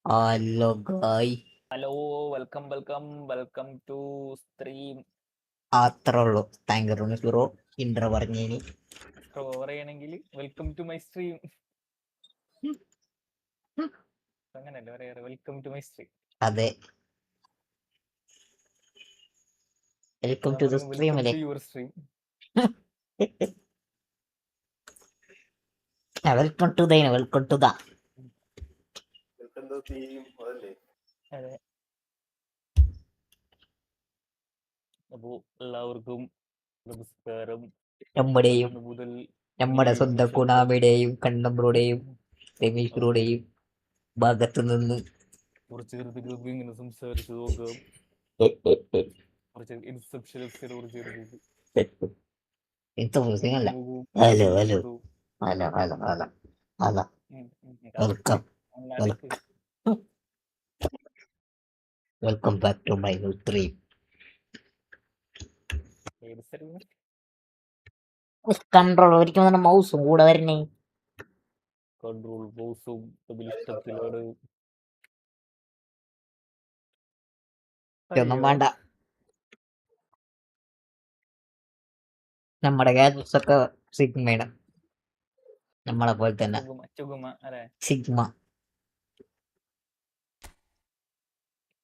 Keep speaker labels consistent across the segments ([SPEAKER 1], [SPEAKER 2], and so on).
[SPEAKER 1] Hello guys.
[SPEAKER 2] Hello, welcome to stream.
[SPEAKER 1] അത്രേ ഉള്ളൂ. Thank you റൂമിസ് ബ്രോ ഇൻട്രോ പറഞ്ഞേനി.
[SPEAKER 2] പറയണമെങ്കിൽ വെൽക്കം ടു മൈ സ്ട്രീം. അങ്ങനല്ലേ പറയാറ്, വെൽക്കം ടു മൈ സ്ട്രീം.
[SPEAKER 1] അതെ, വെൽക്കം ടു ദ സ്ട്രീം അല്ലേ?
[SPEAKER 2] Your stream.
[SPEAKER 1] Welcome to the welcome to the
[SPEAKER 2] അതെ. അപ്പോൾ എല്ലാവർക്കും നമസ്കാരം.
[SPEAKER 1] നമ്മുടെയും
[SPEAKER 2] മുതൽ
[SPEAKER 1] നമ്മുടെ സ്വന്തം കുണാമിയുടെയും കണ്ണമ്പ്രോടെയും രമേശ് ബ്രോയുടെയും ഭാഗത്ത് നിന്ന്
[SPEAKER 2] കുറച്ച് നേരത്തേക്ക് ഇങ്ങനെ സംസാരിച്ചു നോക്കാം. കുറച്ച് ഇൻസെപ്ഷൻ
[SPEAKER 1] അല്ല. Hello hello hello hello hello hello welcome welcome back to my new stream. Control ഒരിക്കലും തന്നെ മൗസും കൂടെ വരണേ.
[SPEAKER 2] കൺട്രോൾ ബോസും ഇഷ്ടത്തിലാണ്.
[SPEAKER 1] ഒന്നും വേണ്ട. നമ്മുടെ ഗാഡ്ജറ്റ്സ് ഒക്കെ സിഗ്മയാണ്, നമ്മളെ പോലെ തന്നെ സിഗ്മ.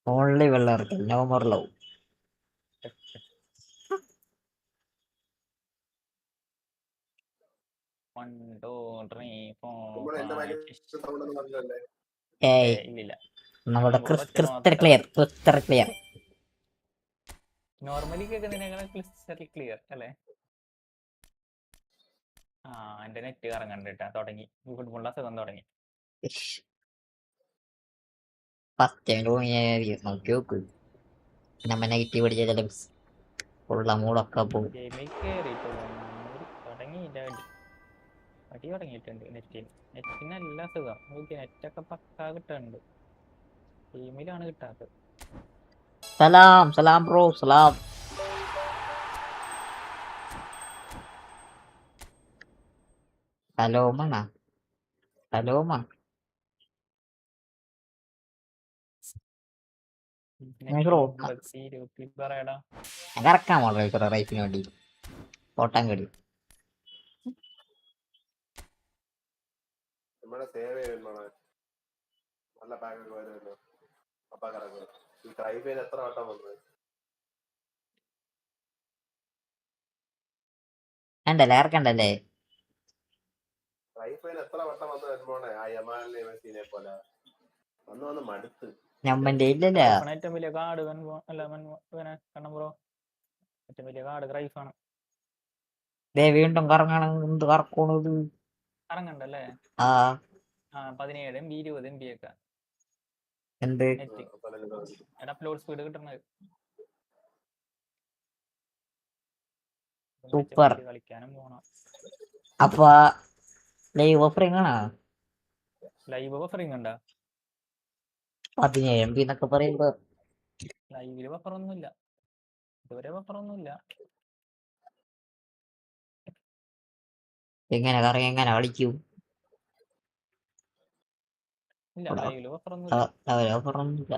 [SPEAKER 1] ഓൺലി വെള്ളർക്കൽ, നോ മോർ ലവ്. നമ്മുടെ crystal clear, crystal clear.
[SPEAKER 2] Normally കേൾക്കുന്നതിനേക്കാൾ ക്രിസ്റ്റൽ ക്ലിയർ അല്ലേ? ആ, എന്റെ നെറ്റ് കറങ്ങണ്ട തുടങ്ങി. ഫുട്ബോളിന്റെ അസുഖം തുടങ്ങി.
[SPEAKER 1] ഫസ്റ്റ് ടൈം നോക്കി നോക്ക്. നമ്മ നെഗറ്റീവ് അടിച്ചാൽ ഉള്ള മൂടൊക്കെ പോകും.
[SPEAKER 2] അടി തുടങ്ങിയിട്ടുണ്ട് നെറ്റിനല്ല സുഖം. നെറ്റൊക്കെ പക്കാ കിട്ടാനുണ്ട്, ടീമിലാണ് കിട്ടാത്തത്.
[SPEAKER 1] സലാം സലാം ബ്രോ, സലാം. സലോമണ, സലോമ. കറക്കാൻ പോണ റൈസിന് വേണ്ടി ഓട്ടാൻ കടി. ഉണ്ടല്ലേ, ഇറക്കണ്ടല്ലേ? നമ്മന്റെ ഇല്ലല്ല.
[SPEAKER 2] ഏറ്റവും വലിയ കാർഡ് കണ്ണബ്രോ, ഏറ്റവും വലിയ കാർഡ് ക്രൈഫാണ്.
[SPEAKER 1] വീണ്ടും കറങ്ങണം. എന്ത് കറക്കണത്?
[SPEAKER 2] കറങ്ങണ്ടല്ലേ? 17 MB 20 MB ഒക്കെ
[SPEAKER 1] എന്ത്
[SPEAKER 2] അപ്ലോഡ് സ്പീഡ് കിട്ടുന്നത്.
[SPEAKER 1] സൂപ്പർ.
[SPEAKER 2] കളിക്കാനും പോണം.
[SPEAKER 1] അപ്പൊ ലൈവ് ഓഫറിംഗ് ആണോ?
[SPEAKER 2] ലൈവ് ഓഫറിംഗ് ഉണ്ടോ?
[SPEAKER 1] 17 MB എന്നൊക്കെ പറയുമ്പോ
[SPEAKER 2] ലൈവില് ബഫറൊന്നുമില്ല, ഇതുവരെ ബഫറൊന്നുമില്ല.
[SPEAKER 1] എങ്ങനെ കറങ്ങി എങ്ങനെ കളിക്കും?
[SPEAKER 2] ഇല്ല, ലൈവില് ബഫറൊന്നുമില്ല.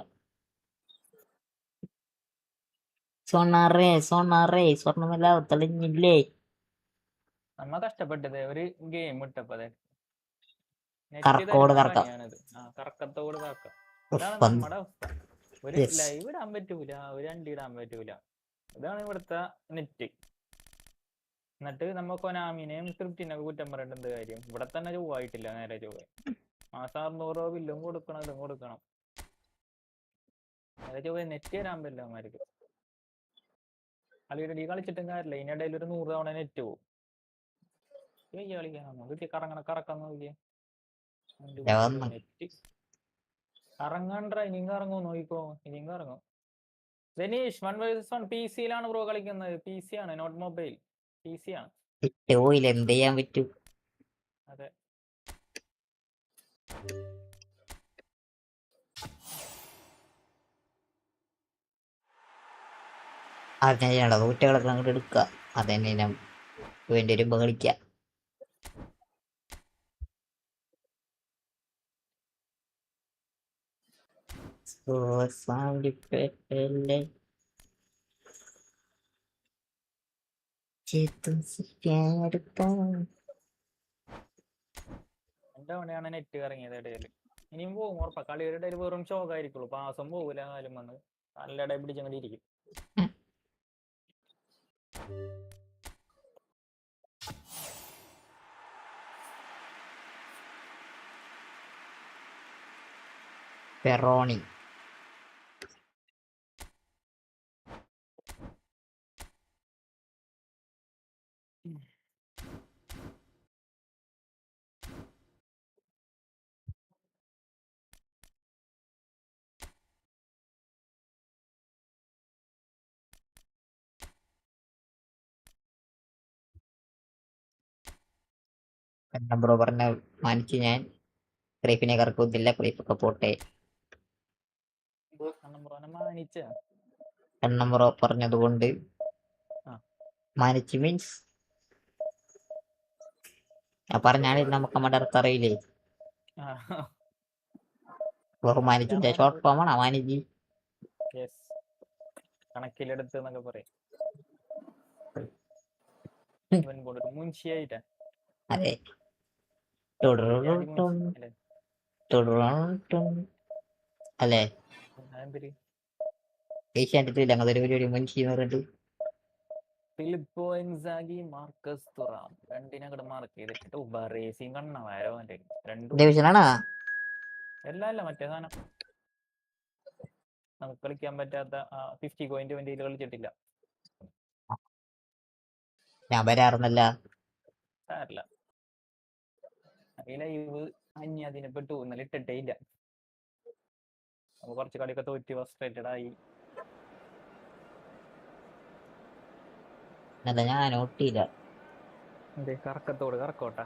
[SPEAKER 1] സ്വർണ്ണമല്ല തെളിഞ്ഞില്ലേ?
[SPEAKER 2] നമ്മ കഷ്ടപ്പെട്ടത് ഒരു ഗെയിം ഇട്ടപ്പോ
[SPEAKER 1] കറക്കത്തോട് കറക്കാം.
[SPEAKER 2] കറക്കത്തോട് കറക്കാം. ഇതാണ് നമ്മുടെ അവസ്ഥ. ഒരു ലൈവ് ഇടാൻ പറ്റൂല, ഒരു അണ്ടി ഇടാൻ പറ്റൂല. ഇതാണ് ഇവിടുത്തെ നെറ്റ്. എന്നിട്ട് നമ്മ കൊനാമിനെയും സ്ക്രിപ്റ്റിനൊക്കെ കുറ്റം പറയേണ്ട എന്ത് കാര്യം? ഇവിടെ തന്നെ ചൊവ്വായിട്ടില്ല, നേരെ ചൊവ്വ. മാസം 600 ബില്ലും കൊടുക്കണം, ഇതും കൊടുക്കണം. നേരെ ചൊവ്വ നെറ്റ് തരാൻ പറ്റില്ല അവന്മാർക്ക്. കളിയുടെ കളിച്ചിട്ടും കാര്യമില്ല, ഇതിനിടയിൽ ഒരു 100 തവണ നെറ്റ് പോകും. കളിക്കാനോ കിട്ടിയ കറക്കാൻ നോക്കിയേ. നെറ്റ് കറങ്ങാണ്ട, ഇനിയും കറങ്ങും, നോക്കിക്കോ, ഇനിയും കറങ്ങും. ധനീഷ് 1 vs 1 PC-യിലാണ് ബ്രോ കളിക്കുന്നത്. PC ആണ്, നോട്ട് മൊബൈൽ. PC ആണ്.
[SPEAKER 1] എന്ത് ചെയ്യാൻ പറ്റും?
[SPEAKER 2] അതെ.
[SPEAKER 1] അതിനാ നൂറ്റുകളൊക്കെ അങ്ങോട്ട് എടുക്കുക. അതന്നെ ഞാൻ വേണ്ടി വരുമ്പോ കളിക്കാം. पहले जे तुमसे प्यार था
[SPEAKER 2] എന്റെ തവണയാണ് നെറ്റ് ഇറങ്ങിയത് ഇടയിൽ. ഇനിയും പോകും ഉറപ്പാ. കളിയുടെ ഇടയിൽ വെറും ഷോക്കായിരിക്കുള്ളൂ. പാസം പോകില്ല, കാലം വന്ന് നല്ല ഇടയിൽ പിടിച്ചങ്ങനെ ഇരിക്കും.
[SPEAKER 1] पेरोनी നമ്പർ പറഞ്ഞ മാനിച്ച് ഞാൻ ക്രീപ്പിനെ കറക്കുന്നില്ല. ക്രീപ്പൊക്കെ പോട്ടെ. നമ്പർ പറഞ്ഞതുകൊണ്ട് മാനിച്ച് മീൻസ് പറഞ്ഞാൽ നമുക്ക് മടർത്തറിയില്ലേ. ബഹുമാനിച്ചിന്റെ ഷോർട്ട് ഫോം ആണ് മാനിജി.
[SPEAKER 2] കണക്കിലെടുത്ത് എന്നൊക്കെ പറയും. മുൻഷിയായിട്ടാ.
[SPEAKER 1] അതെ. അല്ലേ ഏഷ്യാനെറ്റിൽ അങ്ങനത്തെ ഒരു പരിപാടി മുൻഷി എന്ന് പറഞ്ഞിട്ട്
[SPEAKER 2] ഫിലിപ്പോ ഇൻസാഗി, മാർക്കസ് തുറാം രണ്ടിനങ്ങട് മാർക്ക് ചെയ്തിട്ട് ബറേസിയും കണ്ണവാരോ രണ്ടും
[SPEAKER 1] ഡിവിഷനാണോ?
[SPEAKER 2] അല്ല മറ്റേ സാധനം നമുക്ക് കളിക്കാൻ പറ്റാത്ത 50 കോയിന്റ് വേണ്ടിയിൽ കളിച്ചിട്ടില്ല.
[SPEAKER 1] ഞാൻ വരാറുന്നല്ല.
[SPEAKER 2] സാരില്ല. ലൈവ് അന്യ അതിനെ പെട്ടു ഇന്നലെ ഇട്ടിട്ടേ ഇല്ല. അപ്പൊ കുറച്ച് കളിയൊക്കെ തോറ്റി ഫ്രസ്ട്രേറ്റഡ് ആയി.
[SPEAKER 1] ഞാൻ ഒട്ടിയില്ല.
[SPEAKER 2] കറക്കത്തോട് കറക്കോട്ടാ.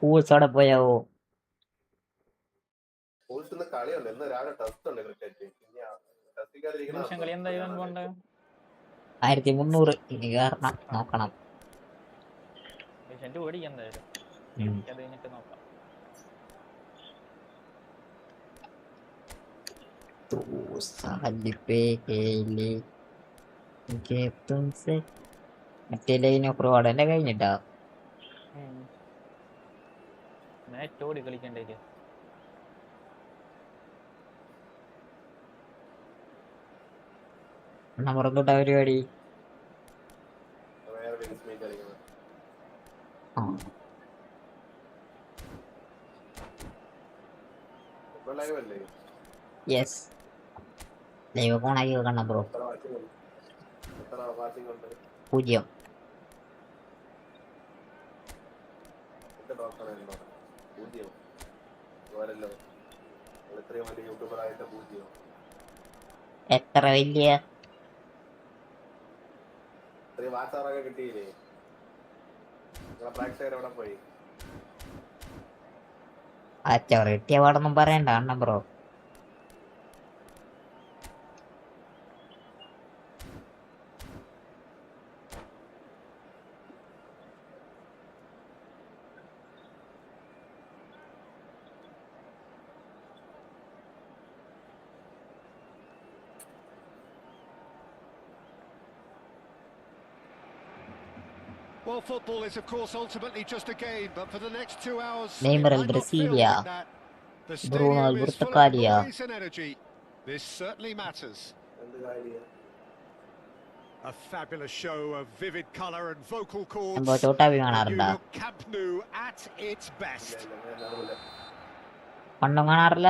[SPEAKER 1] കൂൾസ് അവിടെ പോയാവോ?
[SPEAKER 2] കളി എന്തായാലും കൊണ്ട്
[SPEAKER 1] 1300 ഇനി കാരണം നോക്കണം.
[SPEAKER 2] ഓടിക്കാം എന്തായാലും. അത് കഴിഞ്ഞിട്ട് നോക്കാം.
[SPEAKER 1] മറ്റേ ലൈനോ പ്രൊവാർഡ് എന്നെ കഴിഞ്ഞിട്ടാ.
[SPEAKER 2] ഓടി കളിക്കണ്ടേ?
[SPEAKER 1] മറന്നുട്ടാ പരിപാടി. യെസ് ലൈവ് ഓണാക്കി വെക്കണം ബ്രോ. 0. എത്ര വലിയ അച്ചവർ കിട്ടിയ പാടൊന്നും പറയണ്ട അണ്ണ bro.
[SPEAKER 3] Well, football is, of course, ultimately just a game, but for the next 2 hours,
[SPEAKER 1] Neymar
[SPEAKER 3] it might not feel
[SPEAKER 1] Brasilia.
[SPEAKER 3] like that. The
[SPEAKER 1] Bruno
[SPEAKER 3] stadium is full of
[SPEAKER 1] Albertacalia.
[SPEAKER 3] noise and energy. This certainly matters. A fabulous show of vivid colour and vocal cords. You look Camp Nou at its best.
[SPEAKER 1] പണ്ടും കാണാറില്ല.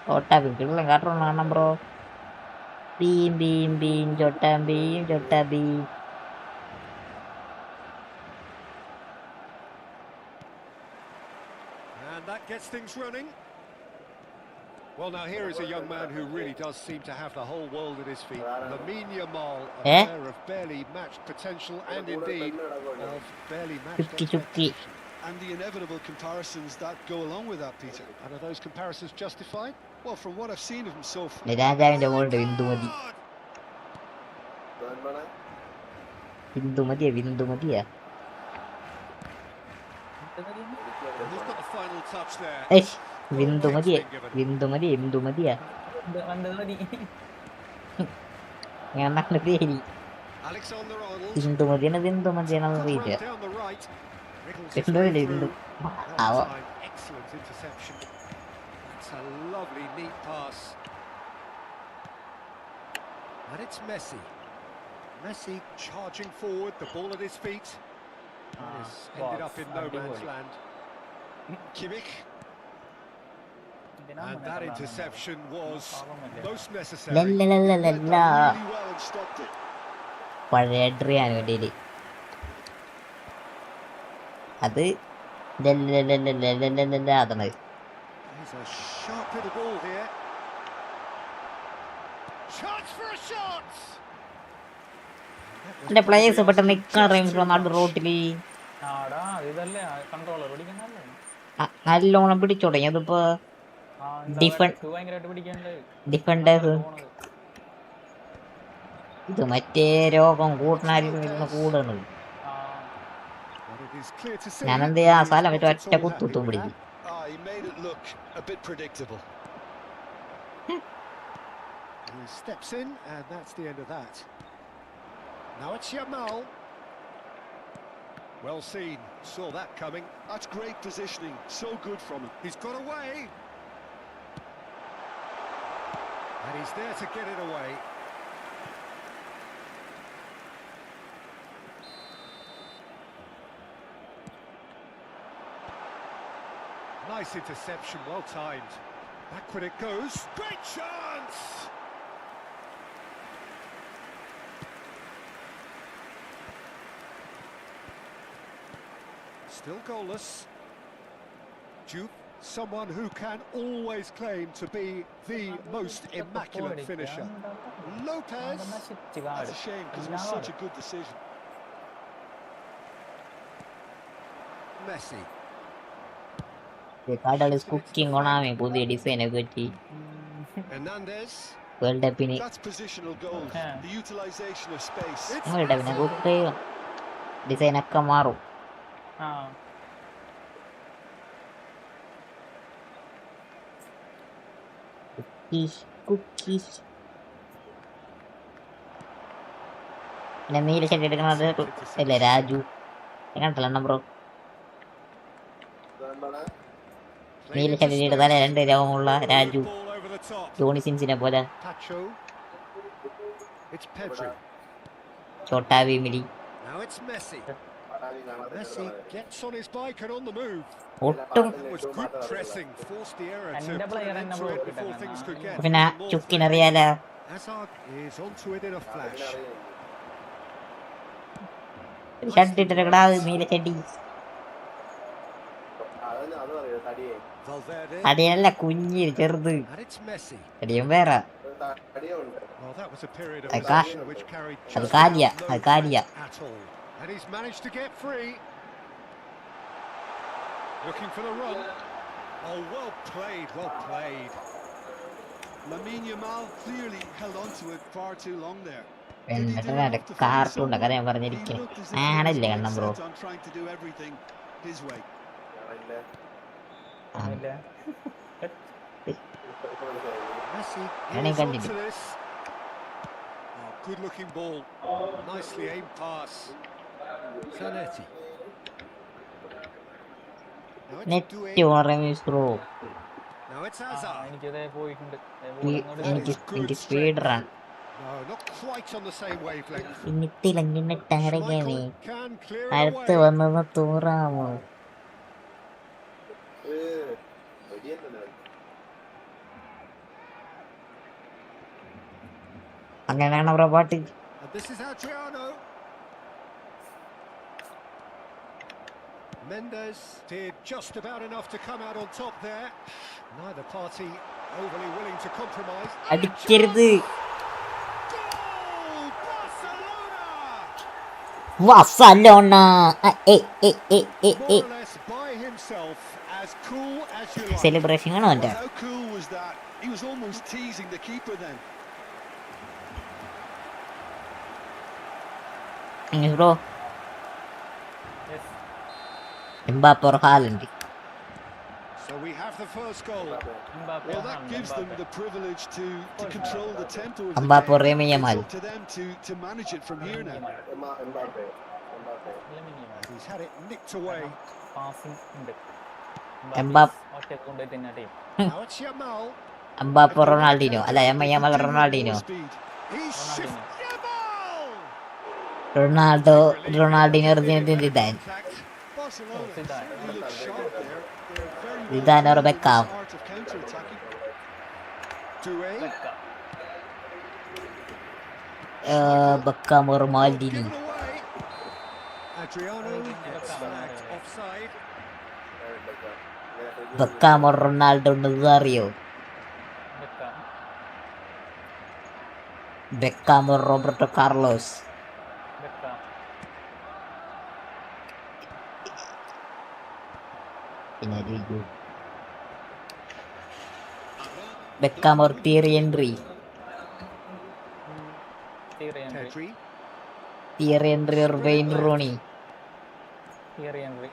[SPEAKER 1] ചോട്ടാ വീട്ടിലുള്ള കാട്ടുള്ള കാണണം bro. Bheem Bheem Bheem Chhota Bheem Chhota Bheem.
[SPEAKER 3] And that gets things running. Well, now here is a young man who really does seem to have the whole world at his feet. Lamine Yamal, a player of barely matched potential and indeed of barely matched expectations.
[SPEAKER 4] And the inevitable comparisons that go along with that, Peter.
[SPEAKER 3] And are those comparisons justified?
[SPEAKER 4] Well, from what I've seen of him so far.
[SPEAKER 1] രാജാവിന്റെ മോളുടെ ബിന്ദു മതി. ബിന്ദു മതിയാ
[SPEAKER 3] And he's got the final touch there.
[SPEAKER 1] Bindu മതിയാ ഞാൻ നല്ല പേര്
[SPEAKER 3] Alexander Arnold.
[SPEAKER 1] Bindu മതിയാണ്
[SPEAKER 3] Good
[SPEAKER 1] അറിയില്ല
[SPEAKER 3] run down the right. Wriggles his
[SPEAKER 1] Bindu
[SPEAKER 3] way
[SPEAKER 1] ഇല്ലേ
[SPEAKER 3] through.
[SPEAKER 1] ബിന്ദു
[SPEAKER 3] That
[SPEAKER 1] ആവോ
[SPEAKER 3] time, excellent interception. That's a lovely, neat pass. And it's Messi. Messi charging forward, the ball at his feet. And has ended up in no man's land. Kimmich. And that interception was most necessary.
[SPEAKER 1] ലല്ലല്ലല്ലല്ല
[SPEAKER 4] Really well and stopped it.
[SPEAKER 1] പഴയ ഡ്രിയാണ് വേണ്ടിയില് അത് ലല്ലല്ലല്ലല്ലല്ലല്ല അതാണ്
[SPEAKER 3] There's a sharp hit of ball here. Chance for a shot.
[SPEAKER 1] എന്റെ players പെട്ടെന്ന് നിൽക്കണ നാട് റോട്ടില്
[SPEAKER 2] ആടാ ഇതല്ലേ controller പിടിക്കുന്നല്ലേ
[SPEAKER 1] നല്ലോണം പിടിച്ചു തുടങ്ങി അതിപ്പോ
[SPEAKER 2] ഭയങ്കരമായിട്ട് പിടിക്കണ്ട്
[SPEAKER 1] ഡിഫൻഡേഴ്സ് ഇത് മറ്റേ രോഗം കൂട്ടനായിരുന്നു കൂടാണ്
[SPEAKER 3] But it is clear to see
[SPEAKER 1] ഞാനെന്ത് ചെയ്യാ
[SPEAKER 3] he's
[SPEAKER 1] സ്ഥലം
[SPEAKER 3] got
[SPEAKER 1] വെച്ച്
[SPEAKER 3] it
[SPEAKER 1] ഒറ്റ
[SPEAKER 3] all
[SPEAKER 1] കുത്തുത്തും
[SPEAKER 3] happening.
[SPEAKER 1] പിടിക്കും
[SPEAKER 4] He made it look a bit predictable.
[SPEAKER 3] He steps in, and that's the end of that. Now it's Yamal. Well seen, saw that coming.
[SPEAKER 4] That's great positioning. So good from him.
[SPEAKER 3] He's got away. And he's there to get it away. Nice interception, well timed. Backward it goes. Great chance! Still goalless. Jupe, someone who can always claim to be the most immaculate finisher. Lopez.
[SPEAKER 4] That's a shame because it was such a good decision.
[SPEAKER 3] Messi.
[SPEAKER 1] കടല് cooking ഓണാമേ പുതിയ ഡിസൈനൊക്കെ വെച്ച്
[SPEAKER 3] Hernandez.
[SPEAKER 1] World കപ്പിന്
[SPEAKER 4] That's positional goals. The utilisation of space.
[SPEAKER 1] World കപ്പിനെ cook ചെയ്യും ഡിസൈനൊക്കെ മാറും
[SPEAKER 2] ആ
[SPEAKER 1] കുക്കീസ് പിന്നെ നീല ഷർട്ട് എടുക്കണത് അല്ലേ രാജു എങ്ങനത്തല്ല ബ്രോ നീല ഷർട്ട് തല 2 രോഗമുള്ള രാജു ജോണി സിൻസിനെ പോലെ
[SPEAKER 3] Pacho. It's Pedri.
[SPEAKER 1] ചോട്ടാ വിമിലി
[SPEAKER 3] Now it's Messi. Messi gets on his bike and on the move.
[SPEAKER 1] ഒട്ടും
[SPEAKER 3] That was good pressing, forced the error to
[SPEAKER 2] And
[SPEAKER 3] put an end to it before things could get
[SPEAKER 1] പിന്നെ
[SPEAKER 3] even more
[SPEAKER 1] ചുക്കിനറിയാലോ
[SPEAKER 3] threatening. Hazard is onto it in a flash.
[SPEAKER 1] Shirt ഇട്ടിട്ടാ നീല ചെടി
[SPEAKER 3] Valverde.
[SPEAKER 1] അടിയല്ല കുഞ്ഞി ചെറുത്
[SPEAKER 3] And it's Messi.
[SPEAKER 1] അടിയും വേറെ
[SPEAKER 3] Well, that was a period of
[SPEAKER 1] I got-
[SPEAKER 3] possession which carried
[SPEAKER 1] അത്
[SPEAKER 3] just
[SPEAKER 1] കാര്യ
[SPEAKER 3] no
[SPEAKER 1] അത് കാര്യ
[SPEAKER 3] threat at all. And he's managed to get free. Looking for the run. Oh, well played, well played.
[SPEAKER 4] Lamine Yamal clearly held on to it far too long there.
[SPEAKER 1] എന്നിട്ട് കാർട്ടൂണിന്റെ കഥ ഞാൻ
[SPEAKER 4] He
[SPEAKER 1] പറഞ്ഞിരിക്കും
[SPEAKER 4] looked as if he was
[SPEAKER 1] ആണല്ലേ
[SPEAKER 4] dead
[SPEAKER 1] കണ്ണം bro
[SPEAKER 4] set on trying to do everything his way.
[SPEAKER 2] ഇല്ല
[SPEAKER 3] Messi
[SPEAKER 1] Any
[SPEAKER 3] is
[SPEAKER 1] continue.
[SPEAKER 3] onto this. Oh, good looking ball. Nicely aimed pass. Zanetti. Now it's
[SPEAKER 1] net
[SPEAKER 3] Doué.
[SPEAKER 1] Ramees bro
[SPEAKER 3] Now it's Hazard.
[SPEAKER 2] എനിക്കതേ പോയിട്ടുണ്ട്
[SPEAKER 1] എനിക്ക് speed run
[SPEAKER 3] No, not quite on the same wavelength.
[SPEAKER 1] ഇനി തിളങ്ങിട്ടാരകമേ
[SPEAKER 3] Schmeichel can clear it
[SPEAKER 1] അടുത്ത്
[SPEAKER 3] away.
[SPEAKER 1] വന്നത് തൂറാമോ അങ്ങനെയാണ് bro പാട്ട്
[SPEAKER 3] And this is Adriano. Mendes did just about enough to come out on top there. Neither party overly willing to compromise.
[SPEAKER 1] അടിക്കരുത്
[SPEAKER 3] Goal! Barcelona!
[SPEAKER 1] വസലോണ
[SPEAKER 3] More or less by himself, as cool as you like.
[SPEAKER 1] Celebration ആണോ എന്റെ
[SPEAKER 4] How cool was that? He was almost teasing the keeper then.
[SPEAKER 1] Bro
[SPEAKER 2] Yes.
[SPEAKER 1] Mbappé or Haaland?
[SPEAKER 3] So we have the first goal.
[SPEAKER 2] Mbappe
[SPEAKER 4] Well,
[SPEAKER 2] or
[SPEAKER 4] that
[SPEAKER 2] Haaland,
[SPEAKER 4] gives them
[SPEAKER 2] Mbappe.
[SPEAKER 4] the privilege to control the tempo of the
[SPEAKER 1] Mbappe or
[SPEAKER 4] game.
[SPEAKER 1] Lamine
[SPEAKER 4] It's
[SPEAKER 1] Yamal?
[SPEAKER 4] up to them to manage it from here now.
[SPEAKER 2] Lamine Yamal.
[SPEAKER 3] He's had it nicked away.
[SPEAKER 2] Passing ഉണ്ട്.
[SPEAKER 1] Mbappe.
[SPEAKER 2] ഒറ്റക്ക് കൊണ്ടുപോയി തന്നെ team.
[SPEAKER 3] Now it's Yamal.
[SPEAKER 1] Mbappé or Ronaldinho? അല്ല YAML
[SPEAKER 4] They could do with
[SPEAKER 1] Ronaldinho?
[SPEAKER 4] more speed.
[SPEAKER 3] He's
[SPEAKER 2] Ronaldinho.
[SPEAKER 3] Yamal!
[SPEAKER 1] Ronaldo
[SPEAKER 3] Relief
[SPEAKER 1] Ronaldinho
[SPEAKER 3] he wanted in
[SPEAKER 1] Zidane.
[SPEAKER 3] contact.
[SPEAKER 4] Barcelona
[SPEAKER 2] Oh, Zidane.
[SPEAKER 4] certainly look sharp there. They're very well
[SPEAKER 1] Zidane or
[SPEAKER 4] trained in this
[SPEAKER 1] Beckham?
[SPEAKER 4] art of counter-attacking.
[SPEAKER 3] Doué.
[SPEAKER 1] Beckham or
[SPEAKER 3] Ball
[SPEAKER 1] Maldini?
[SPEAKER 3] given away. Adriano gets
[SPEAKER 2] Beckham.
[SPEAKER 3] flagged offside.
[SPEAKER 1] Beckham or Ronaldo Nazario?
[SPEAKER 2] Beckham.
[SPEAKER 1] Beckham or Roberto Carlos?
[SPEAKER 2] Beckham.
[SPEAKER 1] പിന്നെ Beckham or Thierry Henry?
[SPEAKER 2] Thierry Henry.
[SPEAKER 3] Pedri.
[SPEAKER 1] Thierry Henry or Wayne Rooney?
[SPEAKER 2] Thierry Henry.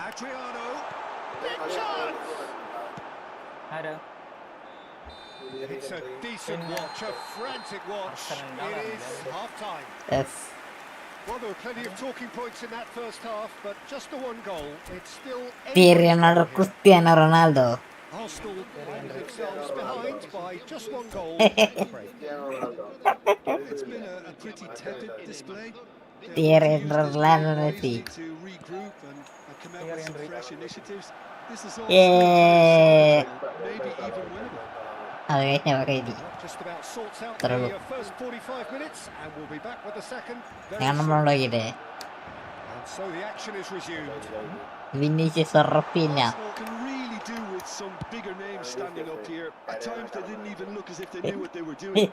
[SPEAKER 3] Adriano. Big chance.
[SPEAKER 2] ആരാ?
[SPEAKER 3] It's a decent watch, a frantic watch. It is half time.
[SPEAKER 1] Yes.
[SPEAKER 3] Well, there were plenty of talking points in that first half, but just the one goal. It's still
[SPEAKER 1] theory
[SPEAKER 3] anybody's
[SPEAKER 1] Henry or
[SPEAKER 3] ball here.
[SPEAKER 1] Cristiano Ronaldo?
[SPEAKER 3] Arsenal finding themselves behind by just one goal at the break.
[SPEAKER 4] It's been a pretty tepid display. They'll
[SPEAKER 1] Thierry
[SPEAKER 4] use this
[SPEAKER 1] Henry,
[SPEAKER 4] break
[SPEAKER 1] Lionel
[SPEAKER 4] wisely
[SPEAKER 1] Messi.
[SPEAKER 4] to regroup and come out
[SPEAKER 2] Thierry
[SPEAKER 4] with some
[SPEAKER 2] Henry.
[SPEAKER 4] fresh initiatives. This is all
[SPEAKER 1] Yeah.
[SPEAKER 4] still maybe even winnable.
[SPEAKER 1] അത് കഴിഞ്ഞ പറയടി.
[SPEAKER 3] Just about sorts out
[SPEAKER 1] Terrible.
[SPEAKER 3] the first 45 minutes, and we'll be back with the second very
[SPEAKER 1] ഞാൻ
[SPEAKER 3] soon.
[SPEAKER 1] നമ്മളോടൊക്കെ
[SPEAKER 3] And so the action is resumed.
[SPEAKER 1] Vinicius or റഫീഞ്ഞ?
[SPEAKER 4] Arsenal can really do with some bigger names standing up here. At times they didn't even look as if they knew what they were doing.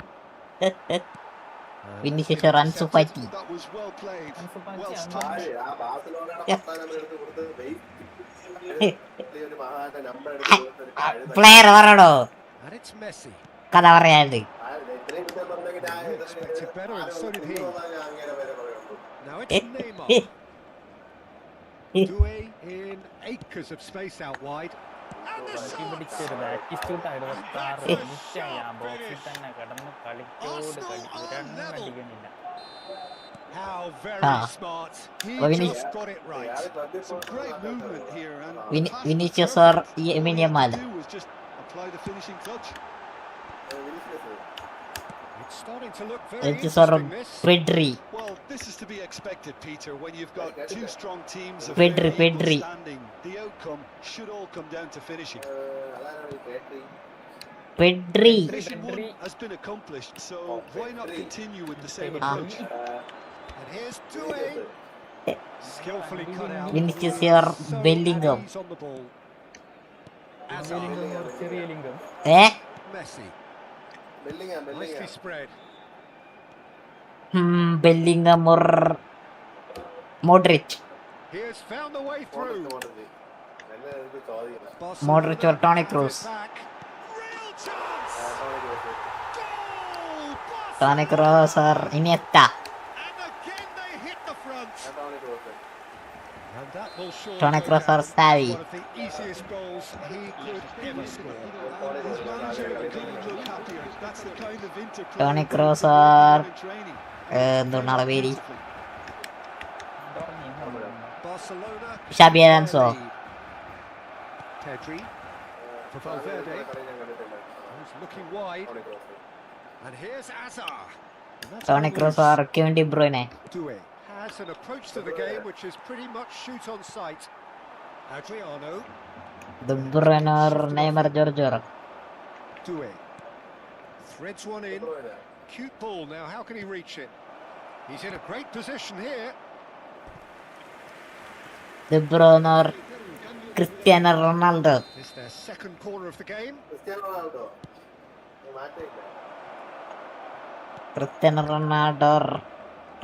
[SPEAKER 1] Vinicius or Ansu Fati?
[SPEAKER 4] That was well played,
[SPEAKER 2] Ansu Fati
[SPEAKER 4] well
[SPEAKER 2] ആണ്.
[SPEAKER 4] stopped.
[SPEAKER 1] Player പറയണോ?
[SPEAKER 3] And it's Messi.
[SPEAKER 1] കഥ പറയാണ്ട്.
[SPEAKER 3] He expected better, and so did he. Now it's Neymar. Doué in acres of space out wide. And the shot!
[SPEAKER 2] പിടിച്ചൊരു ബാറ്റിസ്റ്റൂട്ട് ആയിട്ട് വെക്കാറ് നിശ്ചയ ബോക്സിൽ തന്നെ കിടന്ന് കളിച്ചോട് കളിച്ചു ഒരെണ്ണം അടിക്കണില്ല.
[SPEAKER 3] How very
[SPEAKER 1] Ah.
[SPEAKER 3] smart. He
[SPEAKER 1] Oh, Vinny-
[SPEAKER 3] just got it right.
[SPEAKER 4] Some great movement here, and
[SPEAKER 1] Vin-
[SPEAKER 4] the pass was
[SPEAKER 1] Vinicius
[SPEAKER 4] perfect.
[SPEAKER 1] or Lamine
[SPEAKER 4] All he had
[SPEAKER 1] Yamal?
[SPEAKER 4] to do was just apply the finishing touch.
[SPEAKER 3] It's starting to look very
[SPEAKER 1] Vinicius or
[SPEAKER 3] interesting, this.
[SPEAKER 1] Pedri?
[SPEAKER 4] Well, this is to be expected, Peter, when you've got two strong teams of
[SPEAKER 1] Pedri,
[SPEAKER 4] fairly equal
[SPEAKER 1] Pedri.
[SPEAKER 4] standing. The outcome should all come down to finishing.
[SPEAKER 1] Pedri.
[SPEAKER 4] Mission one has been accomplished, so why not continue with the same
[SPEAKER 1] Ah.
[SPEAKER 4] approach?
[SPEAKER 3] And here's Doué. Skillfully cut out.
[SPEAKER 1] Vinicius
[SPEAKER 3] So
[SPEAKER 1] or
[SPEAKER 3] at
[SPEAKER 1] Bellingham?
[SPEAKER 3] ease on the ball.
[SPEAKER 2] ലിംഗം ഒരു ചെറിയ ലിംഗം.
[SPEAKER 3] Messi. Nicely spread.
[SPEAKER 1] Bellingham or Modric?
[SPEAKER 3] He has found the way through.
[SPEAKER 1] Modric or Toni Kroos?
[SPEAKER 3] Back. Real chance. Goal!
[SPEAKER 1] Tony cross or ഇനിയത്ത?
[SPEAKER 3] And again they hit the front. And that will surely
[SPEAKER 1] Toni
[SPEAKER 3] go
[SPEAKER 1] Kroos or
[SPEAKER 3] down as
[SPEAKER 1] Xavi?
[SPEAKER 3] one of the easiest goals he could ever score.
[SPEAKER 4] His manager couldn't look happier. That's the kind of interplay
[SPEAKER 1] Toni
[SPEAKER 4] they've
[SPEAKER 1] Kroos
[SPEAKER 4] been working
[SPEAKER 1] or
[SPEAKER 4] on in training.
[SPEAKER 1] എന്തുകൊണ്ടാണ് പേര്?
[SPEAKER 3] Barcelona.
[SPEAKER 1] Xabi Alonso.
[SPEAKER 3] Pedri. For Valverde. Who's looking wide. And here's Azar. And that's
[SPEAKER 1] Tony
[SPEAKER 3] on
[SPEAKER 1] cross
[SPEAKER 3] loose.
[SPEAKER 1] or Kevin De Bruyne?
[SPEAKER 3] Doué has an approach to the game which is pretty much shoot on sight. Adriano.
[SPEAKER 1] The Bruyne or Neymar George?
[SPEAKER 3] Doué. Threads one in. Cute ball now. How can he reach it? He's in a great position here.
[SPEAKER 1] De Bruyne or Cristiano Ronaldo?
[SPEAKER 3] This their second corner of the game.
[SPEAKER 1] Cristiano Ronaldo or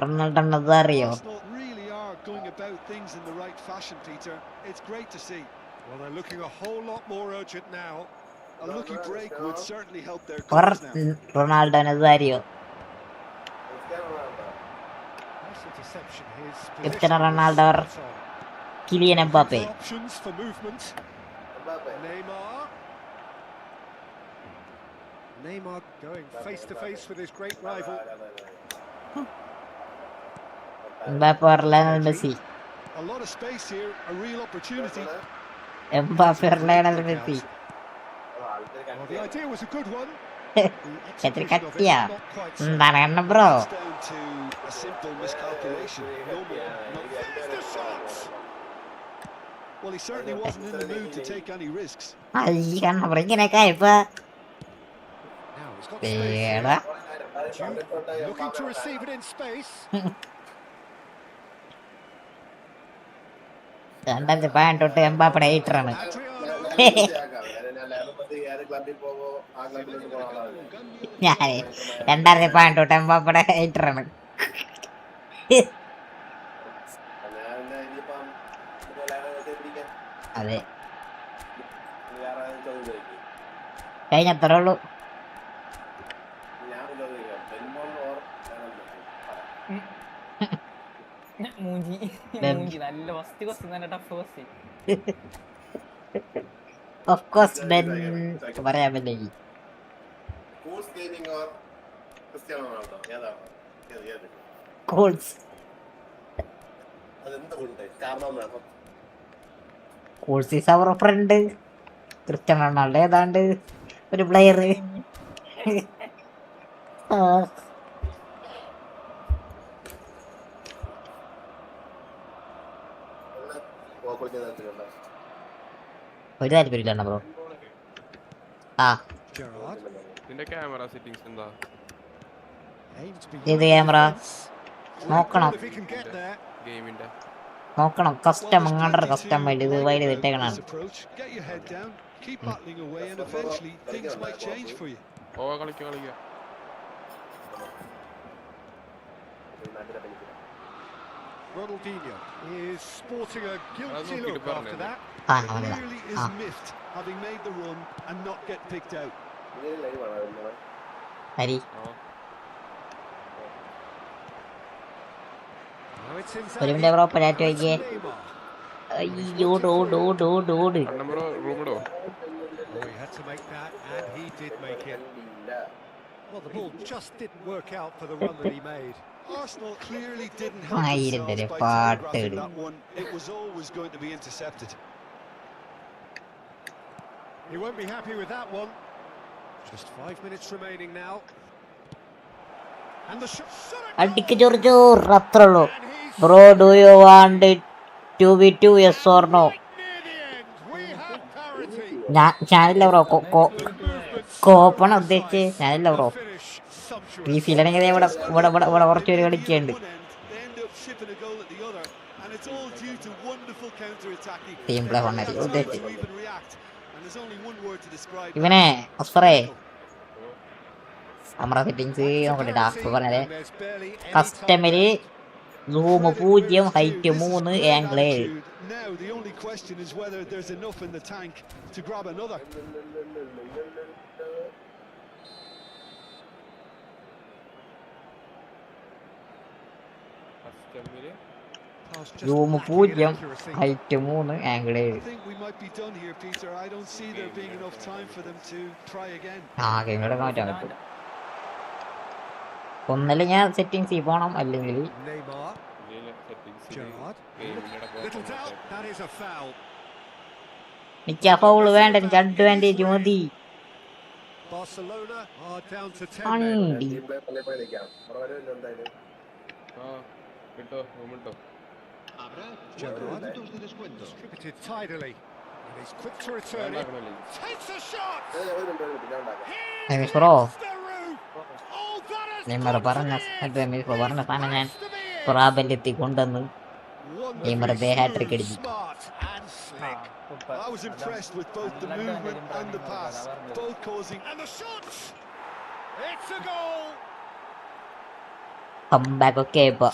[SPEAKER 1] Ronaldo Nazario?
[SPEAKER 4] Arsenal really are going about things in the right fashion, Peter. It's great to see.
[SPEAKER 3] Well, they're looking a whole lot more urgent now.
[SPEAKER 4] A lucky break would certainly help their
[SPEAKER 1] or
[SPEAKER 4] cause now.
[SPEAKER 1] Ronaldo Nazario?
[SPEAKER 3] Nice interception. His
[SPEAKER 1] Cristiano
[SPEAKER 3] position was
[SPEAKER 1] Ronaldo or
[SPEAKER 3] spot on.
[SPEAKER 1] Kylian Mbappe.
[SPEAKER 3] Options for movement. Neymar going face to face with his great rival.
[SPEAKER 1] Mbappe or Lionel Messi.
[SPEAKER 4] A lot of space here, a real opportunity.
[SPEAKER 1] Mbappe or Lionel Messi.
[SPEAKER 3] Well, the idea was a good one.
[SPEAKER 1] എത്ര കത്തിയാ എന്താണ് കണ്ണം bro?
[SPEAKER 4] It's down to a simple miscalculation. No more, no less. Well, he certainly wasn't in the mood to take any risks.
[SPEAKER 1] ഈ കണ്ണം bro ഇങ്ങനെയൊക്കെ ഇപ്പൊ
[SPEAKER 3] Now he's got space here. Jude looking to receive it in space.
[SPEAKER 1] രണ്ടായിരത്തി പതിനെട്ട് എംബാപ്പയുടെ ഹൈറ്ററാണ്. ഞാൻ 2018 എംബാപ്പയുടെ ഹൈറ്ററാണ്. അതെ കഴിഞ്ഞത്രേ ഉള്ളൂ.
[SPEAKER 2] മൂഞ്ചി നല്ല ഫസ്റ്റ് ക്വസ്റ്റ്യൻ തന്നെ ടഫ് ക്വസ്റ്റ്യൻ.
[SPEAKER 1] ഓഫ് കോഴ്സ് ബെൻ പറയാൻ പറ്റില്ല. Coles Coles is our friend. Cristiano Ronaldo ഏതാണ്ട് ഒരു പ്ലെയർ. ഒരു താല്പര്യമില്ല ബ്രോ. ആ
[SPEAKER 5] നിന്റെ ക്യാമറ സെറ്റിംഗ്സ് എന്താ?
[SPEAKER 1] ഏത് ക്യാമറ നോക്കണം
[SPEAKER 5] ഗെയിമിന്റെ
[SPEAKER 1] നോക്കണം. കസ്റ്റം അങ്ങോട്ട് കസ്റ്റം വൈഡ് ഇത് വൈഡ് ഇട്ടേക്കണം.
[SPEAKER 5] ഓ കളിക്ക
[SPEAKER 3] Ronaldinho is sporting a guilty look after that.
[SPEAKER 4] Clearly is miffed having made the run and not get picked out.
[SPEAKER 1] Hari
[SPEAKER 3] Now it's in
[SPEAKER 1] ഒരു മിനിറ്റ് ബ്രോ പരാറ്റ് വയ്ക്കേ. അയ്യോ ഓട് ഓട് ഓട് ഓട്.
[SPEAKER 5] നമ്പറോ റൂമിടോ?
[SPEAKER 3] Oh, he had to make that, and he did make it. Well, the ball just didn't work out for the run that he made.
[SPEAKER 4] Arsenal clearly didn't help themselves by telegraphing that one. It was always going to be intercepted.
[SPEAKER 3] He won't be happy with that one. Just 5 minutes remaining now. And the shot.
[SPEAKER 1] അടിക്ക് ചൊറിച്ചു അത്രേ ഉള്ളൂ. Bro do you want 2v2 yes or no? ഞാനില്ല bro. കോപ്പാണ് ഉദ്ദേശിച്ച്. ഞാനില്ല bro. ഈ ഫീലാണെങ്കിൽ ഇവിടെ ഇവിടെ ഇവിടെ ഇവിടെ കുറച്ച് പേര് കളിക്കുന്നുണ്ട്. ടീം പ്ലേ വണ്ണായി ഉദ്ദേശിച്ച് ഇവനെ അസ്ഫറേ നമ്മുടെ സെറ്റിങ്സ് നോക്കട്ടെ. ടാസ്ക് പറഞ്ഞത് customer zoom 0 height 3 angle 7. Zoom 0 height 3 angle 7. ആ ഗെയിമിലൂടെ മാറ്റാൻ പറ്റും. ഒന്നല്ല ഞാൻ സെറ്റിങ്സ് പോണം അല്ലെങ്കിൽ എനിക്ക് ആ ഫൗള് വേണ്ട. എനിക്ക് അഡ്വാൻറ്റേജ് മതി. അണ്ടി
[SPEAKER 3] Distributed tidily. And he's quick to return it. Takes a shot.
[SPEAKER 1] Bro Neymar പറഞ്ഞ സാധനം ഞാൻ പ്രാബല്യത്തിൽ കൊണ്ടുവന്ന് നെയ്മർ ഹാട്രിക് അടിച്ചു.
[SPEAKER 4] I was impressed with both the movement and the pass, both causing
[SPEAKER 3] And the shots. It's a goal.
[SPEAKER 1] Comeback ഒക്കെ ഇപ്പൊ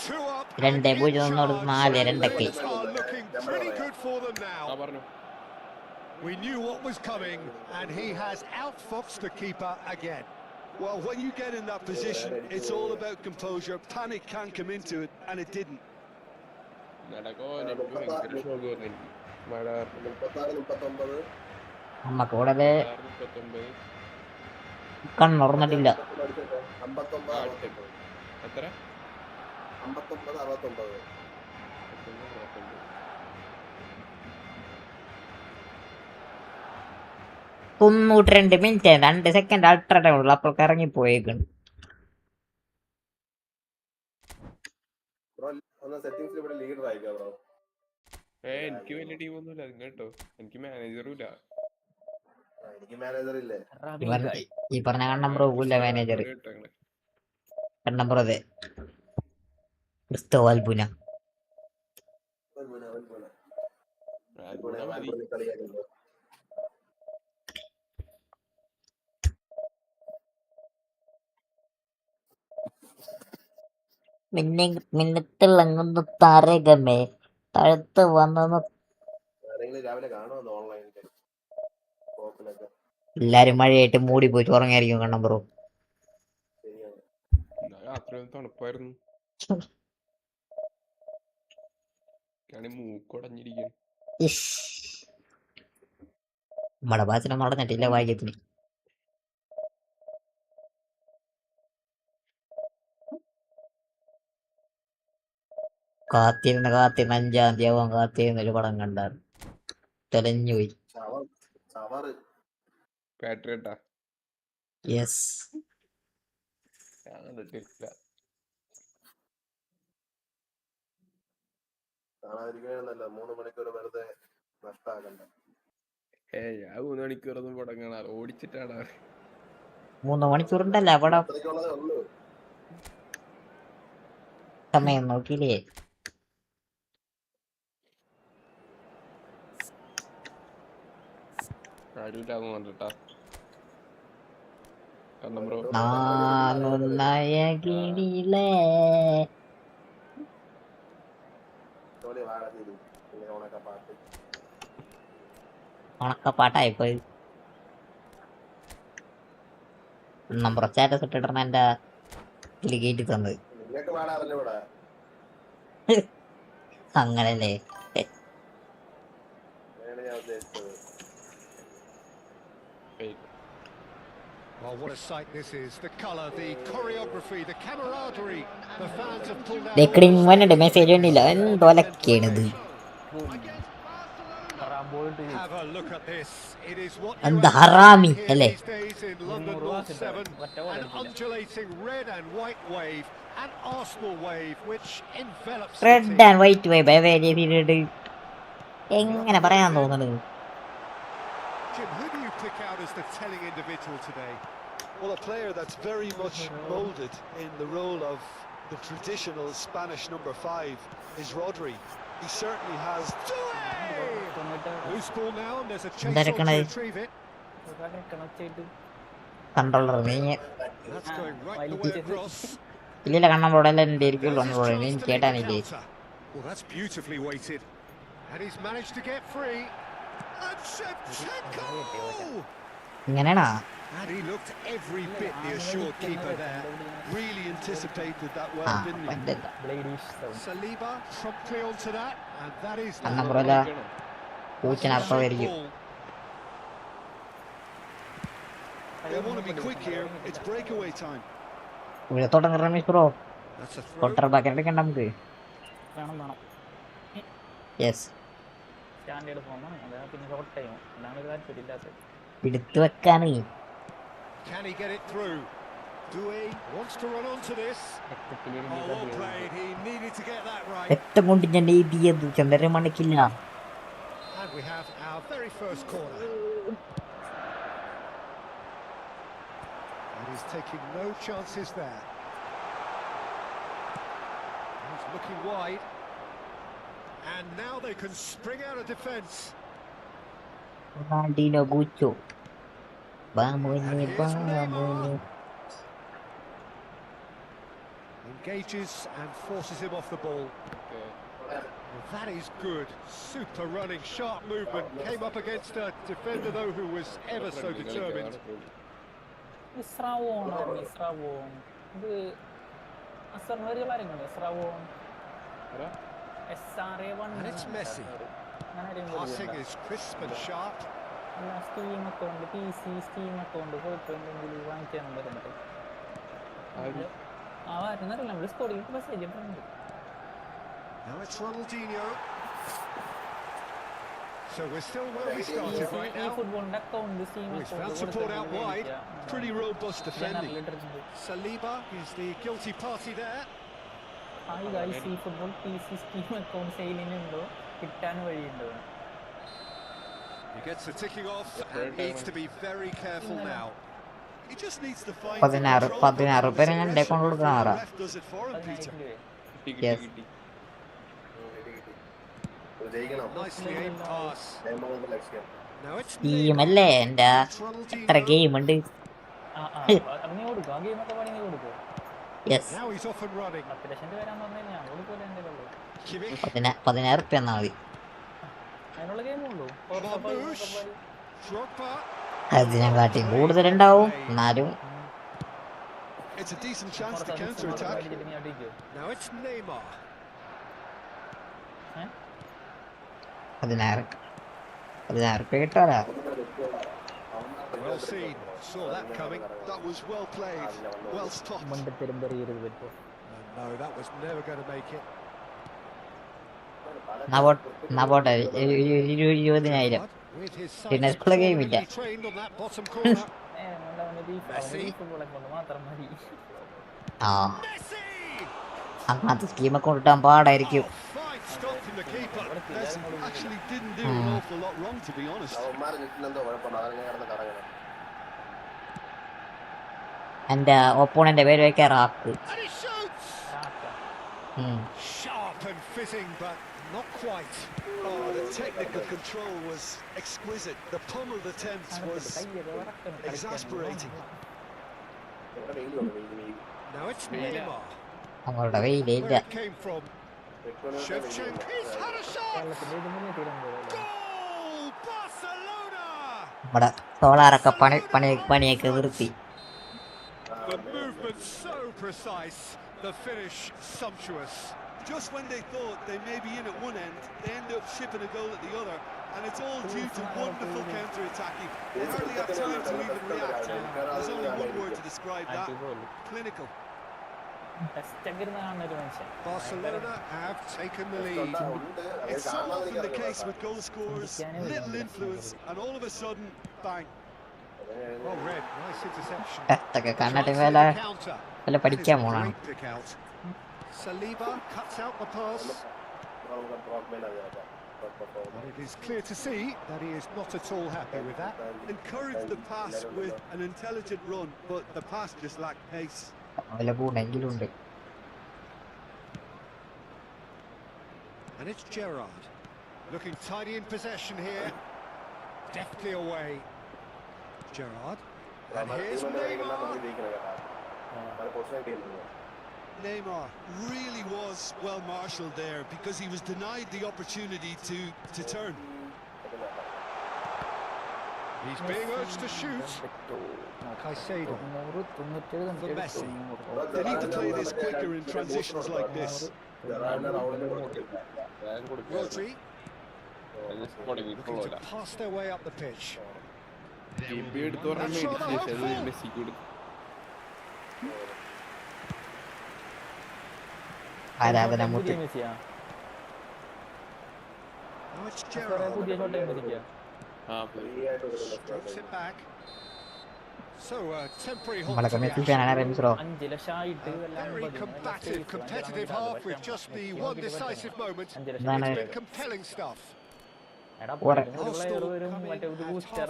[SPEAKER 3] 2-0
[SPEAKER 1] 4-2
[SPEAKER 3] looking pretty good for them now. We knew what was coming, and he has outfoxed the keeper again.
[SPEAKER 4] Well, when you get in that position, it's all about composure. Panic can come into it, and it didn't.
[SPEAKER 5] നടക്കോ എനിക്ക് ഭയങ്കര shock വന്നു എനിക്ക് മഴ
[SPEAKER 1] നമ്മക്ക് ഇവിടെ
[SPEAKER 5] 36-39
[SPEAKER 1] കണ്ണുറന്നിട്ടില്ല.
[SPEAKER 5] എത്ര
[SPEAKER 1] 92 minute 2 second ultra time ഉള്ളു. അപ്പോൾ ഇറങ്ങി പോയേക്കാണ്.
[SPEAKER 5] എനിക്ക് വലിയ ടീമൊന്നുമില്ല കേട്ടോ. എനിക്ക് മാനേജറും ഇല്ല.
[SPEAKER 1] ഈ പറഞ്ഞ കണ്ണമ്പ്രോ ഇല്ല മാനേജർ. കണ്ണമ്പ്രോ അതെ ക്രിസ്തോ അൽബുന. മിന്നത്തിളങ്ങുന്നു താരകമേ തഴുത്ത് വന്നു. എല്ലാരും മഴയായിട്ട് മൂടി പോയിട്ട് ഉറങ്ങിയായിരിക്കും കണ്ണമ്പ്രോ.
[SPEAKER 5] രാത്രി തണുപ്പായിരുന്നു. മൂക്കൊടഞ്ഞിരിക്കും.
[SPEAKER 1] നമ്മടെ ഭാഷണം നടന്നിട്ടില്ല ഭാഗ്യത്തിന്. കാത്തിരുന്ന് 5-ാം തീയതി ആവാൻ കാത്തിരുന്നൊരു പടം കണ്ടാൽ തെളിഞ്ഞുപോയി.
[SPEAKER 5] പാട്രിയട്ടാ
[SPEAKER 1] യെസ്
[SPEAKER 5] ഞാൻ കണ്ടിട്ടില്ല. ഞാൻ 3 മണിക്കൂറൊന്നും പടം കാണാറ് ഓടിച്ചിട്ടാണ്.
[SPEAKER 1] 3 മണിക്കൂറുണ്ടല്ല പടം. സമയം നോക്കിയില്ലേ?
[SPEAKER 5] ആരുമില്ലാന്ന് പറഞ്ഞിട്ടാ കണ്ണമ്പ്രോ.
[SPEAKER 1] നാനൊന്നയകിടിലേ ഉണക്കപ്പാട്ടായിപ്പോയി. നമ്പർ സ്റ്റാറ്റസ് ഇട്ടിട്ടാണ് എന്റെ ഇതിൽ കയറ്റി തന്നത്. അങ്ങനല്ലേ?
[SPEAKER 3] Well, what a sight this is. The colour, the choreography, the camaraderie. The fans have pulled out.
[SPEAKER 1] ഡിക്രിങ്ങന്റെ മെസ്സേജ് കണ്ടില്ല. എന്തോലൊക്കെയാണിത്?
[SPEAKER 3] Have a look at this. It is what
[SPEAKER 1] എന്താ ഹറാമി അല്ലേ?
[SPEAKER 3] these days in London North 7. An undulating red and white wave, an Arsenal wave which envelops the
[SPEAKER 1] red
[SPEAKER 3] team.
[SPEAKER 1] And white vibe എങ്ങനെ പറയാൻ തോന്നുന്നത്?
[SPEAKER 3] Jim, who do you pick out as the telling individual today?
[SPEAKER 4] Well, a player that's very much moulded in the role of the traditional Spanish number 5 is Rodri. He certainly has.
[SPEAKER 3] Loose ball now, and there's a chase on to retrieve it.
[SPEAKER 1] Controller നീ
[SPEAKER 3] That's going right the way across.
[SPEAKER 1] ഇല്ല കണ്ണമ്പോടെ എന്റെ ഇരിക്കുള്ളൂ. നീ കേട്ടാനില്ലേ?
[SPEAKER 3] Well, that's beautifully weighted, and he's managed to get free. And Shevchenko!
[SPEAKER 1] ഇങ്ങനെയാണാ?
[SPEAKER 3] And he looked every bit the assured keeper there.
[SPEAKER 4] Really anticipated that well, didn't he?
[SPEAKER 3] Saliba promptly onto that, and that is the
[SPEAKER 1] കണ്ണമ്പോല പൂച്ചനപ്പമായിരിക്കും.
[SPEAKER 4] They want to be quick here. It's breakaway time.
[SPEAKER 1] ഇവിടെ തുടങ്ങി Ramees bro.
[SPEAKER 3] That's a throw.
[SPEAKER 1] Quarter back എടുക്കണ്ട നമുക്ക്. Yes എടുത്തു വെക്കാണ്.
[SPEAKER 3] Can he get it through? Doué wants to run onto this. Oh, well played. He needed to get that right.
[SPEAKER 1] രക്തം കൊണ്ട് ഞാൻ എഴുതിയത് ചന്ദ്രൻ മണിക്കില്ല.
[SPEAKER 3] And we have our very first corner. And he's taking no chances there. He's looking wide. And now they can spring out of defence.
[SPEAKER 1] Ronaldinho Gaucho ബാമുനെ ബാമുനെ
[SPEAKER 3] Engages and forces him off the ball. Well, that is good. Super running, sharp movement. Came up against a defender though who was ever so determined.
[SPEAKER 2] Isravon. ഇത് അസർവരി പറയുന്നത് ഇസ്രാവോൺ SRA1
[SPEAKER 3] And it's Messi. Passing is crisp and sharp.
[SPEAKER 2] അല്ല steam account PC steam account പോയിട്ടുണ്ടെങ്കിൽ വാങ്ങിക്കാൻ വരുന്നുണ്ട് വരുന്നറിയില്ല നമ്മൾ സ്കോഡിൽ message ഇട്ടിട്ടുണ്ട്.
[SPEAKER 3] Now it's Ronaldinho. So we're still where we started right now.
[SPEAKER 2] ഫുട്ബോളിന്റെ account steam
[SPEAKER 3] He's found support out wide.
[SPEAKER 4] Pretty robust defending.
[SPEAKER 3] Saliba is the guilty party there.
[SPEAKER 2] Hi guys ഈ football PC steam account സെയിലിനുണ്ടോ കിട്ടാൻ വഴിയുണ്ടോ?
[SPEAKER 3] He gets the ticking off and needs to be very careful now.
[SPEAKER 4] He just needs to find
[SPEAKER 1] 16 പേര് ഞാൻ കൊണ്ട് കൊടുക്കാറാ.
[SPEAKER 4] does it for him, Peter.
[SPEAKER 1] Yes.
[SPEAKER 3] Nicely aimed pass. Now it's
[SPEAKER 1] ടീമല്ലേ എന്റെ എത്ര game ഉണ്ട്.
[SPEAKER 2] അവനെ കൊടുക്കും ആ ഗെയിമൊക്കെ പണി നീ കൊടുക്കും.
[SPEAKER 1] Yes.
[SPEAKER 3] Now he's off and running.
[SPEAKER 2] 10 ലക്ഷം രൂപ വരാൻ പറഞ്ഞാൽ ഞാൻ കൊടുക്കൂല എൻ്റെ ഉള്ളൂ.
[SPEAKER 3] Kimmich.
[SPEAKER 1] 16,000 റുപ്യ എന്നാ മതി.
[SPEAKER 2] അതിനുള്ള ഗെയിമുള്ളൂ.
[SPEAKER 3] Drogba.
[SPEAKER 1] അതിനെക്കാട്ടി കൂടുതലുണ്ടാവും എന്നാലും
[SPEAKER 4] It's a decent chance to counter attack.
[SPEAKER 3] Now it's Neymar.
[SPEAKER 1] 16 റുപ്യ കിട്ടാറാ.
[SPEAKER 3] Well seen. Saw that coming.
[SPEAKER 4] That was well played, well stopped.
[SPEAKER 3] No, that was never going to make it.
[SPEAKER 1] പോട്ടെ 20,000
[SPEAKER 3] With his
[SPEAKER 1] പിന്നെ
[SPEAKER 3] sights
[SPEAKER 1] സ്കൂളിലെ game ഇല്ല.
[SPEAKER 3] already trained on that bottom corner.
[SPEAKER 2] ഫുട്ബോളെ കൊണ്ട് മാത്രം മതി.
[SPEAKER 1] ആ
[SPEAKER 3] Messi!
[SPEAKER 1] അങ്ങനത്തെ സ്കീമൊക്കെ കിട്ടാൻ പാടായിരിക്കും.
[SPEAKER 3] Fine stop from the keeper.
[SPEAKER 4] Messi actually didn't do an awful lot wrong, to be honest.
[SPEAKER 1] എന്റെ ഒപ്പോണന്റെ പേര് വെക്കാൻ rack.
[SPEAKER 3] And he shoots! Sharp and fizzing, but not quite.
[SPEAKER 4] Oh, the technical control was exquisite. The pummeled attempts was exasperating.
[SPEAKER 3] Now it's Neymar.
[SPEAKER 1] നമ്മളുടെ വെയിലില്ല.
[SPEAKER 3] Where it came from. Shevchenko. He's had a shot! Goal! Barcelona!
[SPEAKER 1] നമ്മുടെ സോളാറൊക്കെ പണിയൊക്കെ നിർത്തി.
[SPEAKER 3] The movement so precise, the finish sumptuous.
[SPEAKER 4] Just when they thought they may be in at one end, they end up shipping a goal at the other, and it's all due to wonderful counter-attacking. They hardly have time to even react. There's only one word to describe that: clinical.
[SPEAKER 3] Barcelona have taken the lead.
[SPEAKER 4] It's so often the case with goal scorers, little influence, and all of a sudden, bang.
[SPEAKER 3] Well read, nice interception.
[SPEAKER 1] ഇതൊക്കെ കണ്ടിട്ട്
[SPEAKER 3] Tries
[SPEAKER 1] വല്ല
[SPEAKER 3] the counter.
[SPEAKER 1] വല്ല പഠിക്കാൻ പോണാണ്.
[SPEAKER 3] Great pick out. Saliba cuts out the pass. And it is clear to see that he is not at all happy with that.
[SPEAKER 4] Encouraged the pass with an intelligent run, but the pass just lacked pace.
[SPEAKER 1] വല്ല ഗുണമെങ്കിലും ഉണ്ട്.
[SPEAKER 3] And it's Gerrard. Looking tidy in possession here. Deftly away. Gerrard. And here's Neymar.
[SPEAKER 4] Neymar really was well marshalled there because he was denied the opportunity to turn.
[SPEAKER 3] He's being urged to shoot. Caicedo. For Messi.
[SPEAKER 4] They need to play this quicker in transitions like this.
[SPEAKER 3] Rodri. Looking to pass their way up the pitch.
[SPEAKER 1] ആരാധന മുട്ടി.
[SPEAKER 3] Now it's Gerrard. Strokes it back. So temporary halt
[SPEAKER 1] നമ്മളൊക്കെ
[SPEAKER 3] to the
[SPEAKER 1] Messi
[SPEAKER 3] action.
[SPEAKER 1] ഫാനാണ് റെമിസ്രോ.
[SPEAKER 2] 5 ലക്ഷം ആയിട്ട്
[SPEAKER 3] Very combative, competitive half with just the one decisive moment.
[SPEAKER 1] എന്താണ്
[SPEAKER 3] It's been compelling stuff.
[SPEAKER 1] ഓറെ
[SPEAKER 2] player വരും മറ്റേ ഒരു booster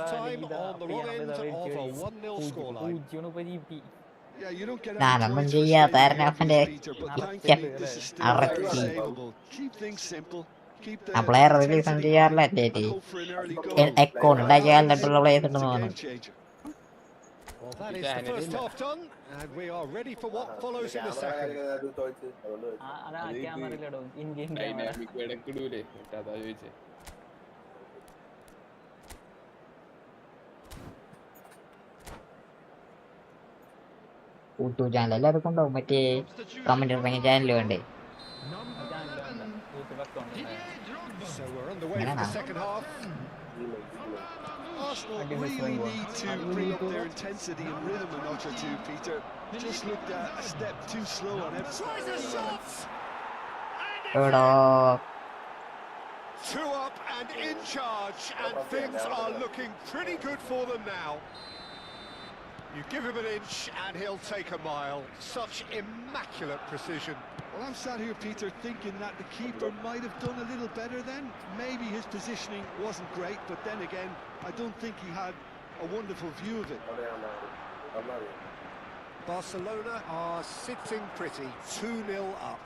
[SPEAKER 4] Yeah, you don't get
[SPEAKER 1] ഞാനൊന്നും
[SPEAKER 4] any
[SPEAKER 1] ചെയ്യാത്താരനെ അവന്റെ
[SPEAKER 4] Peter, but thankfully this is still
[SPEAKER 1] അറക്കി.
[SPEAKER 4] available. Keep things simple. Keep the
[SPEAKER 1] ആ പ്ലെയർ റിലീസ് ഒന്നും ചെയ്യാറില്ല.
[SPEAKER 4] and hope for an early goal.
[SPEAKER 1] Account ഉണ്ടാക്കിയ കാലത്തുള്ള പ്ലേയേഴ്സ്
[SPEAKER 4] It's a
[SPEAKER 1] ഉണ്ടെന്ന്
[SPEAKER 4] game
[SPEAKER 1] തോന്നുന്നു.
[SPEAKER 4] changer.
[SPEAKER 3] Well, that is the first half done, and we are ready for what follows in the second.
[SPEAKER 2] അതാ ക്യാമറയിലിടും in game camera.
[SPEAKER 5] Dynamic ഇടക്കിടൂലേ അതാ ചോദിച്ചേ.
[SPEAKER 1] YouTube channel എല്ലാവർക്കും ഉണ്ടാവും. മറ്റേ കമന്റ് ഇറങ്ങിയ ചാനൽ വേണ്ടേ?
[SPEAKER 2] YouTube account
[SPEAKER 3] So we're underway for the second half.
[SPEAKER 4] Arsenal really need to bring up their intensity and rhythm a notch or two, Peter. Just looked a step too slow on everything.
[SPEAKER 3] Tries a shot.
[SPEAKER 1] എടാ
[SPEAKER 3] Two up and in charge, and things are looking pretty good for them now. You give him an inch and he'll take a mile. Such immaculate precision.
[SPEAKER 4] Well, I'm sat here, Peter, thinking that the keeper might have done a little better then. Maybe his positioning wasn't great, but then again, I don't think he had a wonderful view of it.
[SPEAKER 3] Barcelona are sitting pretty, 2-0 up.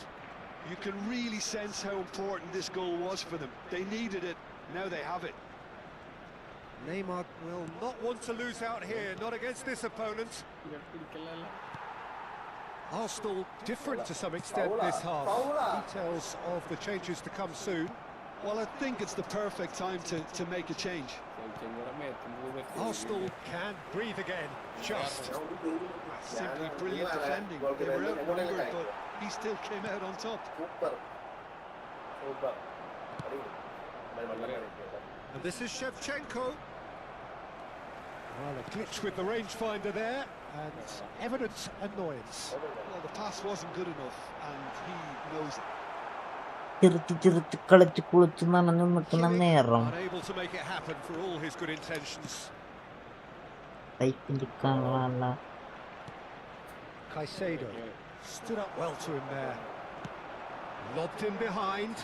[SPEAKER 4] You can really sense how important this goal was for them. They needed it, now they have it.
[SPEAKER 3] Neymar will not want to lose out here, not against this opponent. Arsenal different to some extent this half. Details of the changes to come soon.
[SPEAKER 4] Well, I think it's the perfect time to make a change.
[SPEAKER 3] Arsenal can breathe again, just.
[SPEAKER 4] Simply brilliant defending. They were outnumbered, but he still came out on top.
[SPEAKER 3] And this is Shevchenko. Well, a glitch with the rangefinder there, and evident annoyance.
[SPEAKER 4] Well, the pass wasn't good enough, and he knows it.
[SPEAKER 1] ചിരിച്ച് കളിച്ച് കുളിച്ച് നനഞ്ഞു നിൽക്കുന്ന നേരം
[SPEAKER 3] Unable to make it happen for all his good intentions.
[SPEAKER 1] തയ്പ്പിടിക്കാനുള്ള
[SPEAKER 3] Caicedo stood up well to him there. Lobbed in behind.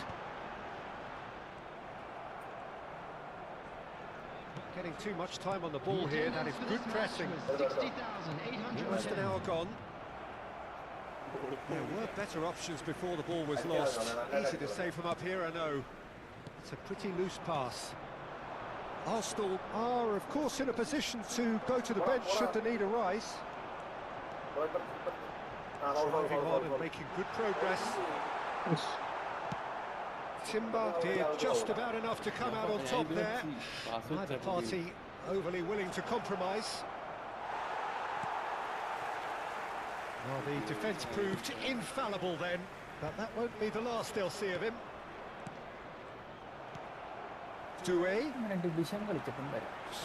[SPEAKER 3] Not getting too much time on the ball here. That is good pressing. Almost an hour gone. There were better options before the ball was lost. Easy to save from up here, I know. It's a pretty loose pass. Arsenal are, of course, in a position to go to the bench should the need arise. Driving on and making good progress. Timber did just about enough to come out on top there. Neither party overly willing to compromise. Well, the defence proved infallible then, but that won't be the last they'll see of him. Doué.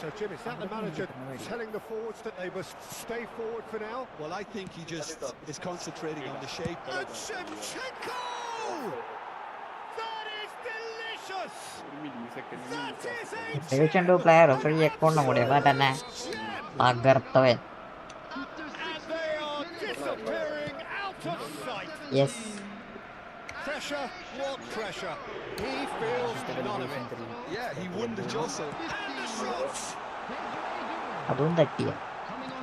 [SPEAKER 3] So, Jim, is that the manager telling the forwards that they must stay forward for now?
[SPEAKER 4] Well, I think he just is concentrating on the shape.
[SPEAKER 3] And Shevchenko! That is delicious! That is a
[SPEAKER 1] Asian player free account കൂടി തന്നെ തകർത്തവൻ.
[SPEAKER 3] and they are disappearing out of sight.
[SPEAKER 1] Yes
[SPEAKER 3] Pressure, what pressure? He feels none of it.
[SPEAKER 4] Yeah, he won the jostle.
[SPEAKER 3] And the shots!
[SPEAKER 1] അതും തട്ടിയ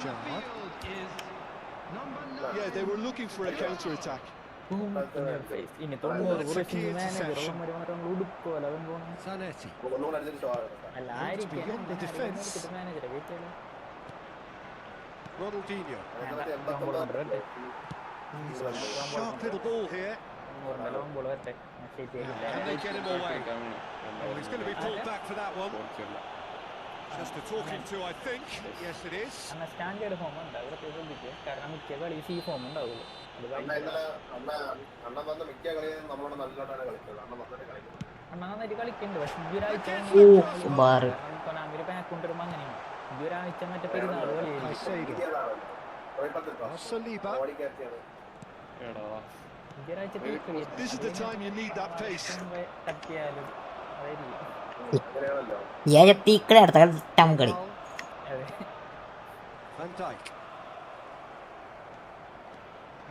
[SPEAKER 3] Gerrard.
[SPEAKER 4] Yeah, they were looking for a counter-attack.
[SPEAKER 2] ഇനി 90 കുറച്ച് manager ഉടുക്കോല അവൻ പോണ
[SPEAKER 3] Zanetti.
[SPEAKER 2] അല്ല ആയിരിക്കും
[SPEAKER 3] Beyond the defence.
[SPEAKER 2] മാനേജറെ കേട്ടില്ല
[SPEAKER 3] Ronaldinho.
[SPEAKER 2] വരട്ടെ
[SPEAKER 3] Sharp little ball here.
[SPEAKER 2] Long ball വരട്ടെ
[SPEAKER 3] And they get him away. Oh, he's going to be pulled back for that one. Just a talking to, I think. Yes, it is.
[SPEAKER 2] Anna standard form ഉണ്ട് അവിടെ ശ്രദ്ധിക്കുക കാരണം മിക്ക കളി ഈ form ഉണ്ടാവുള്ളൂ അത് അണ്ണ നന്നായിട്ട് കളിക്കുന്നുണ്ട് പക്ഷെ ഈ ഒരാഴ്ച
[SPEAKER 1] ബാറ്
[SPEAKER 2] കൊനാമിയുടെ പാക്ക് കൊണ്ടുവരുമ്പോൾ അങ്ങനെയാണ് ഈ ഒരാഴ്ച മറ്റേ പെരുന്നാൾ കളിയായിരുന്നു
[SPEAKER 3] Caicedo. Saliba.
[SPEAKER 2] ഈ ഒരാഴ്ച
[SPEAKER 4] This is the time you need that pace.
[SPEAKER 2] തട്ടിയാലും അതായിരിക്കും
[SPEAKER 1] ഏഴ് തീക്കടെ അടുത്ത ടം കളി
[SPEAKER 2] അതെ
[SPEAKER 3] Van Dijk.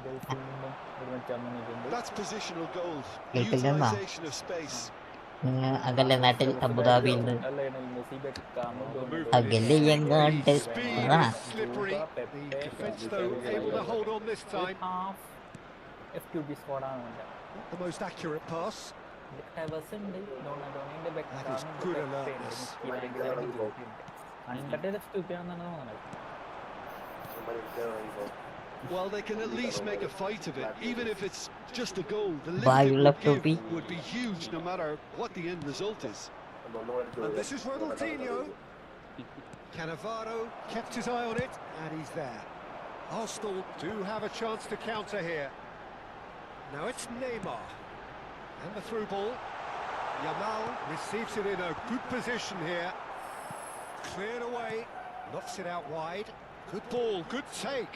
[SPEAKER 2] ഗൾഫിൽ നിന്നും ഒരുമിച്ച് വന്നിട്ടുണ്ട്
[SPEAKER 4] That's positional gold.
[SPEAKER 1] People don't know.
[SPEAKER 4] Utilisation of space.
[SPEAKER 1] അകലെ നാട്ടിൽ അബുദാബിയിൽ നിന്ന് അകലെ എങ്ങാണ്ട്
[SPEAKER 3] Speed
[SPEAKER 1] ആ
[SPEAKER 3] is slippery. The defence, though, able to hold on this time.
[SPEAKER 2] Half F2B സ്കോഡാണ് വേണ്ട
[SPEAKER 3] Not the most accurate pass.
[SPEAKER 2] Divers ഉണ്ട് ഡോണയുടെ
[SPEAKER 3] That is good alertness.
[SPEAKER 2] കണ്ടിട്ട് F2B ആണെന്നാണ് തോന്നുന്നത്
[SPEAKER 4] Well, they can at least make a fight of it, even if it's just a goal. The lift
[SPEAKER 1] Why
[SPEAKER 4] it
[SPEAKER 1] you
[SPEAKER 4] would
[SPEAKER 1] left
[SPEAKER 4] give
[SPEAKER 1] Toby?
[SPEAKER 4] would be huge, no matter what the end result is.
[SPEAKER 3] And this is Ronaldinho. Cannavaro kept his eye on it, and he's there. Arsenal do have a chance to counter here. Now it's Neymar. And the through ball. Yamal receives it in a good position here. Cleared away. Knocks it out wide. Good ball, good take.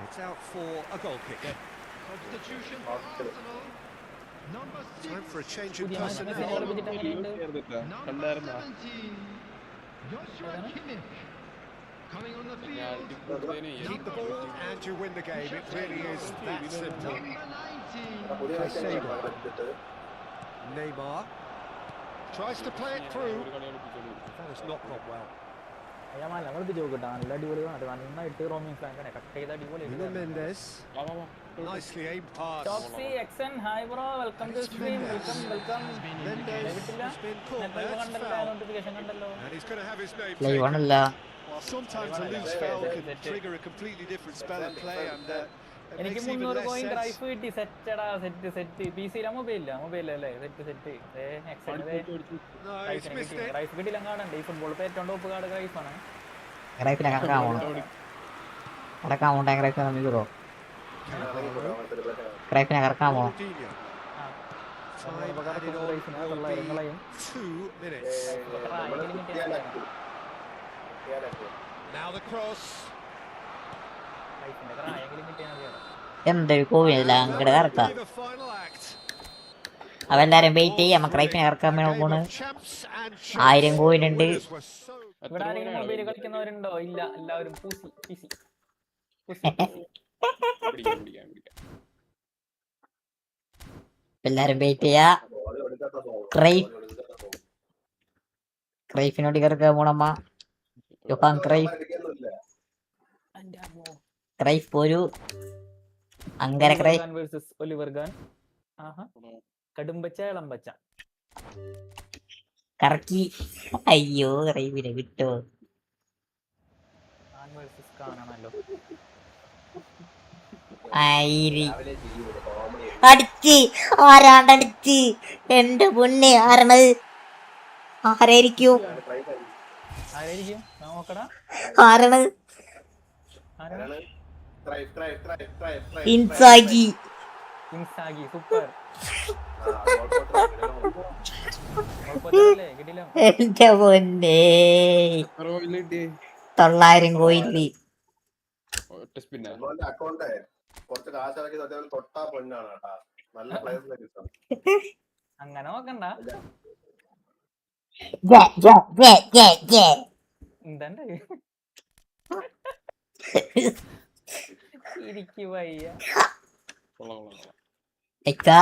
[SPEAKER 3] It's out for a goal kick.
[SPEAKER 6] Substitution for Arsenal. Number 6.
[SPEAKER 3] Time for a change in
[SPEAKER 2] പുതിയ
[SPEAKER 3] personnel.
[SPEAKER 2] മത്സരത്തിനെ കളിപ്പിച്ചിട്ട് എങ്ങനെയുണ്ട്?
[SPEAKER 6] Number
[SPEAKER 5] കണ്ടായിരുന്നാ
[SPEAKER 6] 17. Joshua
[SPEAKER 2] Adana?
[SPEAKER 6] Kimmich. Coming on the
[SPEAKER 5] ഞാൻ
[SPEAKER 6] field.
[SPEAKER 3] Keep the ball and you win the game. It really is that simple.
[SPEAKER 6] Number 19.
[SPEAKER 3] Neymar tries to play it through. That has not gone well.
[SPEAKER 2] ഞാൻ മല കളിപ്പിച്ച് നോക്കട്ടെ. നല്ല അടിപൊളിയാണ്. നന്നായിട്ട് roaming flank cut ചെയ്ത അടിപൊളി.
[SPEAKER 3] Mendes. Nicely aimed pass.
[SPEAKER 2] ടോപ്സി എക്സൻ hi bro welcome to stream welcome
[SPEAKER 3] Mendes has been caught there. It's foul.
[SPEAKER 2] Notification കണ്ടല്ലോ.
[SPEAKER 3] And he's going to have his name
[SPEAKER 1] live
[SPEAKER 3] taken.
[SPEAKER 1] ആണല്ല.
[SPEAKER 4] Well, sometimes a loose foul can trigger a completely different spell of play, and it
[SPEAKER 2] എനിക്ക്
[SPEAKER 4] makes even
[SPEAKER 2] 300
[SPEAKER 4] less
[SPEAKER 2] coin
[SPEAKER 4] sense.
[SPEAKER 2] Drive കിട്ടി സെറ്റടാ set PC-ലാ മൊബൈലല്ലേ set എക്സൻ
[SPEAKER 3] No, he's missed it.
[SPEAKER 2] Drive കിട്ടില്ല കാണണ്ടേ ഈ ഫുട്ബോൾ ഏറ്റവും ടോപ്പ് കാർഡ് ഡ്രൈവാണ്.
[SPEAKER 1] ഗ്രൈഫിനെ കറക്കാമോ? കറക്കാമോ? ഗ്രൈഫിനെ നമുക്ക് ഗ്രൈഫിനെ കറക്കാമോ?
[SPEAKER 3] Ronaldinho. Time added on will be 2 minutes. Now the cross.
[SPEAKER 1] എന്തൊരു കോവില്ല അങ്ങോട്ട് കറക്കാം.
[SPEAKER 3] The final act.
[SPEAKER 1] അവെല്ലാരും വെയിറ്റ് ചെയ്യാം. നമുക്ക് റൈഫിനെ കറക്കാൻ വേണം
[SPEAKER 3] Game
[SPEAKER 1] പോണ്.
[SPEAKER 3] of champs and
[SPEAKER 1] 1000
[SPEAKER 3] champs.
[SPEAKER 1] coin
[SPEAKER 3] The
[SPEAKER 1] ഉണ്ട്.
[SPEAKER 3] winners were so
[SPEAKER 2] ഇവിടെ ആരെങ്കിലും മൊബൈൽ കളിക്കുന്നവരുണ്ടോ? ഇല്ല, എല്ലാവരും PC.
[SPEAKER 1] എല്ലാരും വെയിറ്റ് ചെയ്യാ. ക്രൈഫിനോട് കറക്കാൻ പോണമ്മ. യോഹാൻ ക്രൈഫ് പോരു അങ്കര ക്രൈഫ്
[SPEAKER 2] വേഴ്സസ് ഒലിവർ ഗാൻ. ആഹാ, കടുംബച്ച ഇളമ്പച്ച.
[SPEAKER 1] കറക്കി. അയ്യോ ക്രൈഫിനെ വിട്ടോ.
[SPEAKER 2] ആൻ വേഴ്സസ് കാണാണല്ലോ.
[SPEAKER 1] അടിച്ച് ആരാണ്ടടിച്ച് എന്റെ പൊന്നെ ആരണത് ആരായിരിക്കും
[SPEAKER 2] നോക്കടാ
[SPEAKER 1] ആരണത് ഇൻസാഗി
[SPEAKER 2] സൂപ്പർ കിട്ടില്ല.
[SPEAKER 1] എന്റെ പൊന്നെ 900 കോയില്
[SPEAKER 2] അങ്ങനെ നോക്കണ്ട. എന്താണ്ട് ഇരിക്കു വയ്യ. എക്സാ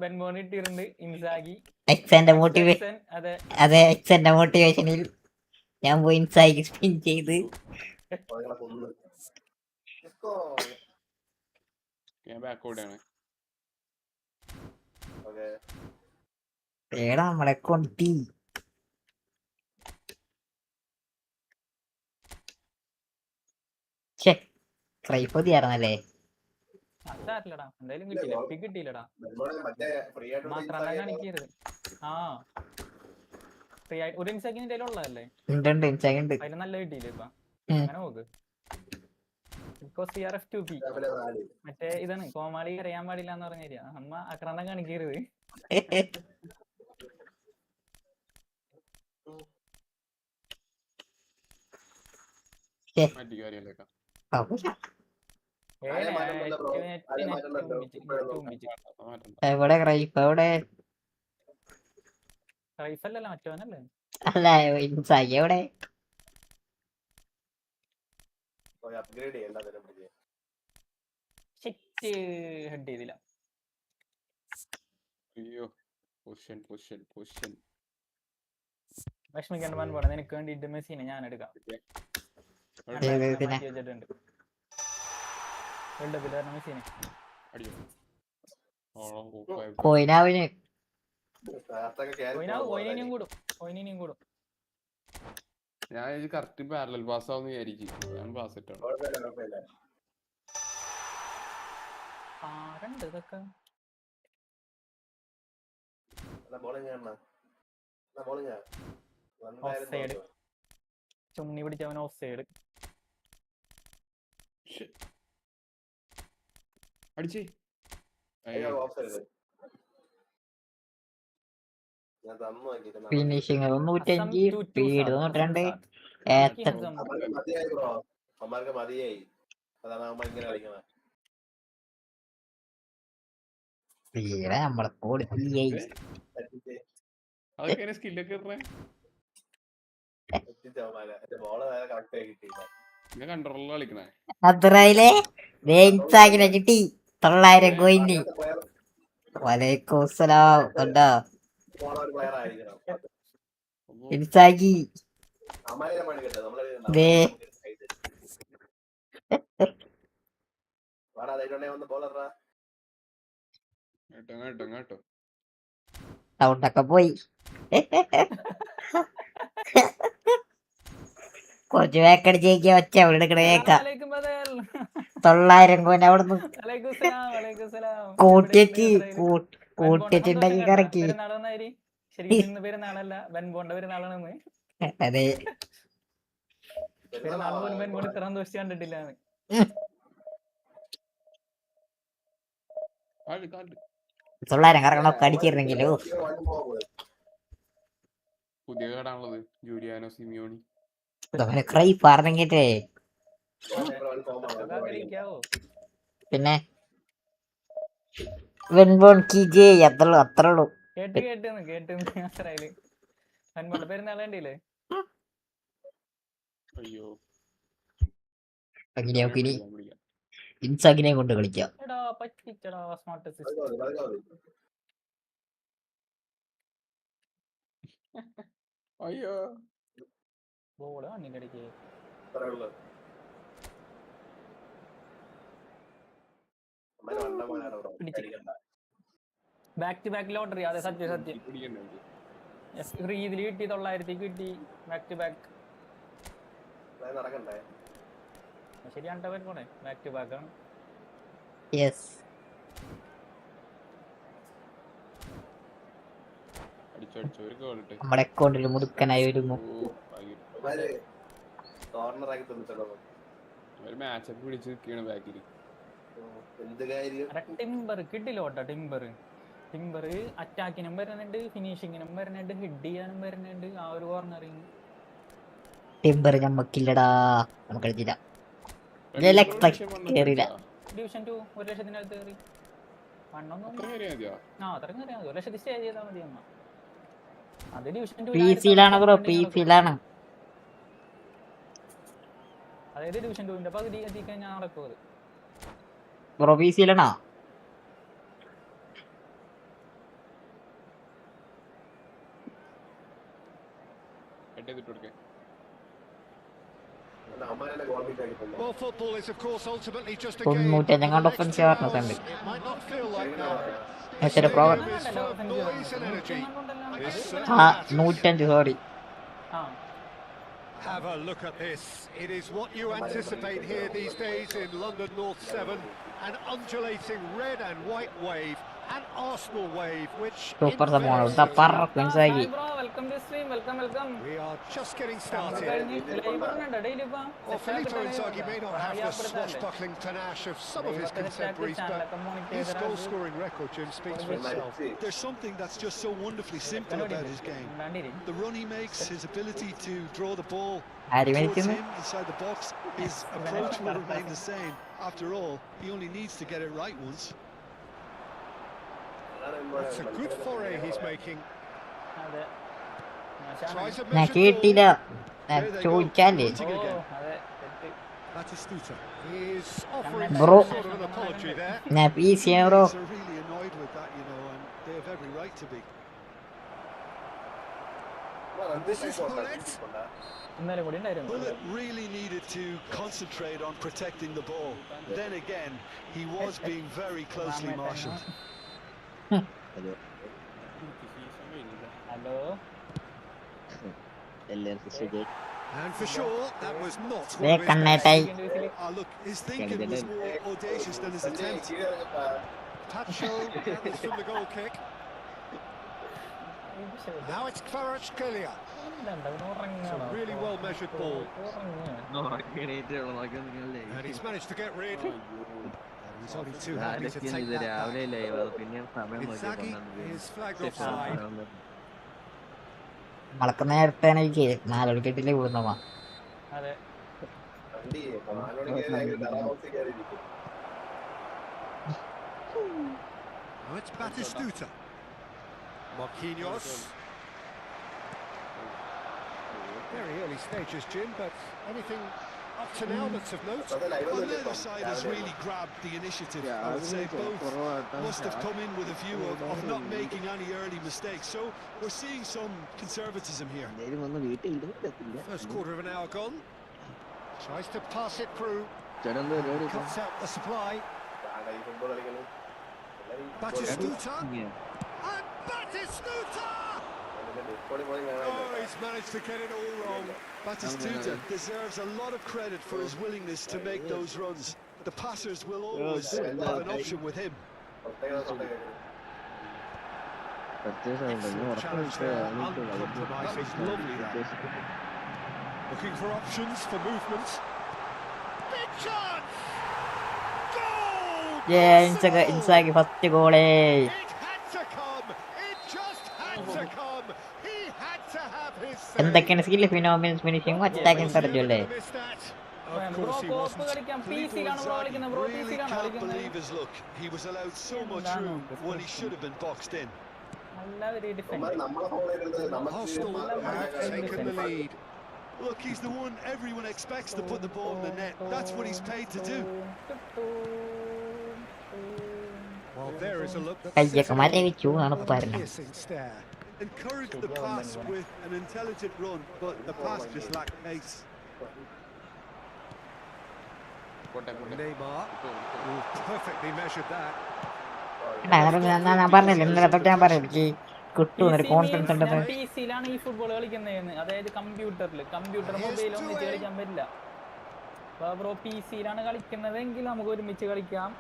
[SPEAKER 2] ബെൻബോൺ ഇട്ടിട്ടുണ്ട്. ഇൻസാഗി
[SPEAKER 1] എക്സന്റെ മോട്ടിവേഷൻ.
[SPEAKER 2] അതെ
[SPEAKER 1] അതെ എക്സന്റെ മോട്ടിവേഷനിൽ ഞാൻ പോയി ഇൻസാഗി സ്പിൻ ചെയ്ത് ഏടാ നമ്മളെ കൊണ്ടി ക്രൈപ്പൊതിയായിരുന്നല്ലേ.
[SPEAKER 2] അതാറില്ലടാ, എന്തായാലും കിട്ടിയില്ല. കിട്ടിയില്ലടാ, മാത്രല്ല കാണിക്കരുത്. ആ ഫ്രീ ആയിട്ട് ഒരു ഇൻസാഗിന്റെ ഉള്ളതല്ലേ,
[SPEAKER 1] ഉണ്ട് ഇൻസാഗി
[SPEAKER 2] അതിന് നല്ല കിട്ടിയില്ല. ഇപ്പൊ അങ്ങനെ നോക്ക്. CRF 2P മറ്റേ ഇതാണ് കോമാളി അറിയാൻ പാടില്ല എന്ന് പറഞ്ഞ അമ്മ അക്രമം കാണിക്കരുത്.
[SPEAKER 1] എവിടെ ക്രൈഫ് എവിടെ?
[SPEAKER 2] റൈഫല്ലല്ല മറ്റവനല്ലേ.
[SPEAKER 1] അല്ല ഇൻസാഗി എവിടെ?
[SPEAKER 2] ഹെഡ് ചെയ്തില്ല. വിഷമിക്കേണ്ട മൻ പോണ, നിനക്ക് വേണ്ടിട്ട് മെസ്സിനെ ഞാൻ എടുക്കാം. വെച്ചിട്ടുണ്ട് വേൾഡ് കപ്പിൽ വരണ മെസ്സിനെ.
[SPEAKER 1] കോയിനാവിന്
[SPEAKER 2] കോയിനിയും കൂടും.
[SPEAKER 5] ഞാൻ കറക്റ്റ് പാരലൽ പാസ് ആവുന്ന വിചാരിക്കും. പാസ് ഇട്ടാണ്
[SPEAKER 2] ആരുണ്ട് ഇതൊക്കെ. ഓഫ് സൈഡ് ചുണ്ണി പിടിച്ചവൻ ഓഫ് സൈഡ്.
[SPEAKER 5] അടിച്ചേ
[SPEAKER 1] ഫിനിഷിങ് 95, സ്പീഡ് 92. നമ്മളെ കോഡ്
[SPEAKER 5] അതൊക്കെ സ്കില്ലൊക്കെ കൺട്രോളിൽ കളിക്കണേ.
[SPEAKER 1] അത്രയിലെ വേൻസാക്കിനെ കിട്ടി 900 കോയിന്. വലൈക്കും സലാം. കണ്ടോ ഇൻസാക്കി
[SPEAKER 5] കേട്ടോ
[SPEAKER 1] സൗണ്ടൊക്കെ പോയി. കുറച്ച് വേക്കടിച്ചേക്ക് ഒച്ച എടുക്കണ കേക്കാം. 900 കോയിന് അവിടുന്ന് കൂട്ടിട്ടുണ്ടെങ്കിൽ കറക്കി.
[SPEAKER 2] പെരുന്നാളല്ല ബെൻബോണ്ട പെരുന്നാളാണെന്ന്.
[SPEAKER 1] അതെ
[SPEAKER 2] പെരുന്നാൾ പോലും ബെൻബോണ്ട് ഇത്ര സന്തോഷിച്ച് കണ്ടിട്ടില്ലാന്ന്.
[SPEAKER 1] 900 കറക്കണൊക്കെ അടിച്ചിരുന്നെങ്കിലോ.
[SPEAKER 5] പുതിയ കാർഡാണുള്ളത് ജൂലിയാനോ സിമിയോണി.
[SPEAKER 1] ക്രൈ പറഞ്ഞിട്ടേ പിന്നെ വെൻബോൺ കീജേ അത്രേ ഉള്ളൂ.
[SPEAKER 2] കേട്ട് അസറായില് ബെൻബോണ്ട പെരുന്നാൾ കണ്ടില്ലേ?
[SPEAKER 5] അയ്യോ
[SPEAKER 1] ഇൻസാക്കിനെ കൊണ്ട് കളിക്കാം.
[SPEAKER 2] എടാ പറ്റിച്ചടാ സ്മാർട്ട് സിസ്റ്റം.
[SPEAKER 5] അയ്യോ
[SPEAKER 2] ബോള് കണ്ണിന്റെ അടിക്ക്. Back to back lottery. അതെ സത്യം ഇതിൽ കിട്ടി 900 കിട്ടി. ബാക്ക് ടു ബാക്ക് ശരിയാണ്. പോണേ ബാക്ക് ടു ബാക്ക് ആണ്.
[SPEAKER 1] നമ്മുടെ അക്കൗണ്ടിൽ മുതുക്കനായി വരുന്നു.
[SPEAKER 2] ടിംബർ കിട്ടില്ലോട്ടോ. ടിംബർ അറ്റാക്കിനും വരുന്നുണ്ട്, ഫിനിഷിങ്ങിനും വരുന്നുണ്ട്, ഹെഡ് ചെയ്യാനും വരുന്നുണ്ട്. ആ ഒരു കോർണറിങ്
[SPEAKER 1] ടിംബർ നമ്മക്കില്ലടാ, നമുക്ക് കളിച്ചില്ല.
[SPEAKER 2] ഡിവിഷൻ 2 1 ലക്ഷത്തിനകത്ത് കയറി. മണ്ണൊന്നും അത്രയും കയറിയാൽ 1 ലക്ഷത്തിൽ സ്റ്റേ ചെയ്താൽ മതി. അമ്മ അത് ഡിവിഷൻ 2
[SPEAKER 1] പിസിയിലാണ് ബ്രോ, പിസിയിലാണ്.
[SPEAKER 2] അതായത് ഡിവിഷൻ 2 പകുതി എത്തിക്കഴിഞ്ഞാൽ നടക്കും അത്.
[SPEAKER 1] Bro പിസിയിലാണോ?
[SPEAKER 3] Well, football is of course ultimately just a game.
[SPEAKER 1] 95 offensive ആർന്നുണ്ട്.
[SPEAKER 3] It might not feel like that.
[SPEAKER 1] എത്ര program?
[SPEAKER 3] Boys and energy.
[SPEAKER 1] 105 sorry.
[SPEAKER 3] Have a look at this. It is what you anticipate here these days in London North 7. An undulating red and white wave. An Arsenal wave, which
[SPEAKER 1] super സംഭവമാണ്. ദാ പറക്കും Sai.
[SPEAKER 2] Welcome to stream. Welcome.
[SPEAKER 3] We are just getting started. Well, Filippo Inzaghi may not have the swashbuckling panache of some of his contemporaries, but his goal-scoring record, Jim, speaks for itself.
[SPEAKER 4] There's something that's just so wonderfully simple about his game. The run he makes, his ability to draw the ball towards him inside the box, his approach will remain the same. After all, he only needs to get it right once.
[SPEAKER 3] It's a good foray he's making. Tries a
[SPEAKER 1] ഞാൻ
[SPEAKER 3] measured
[SPEAKER 1] കേട്ടില്ല, ചോദിച്ചാലേ.
[SPEAKER 3] He's offering
[SPEAKER 1] Bro.
[SPEAKER 3] some sort of an apology there.
[SPEAKER 1] ഞാൻ പിസിയാണ് bro.
[SPEAKER 4] They're really annoyed with that, you know, and they have every right to be.
[SPEAKER 3] This is Bullet.
[SPEAKER 2] ഇന്നലെ കൂടി ഉണ്ടായിരുന്നു.
[SPEAKER 4] Bullet really needed to concentrate on protecting the ball. Then again, he was being very closely marshalled.
[SPEAKER 2] Hello.
[SPEAKER 3] And for sure, that was not
[SPEAKER 1] they
[SPEAKER 3] one of his best.
[SPEAKER 1] കണ്ണേട്ടായി.
[SPEAKER 4] Look, his thinking was more audacious than his attempt.
[SPEAKER 3] Pacho from the goal kick. Now it's Kvaratskhelia. It's a really well measured ball. And he's managed to get rid. And he's only too happy to take that back. Inzaghi is flagged offside.
[SPEAKER 1] നമ്മളൊക്കെ നേരത്തെ എനിക്ക് 4 വിക്കറ്റിലേ വിടുന്നവാ.
[SPEAKER 2] അതെ.
[SPEAKER 3] Now it's Batistuta. Marquinhos. Very early stages, Jim, but anything up to now that's of note?
[SPEAKER 4] Well, neither side has really grabbed the initiative. I would say both must have come in with a view of not making any early mistakes. So we're seeing some conservatism here.
[SPEAKER 3] First quarter of an hour gone. Tries to pass it through. Cuts out the supply. Batistuta. And Batistuta! Oh, he's managed to get it all wrong.
[SPEAKER 4] Batistuta deserves a lot of credit for his willingness to make those runs. The passers will always have an option with him.
[SPEAKER 3] Challenge there, uncompromising. Lovely that. Looking for options for movement. Big chance! Goal!
[SPEAKER 1] Inzaghi first ഗോളേ.
[SPEAKER 3] It had to come. It just had to come. He had to have his say.
[SPEAKER 1] എന്തൊക്കെയാണ് skill phenomenals finishing attacking തരജല്ലേ.
[SPEAKER 3] Of
[SPEAKER 2] bro
[SPEAKER 3] course he
[SPEAKER 2] കോപ്പ്
[SPEAKER 3] wasn't.
[SPEAKER 2] കളിക്കാൻ PC യിലാണ് bro കളിക്കുന്നത്. Bro PC
[SPEAKER 4] Really
[SPEAKER 2] യിലാണ്
[SPEAKER 4] can't
[SPEAKER 2] കളിക്കുന്നത്.
[SPEAKER 4] believe his luck. He was allowed so much room when he should have been boxed in.
[SPEAKER 2] നല്ല ഒരു defend.
[SPEAKER 3] Arsenal have taken the lead.
[SPEAKER 4] Look, he's the one everyone expects to put the ball in the net. That's what he's paid to do.
[SPEAKER 3] Well, there is a look that
[SPEAKER 1] കയ്യൊക്കെ മരവിച്ചു എന്നാണ് പറഞ്ഞത്.
[SPEAKER 3] piercing stare.
[SPEAKER 4] Encouraged the pass with an intelligent run, but the pass just lacked pace.
[SPEAKER 3] Neymar, who perfectly measured that.
[SPEAKER 1] ഞാൻ പറഞ്ഞില്ല ഇന്നലെ തൊട്ട് ഞാൻ പറഞ്ഞു എനിക്ക് കിട്ടുന്നൊരു കോൺഫിഡൻസ് ഉണ്ടെന്ന്.
[SPEAKER 2] PC യിലാണ് ഈ ഫുട്ബോൾ കളിക്കുന്നതെന്ന്. അതായത് കമ്പ്യൂട്ടർ മൊബൈൽ ഒന്നിച്ച് കളിക്കാൻ പറ്റില്ല. ബ്രോ PC യിലാണ് കളിക്കുന്നതെങ്കിൽ നമുക്ക് ഒരുമിച്ച് കളിക്കാം.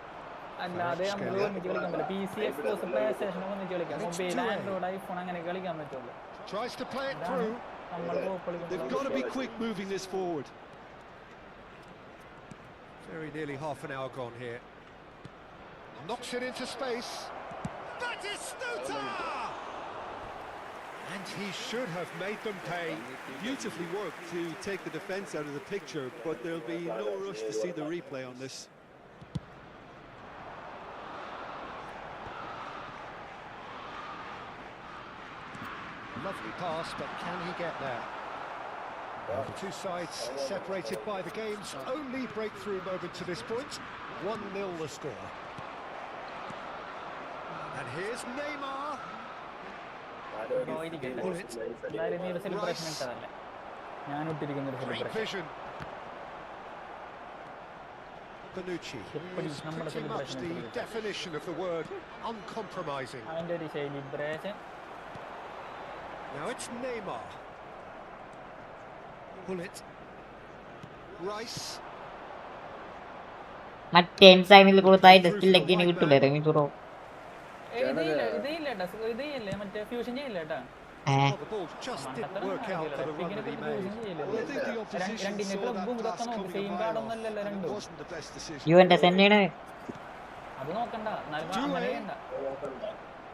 [SPEAKER 2] അല്ലാതെ നമുക്ക് ഒരുമിച്ച് കളിക്കാൻ പറ്റില്ല. PC എക്സ്പോസ് പ്ലേ സ്റ്റേഷൻ ഒന്നിച്ച് കളിക്കാം. മൊബൈൽ ആൻഡ്രോയിഡ് ഐഫോൺ അങ്ങനെ കളിക്കാൻ പറ്റുള്ളൂ.
[SPEAKER 3] Tries to play it through.
[SPEAKER 2] നമ്മൾ
[SPEAKER 4] They've got to be quick moving this forward.
[SPEAKER 3] Very nearly half an hour gone here. Knocks it into space. Batistuta! And he should have made them pay.
[SPEAKER 4] Beautifully worked to take the defence out of the picture, but there'll be no rush to see the replay on this.
[SPEAKER 3] Lovely pass, but can he get there? Well, the two sides separated by the game's only breakthrough moment to this point. 1-0 the score. And here's Neymar.
[SPEAKER 2] Celebration ഇട്ടതല്ലേ ഞാൻ ഇട്ടിരിക്കുന്ന ഒരു
[SPEAKER 3] Great
[SPEAKER 2] celebration.
[SPEAKER 3] vision. Bonucci is pretty much the definition of the word uncompromising.
[SPEAKER 2] അവന്റെ ഒരു celebration.
[SPEAKER 3] Now it's Neymar. Bullet. Rice.
[SPEAKER 1] മറ്റേ ഇൻസൈഡിൽ കൊടുത്തായി just ലെഗിന് കിട്ടൂലേ Rami തുറോ.
[SPEAKER 2] ഇതല്ലേ മറ്റേ ഫ്യൂഷൻ ചെയ്യില്ല കേട്ടാ.
[SPEAKER 3] Well, the ball just didn't work out for the run that he made.
[SPEAKER 4] Well, I think the opposition saw that pass coming a mile off, and it wasn't the best decision.
[SPEAKER 1] യുവന്റെ സെന്നയാണ്.
[SPEAKER 2] അത് നോക്കണ്ട. അങ്ങനെ ചെയ്യണ്ട.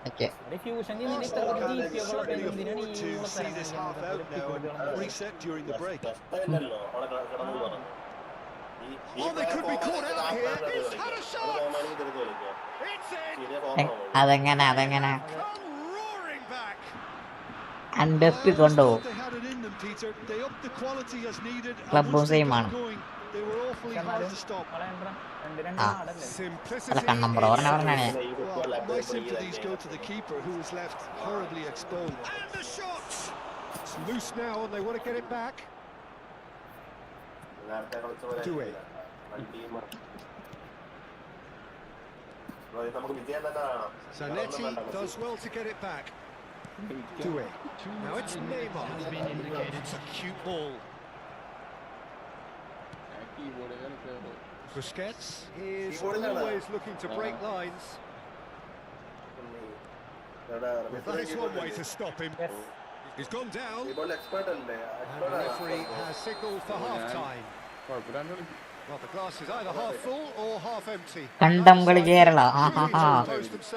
[SPEAKER 1] Okay
[SPEAKER 2] fusion
[SPEAKER 4] Arsenal can certainly afford to see this half out now and reset during the break.
[SPEAKER 3] Oh, they could be caught out here. He's had a shot. It's in.
[SPEAKER 1] അതെങ്ങനെ
[SPEAKER 3] Come roaring back.
[SPEAKER 1] അണ്ടർസ്റ്റ് കൊണ്ടോ
[SPEAKER 4] They had it in them, Peter. They upped the quality as needed. And
[SPEAKER 1] Club
[SPEAKER 4] once they
[SPEAKER 1] same
[SPEAKER 4] got
[SPEAKER 1] ആണ്.
[SPEAKER 4] going, they were awfully hard to stop.
[SPEAKER 3] Simplicity.
[SPEAKER 1] അല്ല കണ്ണമ്പറ പറഞ്ഞാണ്.
[SPEAKER 4] Well, my sympathies go to the keeper, who was left horribly exposed.
[SPEAKER 3] And the shot. It's loose now, and they want to get it back. Doué. Zanetti does well to get it back. Doué. Now it's Neymar. It's a cute ball. Busquets is always looking to break lines. Well, that is one way to stop him. He's He's gone down. And the referee has signalled for half-time.
[SPEAKER 5] കുഴപ്പമില്ലാണ്ട് കളിക്കും.
[SPEAKER 3] Well, the glass is either half full or half empty.
[SPEAKER 1] കണ്ടം കളി കേരള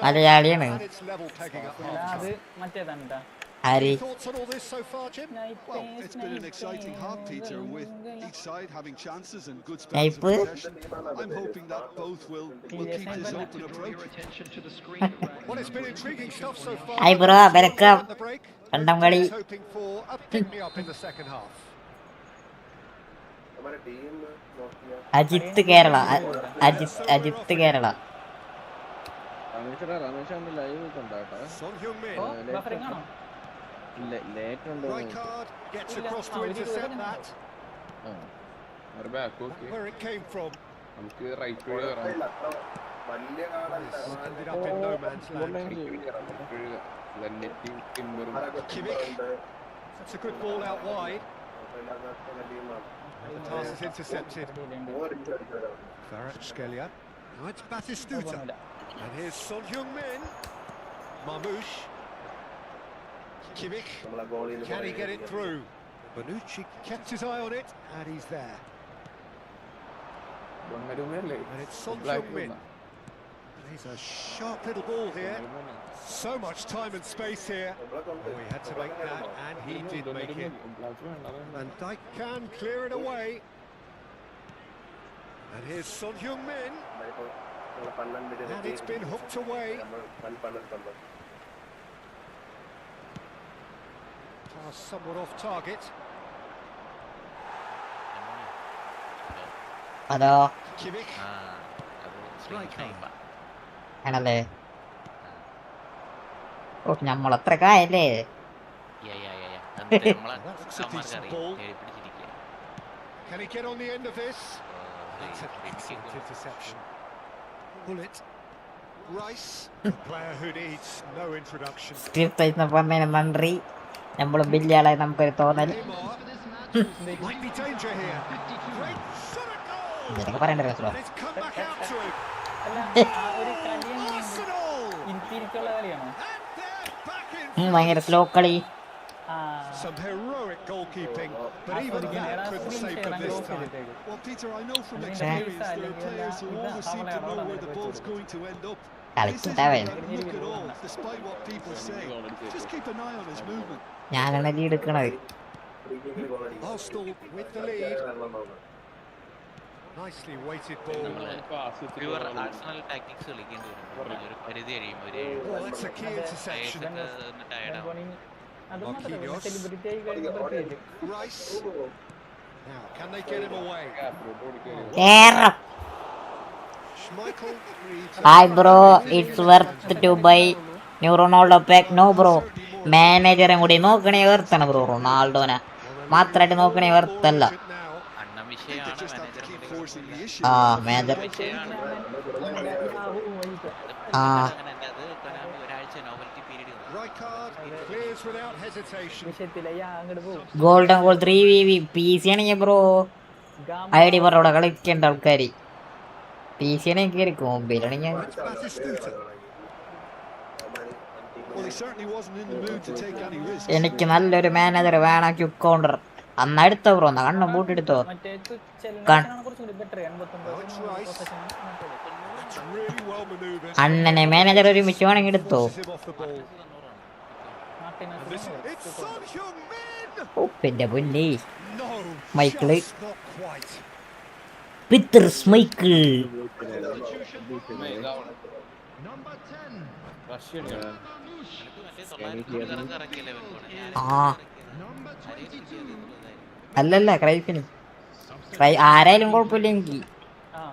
[SPEAKER 1] മലയാളിയാണ്.
[SPEAKER 3] And it's level pegging at
[SPEAKER 2] അത്
[SPEAKER 3] half-time.
[SPEAKER 2] മറ്റേതാണ്ടാ
[SPEAKER 1] ആര്
[SPEAKER 3] Any thoughts on all this so far, Jim?
[SPEAKER 4] Well, it's been an exciting half, Peter, with each side having chances and good spells of
[SPEAKER 1] Snipe.
[SPEAKER 4] possession. I'm hoping that both will keep this open approach.
[SPEAKER 3] Well, it's been intriguing stuff so far.
[SPEAKER 1] Hey, bro, welcome.
[SPEAKER 3] At the break.
[SPEAKER 1] കണ്ടം കളി.
[SPEAKER 3] He's hoping for a pick-me-up in the second half.
[SPEAKER 1] Ajith Kerala Ajith Kerala.
[SPEAKER 5] Ramesh live കണ്ടാട്ടാ.
[SPEAKER 3] Son Heung-min.
[SPEAKER 2] Buffering ആണോ
[SPEAKER 5] late ഉണ്ട്.
[SPEAKER 3] Rijkaard gets across to intercept that.
[SPEAKER 5] Back okay.
[SPEAKER 3] Where it came from.
[SPEAKER 5] നമുക്ക് right വഴി കയറാം.
[SPEAKER 3] Ended up in no man's land. Kimmich. That's a good ball out wide. The pass is intercepted. Kvaratskhelia. Now it's Batistuta. And here's Son Heung-min. Marmoush. Kimmich. Can he get it through? Bonucci kept his eye on it, and he's there. And it's Son Heung-min. He's a sharp little ball here. So much time and space here. Oh, he had to make that, and he did make it. And Dijk can clear it away. And here's Son Heung-min. And it's been hooked away. Pass somewhat off target.
[SPEAKER 1] അതോ
[SPEAKER 3] Kimmich.
[SPEAKER 1] ആണല്ലേ. ഓ നമ്മളത്ര കായല്ലേ.
[SPEAKER 3] That's a decent ball. Can he get on the end of this? That's an excellent interception. Bullet. Rice. A player who needs no introduction.
[SPEAKER 1] പറഞ്ഞതിന് നന്ദി. നമ്മള് വലിയ ആളായി നമുക്കൊരു തോന്നൽ.
[SPEAKER 3] Might be danger here. Great shot at goal.
[SPEAKER 1] ഇതൊക്കെ പറയണ്ട രസം.
[SPEAKER 3] And it's come back out to him.
[SPEAKER 2] അല്ല ആ ഒരു കളി
[SPEAKER 3] Arsenal.
[SPEAKER 2] തിരിച്ചുള്ള കളിയാണോ
[SPEAKER 3] And they're back in.
[SPEAKER 1] ഭയങ്കര സ്ലോ കളി.
[SPEAKER 3] Some heroic goalkeeping, but even that couldn't save them this time.
[SPEAKER 4] Well, Peter, I know from experience there are players who always seem to know where the ball's going to end up. This isn't
[SPEAKER 1] കളിക്കട്ടാവൻ.
[SPEAKER 4] a look at all, despite what people say. Just keep an eye on his movement.
[SPEAKER 1] ഞാനാണ് lead എടുക്കണത്.
[SPEAKER 3] Arsenal with the lead. Nicely weighted ball. Oh, that's a key interception.
[SPEAKER 2] Celebrity ആയി കഴിയുമ്പോഴത്തേക്ക്
[SPEAKER 3] Rice. Now, can they get him away?
[SPEAKER 1] Carrom.
[SPEAKER 3] Schmeichel reads.
[SPEAKER 1] Hi bro, it's worth to buy new Ronaldo pack. No bro, മാനേജറും കൂടി നോക്കണേ വെർത്താണ് bro. റൊണാൾഡോനെ മാത്രമായിട്ട് നോക്കണേ വെർത്തല്ല. ആ manager ആ
[SPEAKER 3] Rijkaard clears without hesitation.
[SPEAKER 1] Golden goal 3v P C ആണെങ്കിൽ bro I D പറഞ്ഞ കളിക്കേണ്ട ആൾക്കാർ P C ആണെങ്കിൽ കയറിക്കും മൊബൈലാണെങ്കിൽ
[SPEAKER 3] That's Batistuta.
[SPEAKER 4] Well, he certainly wasn't in the mood to take any risks.
[SPEAKER 1] എനിക്ക് നല്ലൊരു മാനേജർ വേണം. ക്യുക്ക് കൗണ്ടർ അന്ന് എടുത്തോ ബ്രോ. എന്നാ കണ്ണും പൂട്ടെടുത്തോ.
[SPEAKER 2] മറ്റേ കുറച്ചുകൂടി better
[SPEAKER 3] That's really well manoeuvred.
[SPEAKER 1] അണ്ണനെ മാനേജർ ഒരു മിച്ച് വേണമെങ്കിൽ എടുത്തോ.
[SPEAKER 3] Pushes him off the ball. It's Son Heung-min.
[SPEAKER 1] പിന്നെ പുല്ലി
[SPEAKER 3] No,
[SPEAKER 1] Michael.
[SPEAKER 3] just not quite.
[SPEAKER 1] പിത്തർ സ്മൈക്കിൾ.
[SPEAKER 6] Number 10.
[SPEAKER 1] ആ
[SPEAKER 6] Number 22.
[SPEAKER 1] അല്ലല്ല ക്രൈഫിന് ആരായാലും കുഴപ്പമില്ല എനിക്ക്.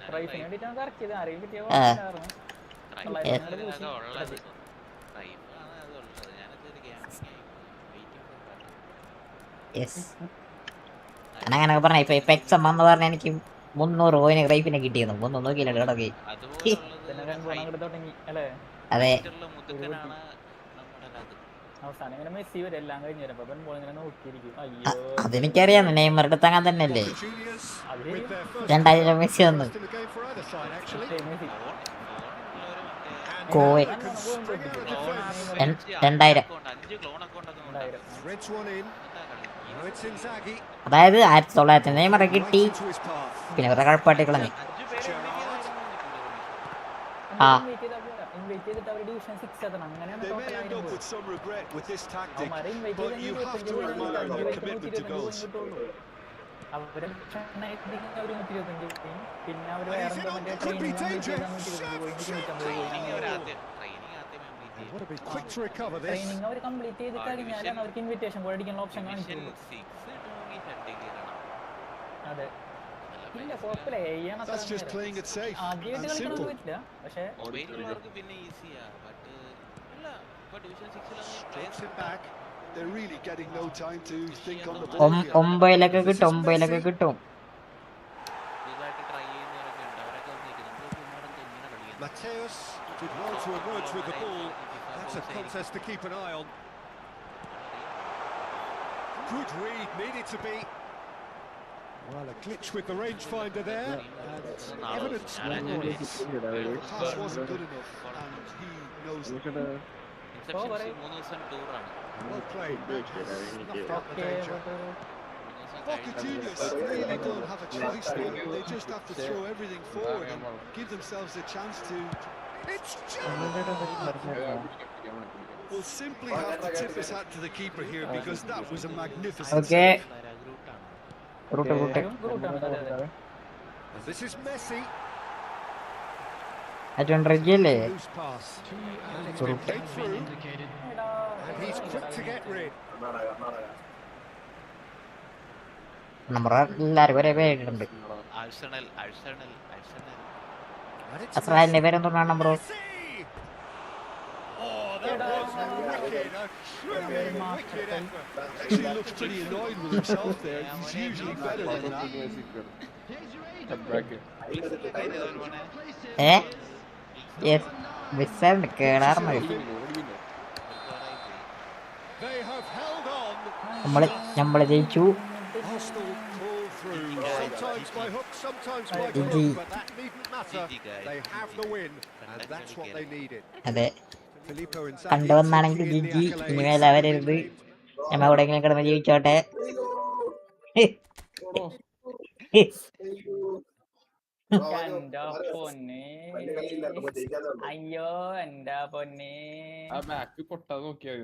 [SPEAKER 2] പ്രൈസിന് വേണ്ടിട്ടാണ് കറക്കിയത്. ആരെയും കിട്ടിയ
[SPEAKER 1] അങ്ങനെയൊക്കെ പറഞ്ഞ ഇപ്പൊ എക്സാം വന്ന് പറഞ്ഞ എനിക്ക് 300 പോയിന് ക്രൈഫിനെ കിട്ടിയിരുന്നു. ഒന്നും നോക്കിയില്ല കിടക്കി.
[SPEAKER 2] തുടങ്ങി അല്ലേ.
[SPEAKER 1] അതെ
[SPEAKER 2] അവസാനം ഇങ്ങനെ മെസ്സി വരെ എല്ലാം കഴിഞ്ഞ് വരുമ്പോ ഇങ്ങനെ നോക്കിയിരിക്കും. അയ്യോ
[SPEAKER 1] അതെനിക്കറിയാം. നെയ്മർ എടുത്ത് അങ്ങനെ തന്നെയല്ലേ
[SPEAKER 3] Juniors
[SPEAKER 2] അത്
[SPEAKER 3] with their first
[SPEAKER 1] 2000 മെസ്സി വന്നു.
[SPEAKER 3] in the game for either side, actually.
[SPEAKER 2] Messi
[SPEAKER 3] And
[SPEAKER 1] Koe.
[SPEAKER 3] now they can string out a defence.
[SPEAKER 1] 2000.
[SPEAKER 3] Threads one in. Now it's Inzaghi.
[SPEAKER 1] അതായത് 1900 നെയ്മറെ കിട്ടി,
[SPEAKER 3] Right into his path.
[SPEAKER 1] പിന്നെ ഇവരുടെ കഴപ്പാട്ടി കളഞ്ഞു.
[SPEAKER 3] Gerrard.
[SPEAKER 1] ആ
[SPEAKER 2] invite ചെയ്തിട്ട് അവർ division 6 എത്തണം. അങ്ങനെയാണ്
[SPEAKER 4] They may
[SPEAKER 2] total
[SPEAKER 4] end up with some regret with this tactic,
[SPEAKER 2] അവന്മാരെ invite
[SPEAKER 4] but you have to admire their commitment to goals.
[SPEAKER 2] അവര് അവർ 125 ചെയ്യും. പിന്നെ അവർ
[SPEAKER 3] And
[SPEAKER 2] വേറെ
[SPEAKER 3] he's in on-
[SPEAKER 2] മറ്റേ
[SPEAKER 3] could be
[SPEAKER 2] ട്രെയിനിങ്
[SPEAKER 3] danger.
[SPEAKER 2] 125 പോയി 150 പോയി.
[SPEAKER 3] What a bit quick to recover this.
[SPEAKER 2] Training അവർ complete ചെയ്ത് കഴിഞ്ഞാലാണ് അവർക്ക് ഇൻവിറ്റേഷൻ കോഡ് അടിക്കാനുള്ള ഓപ്ഷൻ കാണിക്കുള്ളൂ. അതെ ഇല്ല കുഴപ്പമില്ല ചെയ്യണം.
[SPEAKER 4] That's just playing it safe
[SPEAKER 2] ആദ്യമായിട്ട്
[SPEAKER 4] and
[SPEAKER 2] കളിക്കാൻ
[SPEAKER 4] simple.
[SPEAKER 2] പറ്റില്ല, പക്ഷേ
[SPEAKER 3] Drops it back.
[SPEAKER 4] They're really getting no time to think on the ball here.
[SPEAKER 1] 9 കിട്ടും.
[SPEAKER 3] Mateus did well to emerge with the ball. That's a contest to keep an eye on. Good read, needed to be. Well, a glitch with the rangefinder there. And evidence points.
[SPEAKER 4] The pass wasn't good enough, and he knows it.
[SPEAKER 3] Well played. Snuffed out the danger.
[SPEAKER 4] Vakkotty really don't have a choice now. They just have to throw everything forward and give themselves a chance to.
[SPEAKER 3] It's Gerrard.
[SPEAKER 4] We'll simply have to tip his hat to the keeper here because that was a magnificent
[SPEAKER 1] okay
[SPEAKER 4] save.
[SPEAKER 1] റൂട്ട്
[SPEAKER 3] And this is Messi.
[SPEAKER 1] അല്ലേ
[SPEAKER 3] Loose pass. And it's been played through. And he's quick to get rid.
[SPEAKER 1] നമ്മുടെ എല്ലാവരും ഒരേ പേരുണ്ട്.
[SPEAKER 3] And it's
[SPEAKER 1] അസ്രാലിന്റെ പേരെന്തുകൊണ്ടാണ് bro?
[SPEAKER 3] Messi. Oh, that was wicked. A truly wicked effort.
[SPEAKER 4] Actually looks pretty annoyed with himself there. He's usually better than that.
[SPEAKER 1] മിസ്സാണ് കേടാർന്നത്.
[SPEAKER 3] They have held on.
[SPEAKER 1] നമ്മള് ജയിച്ചു.
[SPEAKER 3] Arsenal pull through. Sometimes by hook, sometimes by
[SPEAKER 1] GG.
[SPEAKER 3] crook, but that needn't matter. They have the win, and that's what they needed.
[SPEAKER 1] അതെ,
[SPEAKER 3] Filippo Inzaghi
[SPEAKER 1] കണ്ടുവന്നാണെങ്കിൽ
[SPEAKER 3] taking in the
[SPEAKER 1] Jiji,
[SPEAKER 3] accolades.
[SPEAKER 1] ഇനിമേൽ അവരരുത്. ഞമ്മ എവിടെയെങ്കിലും കിടന്ന് ജീവിച്ചോട്ടെ.
[SPEAKER 2] എന്റെ പൊന്നെ, അയ്യോ എന്റെ പൊന്നെ.
[SPEAKER 5] ആ ബാക്ക് പൊട്ടാതെ നോക്കിയാൽ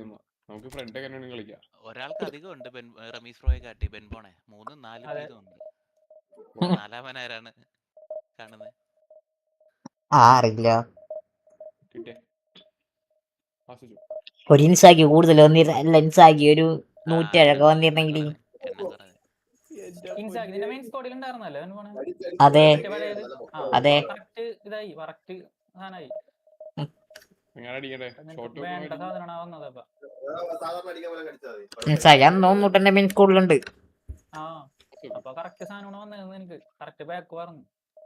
[SPEAKER 5] നമുക്ക് ഫ്രണ്ട് എങ്ങനെയാണ് കളിക്കാം.
[SPEAKER 7] ഒരാൾക്ക് അധികം ഉണ്ട് റമീസ് റോയെ കാട്ടി ബെൻബോണെ 3-4 വീതമുണ്ട്. 4-ആമനാരാണ് കാണുന്നത്.
[SPEAKER 1] അറിയില്ല,
[SPEAKER 5] കിട്ടിയേ ആസ്വദിച്ചു.
[SPEAKER 1] ഒരു ഇൻസാക്കി കൂടുതൽ വന്നിരുന്ന, അല്ല ഇൻസാക്കി ഒരു 107 വന്നിരുന്നെങ്കിൽ.
[SPEAKER 2] ഇൻസാക്കിന്റെ മെയിൻ സ്ക്വാഡിൽ ഉണ്ടായിരുന്നല്ലോ
[SPEAKER 1] അതെ അതെ.
[SPEAKER 2] കറക്റ്റ് ഇതായി, കറക്റ്റ് സാധനമായി.
[SPEAKER 5] എങ്ങനെ അടിക്കണ്ടേ? ഷോട്ട്
[SPEAKER 2] വേണ്ട സാധനമാണ് വന്നത്. അപ്പൊ
[SPEAKER 1] ഇൻസാക്കി അന്ന് 90 മെയിൻ സ്കൂളിലുണ്ട്.
[SPEAKER 2] ആ അപ്പൊ കറക്റ്റ് സാധനമാണ് വന്നത്. എനിക്ക് കറക്റ്റ് ബാക്ക് പറഞ്ഞു.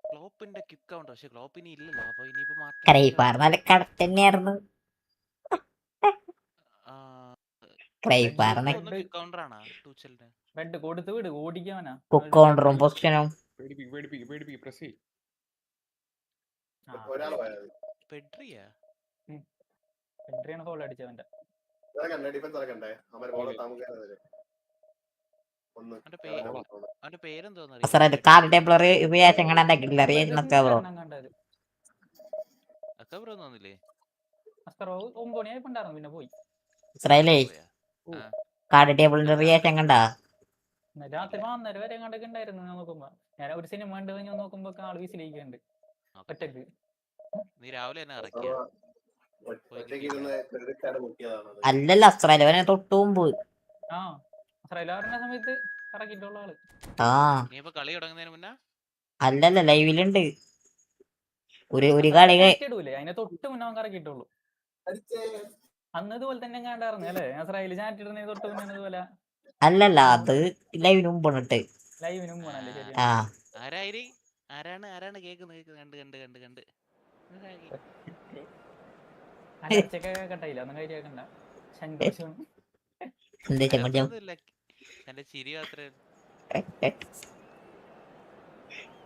[SPEAKER 7] ക്ലോപ്പിന്റെ കിക്ക് ഉണ്ട്, പക്ഷെ ക്ലോപ്പിനി ഇല്ലല്ലോ. അപ്പൊ ഇനിയിപ്പോ
[SPEAKER 1] ക്രൈപ്പാർ നല്ല കറക്റ്റ് തന്നെയായിരുന്നു. ക്രൈപ്പാറിന്
[SPEAKER 2] ബെഡ് കൊടുത്ത് വിട്, ഓടിക്കാനാ
[SPEAKER 1] കുക്ക് കൗണ്ടറും പൊസിഷനും.
[SPEAKER 5] പ്രസ് ചെയ്യ്.
[SPEAKER 2] പെഡ്രിയാണ് ഫോൾ അടിച്ചവന്റെ.
[SPEAKER 1] കാർഡ് ടേബിൾ റിയാക്ഷൻ കണ്ടാക്കില്ല. റിയാക്ഷൻ ബ്രോ
[SPEAKER 2] പിന്നെ പോയി
[SPEAKER 1] ഇസ്രായേലേ കാർഡ് ടേബിളിന്റെ റിയാക്ഷൻ കണ്ടാ?
[SPEAKER 2] രാത്രി 12 വരെ കണ്ടൊക്കെ ഉണ്ടായിരുന്നു. ഞാൻ നോക്കുമ്പോ, ഞാൻ ഒരു സിനിമ കണ്ടു കഴിഞ്ഞാൽ നോക്കുമ്പോ ആള് വീസിലേക്കുണ്ട് ഒറ്റക്ക്.
[SPEAKER 1] അല്ലല്ല, ഇസ്രായേൽ തൊട്ട് മുമ്പ്.
[SPEAKER 2] ആ ഇസ്രായേലിന്റെ സമയത്ത് കറക്കിയിട്ടുള്ള ആള്.
[SPEAKER 1] ആ
[SPEAKER 7] കളി തുടങ്ങുന്നതിന് മുന്നേ
[SPEAKER 1] അല്ലല്ല, ലൈവിലുണ്ട്. ഒരു കളി
[SPEAKER 2] ഇടൂലേ, അതിനെ തൊട്ട് മുന്നേ അവൻ കറക്കിയിട്ടുള്ളൂ. അന്ന് ഇതുപോലെ തന്നെ കണ്ടായിരുന്നു അല്ലേ? ഇസ്രായേൽ ചാറ്റ് ഇടുന്ന തൊട്ട് മുന്നേ ഇതുപോലെ.
[SPEAKER 1] അല്ലല്ല, അത് ലൈവിന് മുമ്പാണ്.
[SPEAKER 2] ലൈവിന് മുമ്പാണല്ലേ? ശരി.
[SPEAKER 1] ആ
[SPEAKER 7] ആരാണ് കേൾക്കുന്നത്? കണ്ട്
[SPEAKER 2] അലർച്ചയൊക്കെ കട്ടായില്ല, ഒന്നും കാര്യമാക്കണ്ട. സന്തോഷം.
[SPEAKER 7] എന്റെ ചിരി മാത്രമേ.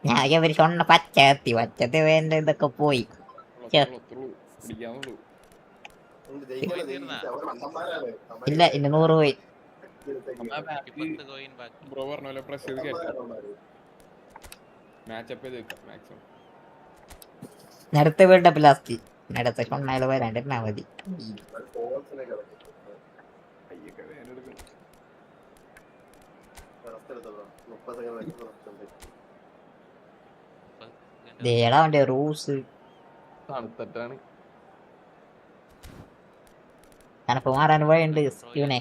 [SPEAKER 1] ഞാൻ ഇവര് തൊണ്ണ പച്ച കത്തി വച്ചത് വേണ്ട ഇതൊക്കെ പോയി.
[SPEAKER 5] പിടിക്കാന്നുള്ളൂ.
[SPEAKER 1] ഇല്ല, 200 പോയി.
[SPEAKER 5] ബ്രോ പറഞ്ഞ പോലെ പ്രസ് ചെയ്ത് കേട്ടാ മാച്ചപ്പ് ചെയ്ത് വെക്കാം മാക്സിമം.
[SPEAKER 1] അടുത്ത വേൾഡ് കപ്പ് ലാസ്റ്റ് അടുത്ത ഷൊണ്ണായാലും വരാണ്ടിരുന്നാ മതി.
[SPEAKER 5] കയ്യൊക്കെ വേദന എടുക്കണം.
[SPEAKER 1] ദേടാ അവന്റെ റൂസ്
[SPEAKER 5] തണുത്തിട്ടാണ്.
[SPEAKER 1] തണുപ്പ് മാറാൻ വഴിയുണ്ട് ഇവനെ.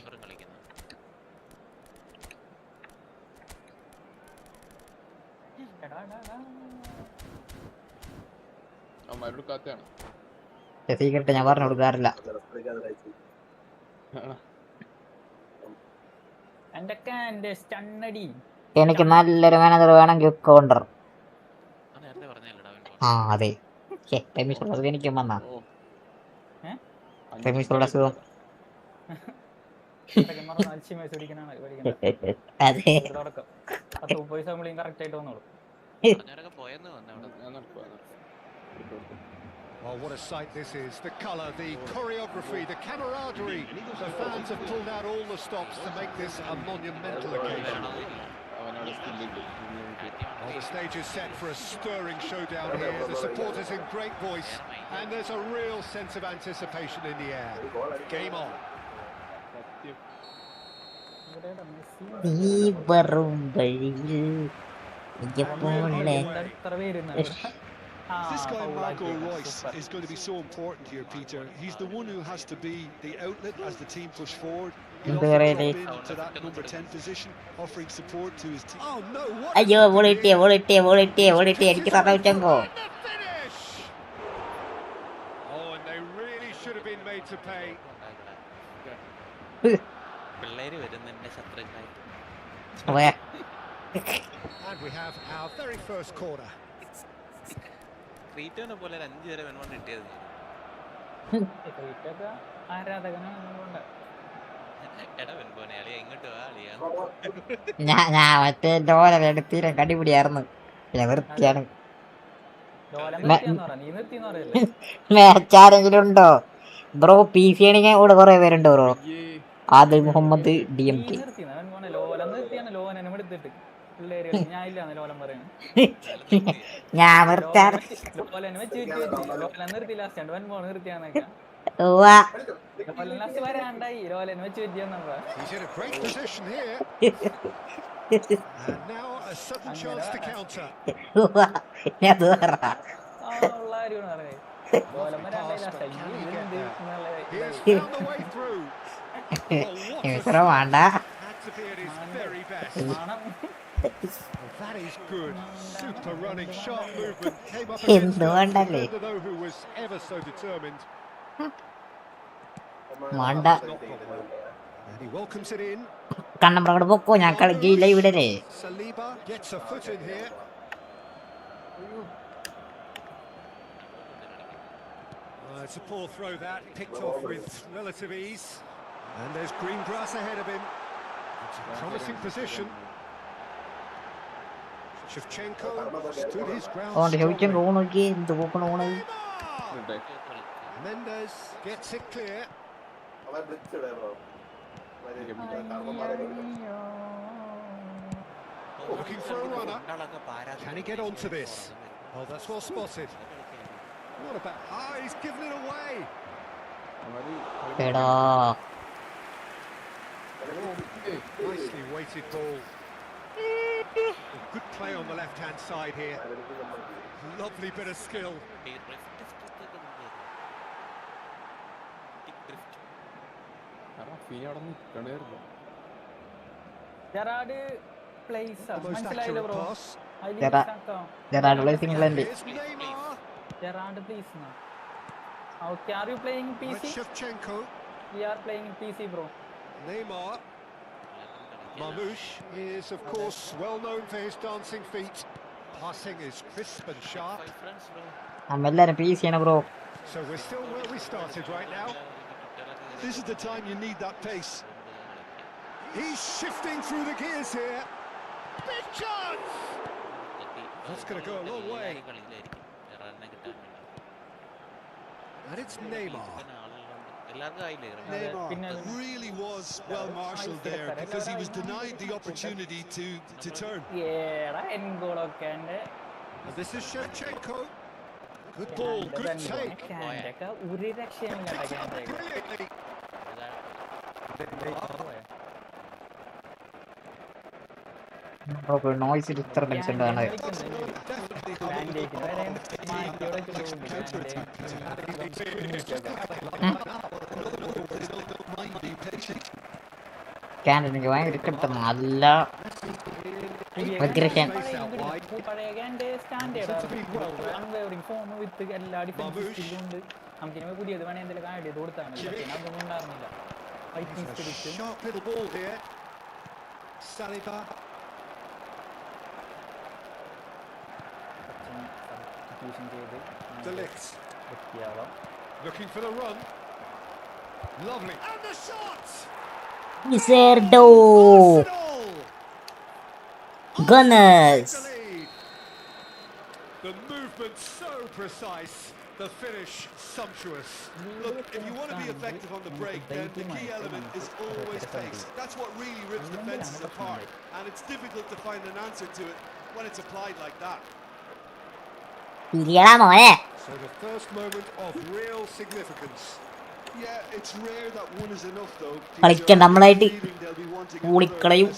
[SPEAKER 5] അമ്മാരോട് കാത്താണ്.
[SPEAKER 1] സീക്രട്ട് ഞാൻ പറഞ്ഞു കൊടുക്കാറില്ല. എനിക്ക് നല്ലൊരു മാനേജർ വേണമെങ്കിൽ കൗണ്ടർ. ആ അതെ, എനിക്കും വന്നാ റമീസുള്ള സുഖം. അതെ,
[SPEAKER 3] Oh, what a sight this is. The colour, the choreography, the camaraderie. The fans have pulled out all the stops to make this a monumental occasion. Well, the stage is set for a stirring showdown here. The supporters in great voice, and there's a real sense of anticipation in the air. Game on.
[SPEAKER 1] നീ വരും വഴിയിൽ പോലെ.
[SPEAKER 4] This guy Marco Royce is going to be so important here, Peter. He's the one who has to be the outlet as the team push forward. He'll often drop into that number 10 position, offering support to his team.
[SPEAKER 3] Oh no! What
[SPEAKER 1] അയ്യോ, വോളിട്ടിയെ എനിക്ക് തറവിച്ചോ.
[SPEAKER 3] Oh, and they really should have been made to pay.
[SPEAKER 7] പിള്ളേര് വരുന്നതിന്റെ ശത്രുക്കളായിട്ട്.
[SPEAKER 3] And we have our very first corner.
[SPEAKER 7] ക്രീറ്റോനെ പോലെ 5 വരെ വെൻവോണ്ട് കിട്ടിയത് എടാ വെൻപോനെ അളിയാ ഇങ്ങോട്ട് വാ അളിയാ.
[SPEAKER 1] ഞാൻ മറ്റേ ലോല എടുത്തീര കടിപിടിയായിരുന്നു. പിന്നെ വൃത്തിയാണ്. മാച്ച് ആരെങ്കിലും ഉണ്ടോ ബ്രോ? പി സി ആണെങ്കിൽ ഇവിടെ കുറെ പേരുണ്ട് ബ്രോ. ആദിൽ മുഹമ്മദ് DMK. ഞാൻ നിർത്താറ്.
[SPEAKER 3] He's in a great position here. And now a sudden chance to counter.
[SPEAKER 1] ഞാൻ
[SPEAKER 3] He's found the way through.
[SPEAKER 1] വേണ്ട.
[SPEAKER 3] Had to be at his very best. Oh, that is good. Super running, sharp movement. Came up against the defender, though, who was ever so determined.
[SPEAKER 1] വേണ്ട.
[SPEAKER 3] And he welcomes it in.
[SPEAKER 1] കണ്ണമ്പ്രങ്ങോട് പൊക്കോ, ഞാൻ കളിക്കില്ല ഇവിടെ.
[SPEAKER 3] Saliba gets a foot in here. It's a poor throw that, picked off with relative ease. And there's green grass ahead of him. It's a promising position. Shevchenko stood his ground strongly. Mendes gets it clear. Looking for a runner. Can he get onto this? Oh, that's well spotted. What about... Ah, he's given it away. Nicely weighted ball. Good play on the left-hand side here. Lovely bit of skill. Almost accurate pass.
[SPEAKER 1] Gerard plays England.
[SPEAKER 3] Here's Neymar.
[SPEAKER 8] Gerard, please. Okay, are you playing PC?
[SPEAKER 3] Shevchenko.
[SPEAKER 8] We are playing PC, bro.
[SPEAKER 3] Neymar. Mamouche is, of course, well known for his dancing feet. Passing is crisp and sharp.
[SPEAKER 1] എല്ലാരും PC ആണ് bro.
[SPEAKER 3] So we're still where we started right now.
[SPEAKER 4] This is the time you need that pace.
[SPEAKER 3] He's shifting through the gears here. Big chance! That's going to go a long way. And it's Neymar.
[SPEAKER 4] Neymar really was well marshalled there because he was denied the opportunity to turn.
[SPEAKER 3] And this is Shevchenko. Good ball, good take. Picked it up brilliantly.
[SPEAKER 1] Noise disturbance ഉണ്ടാണ്. എനിക്ക് ഭയങ്കര ഇഷ്ടപ്പെട്ടു. നല്ല aggression.
[SPEAKER 2] പുതിയത് വേണേ എന്തെങ്കിലും add ചെയ്ത് കൊടുത്താൽ മതി. അതൊന്നും ഉണ്ടായിരുന്നില്ല.
[SPEAKER 3] Sharp little ball here. Saliba. Delict. Looking for the run. Lovely. And the shot.
[SPEAKER 1] Miserdo. Gunners.
[SPEAKER 3] The movement so precise. The finish sumptuous.
[SPEAKER 4] Look, if you want to be effective on the break, then the key element is always pace. That's what really rips defenses apart, and it's difficult to find an answer to it when it's applied like that.
[SPEAKER 3] So the first moment of real significance.
[SPEAKER 4] Yeah, it's rare that one is enough though.
[SPEAKER 1] കളിക്കാൻ നമ്മളായിട്ട് കൂളിക്കളയും.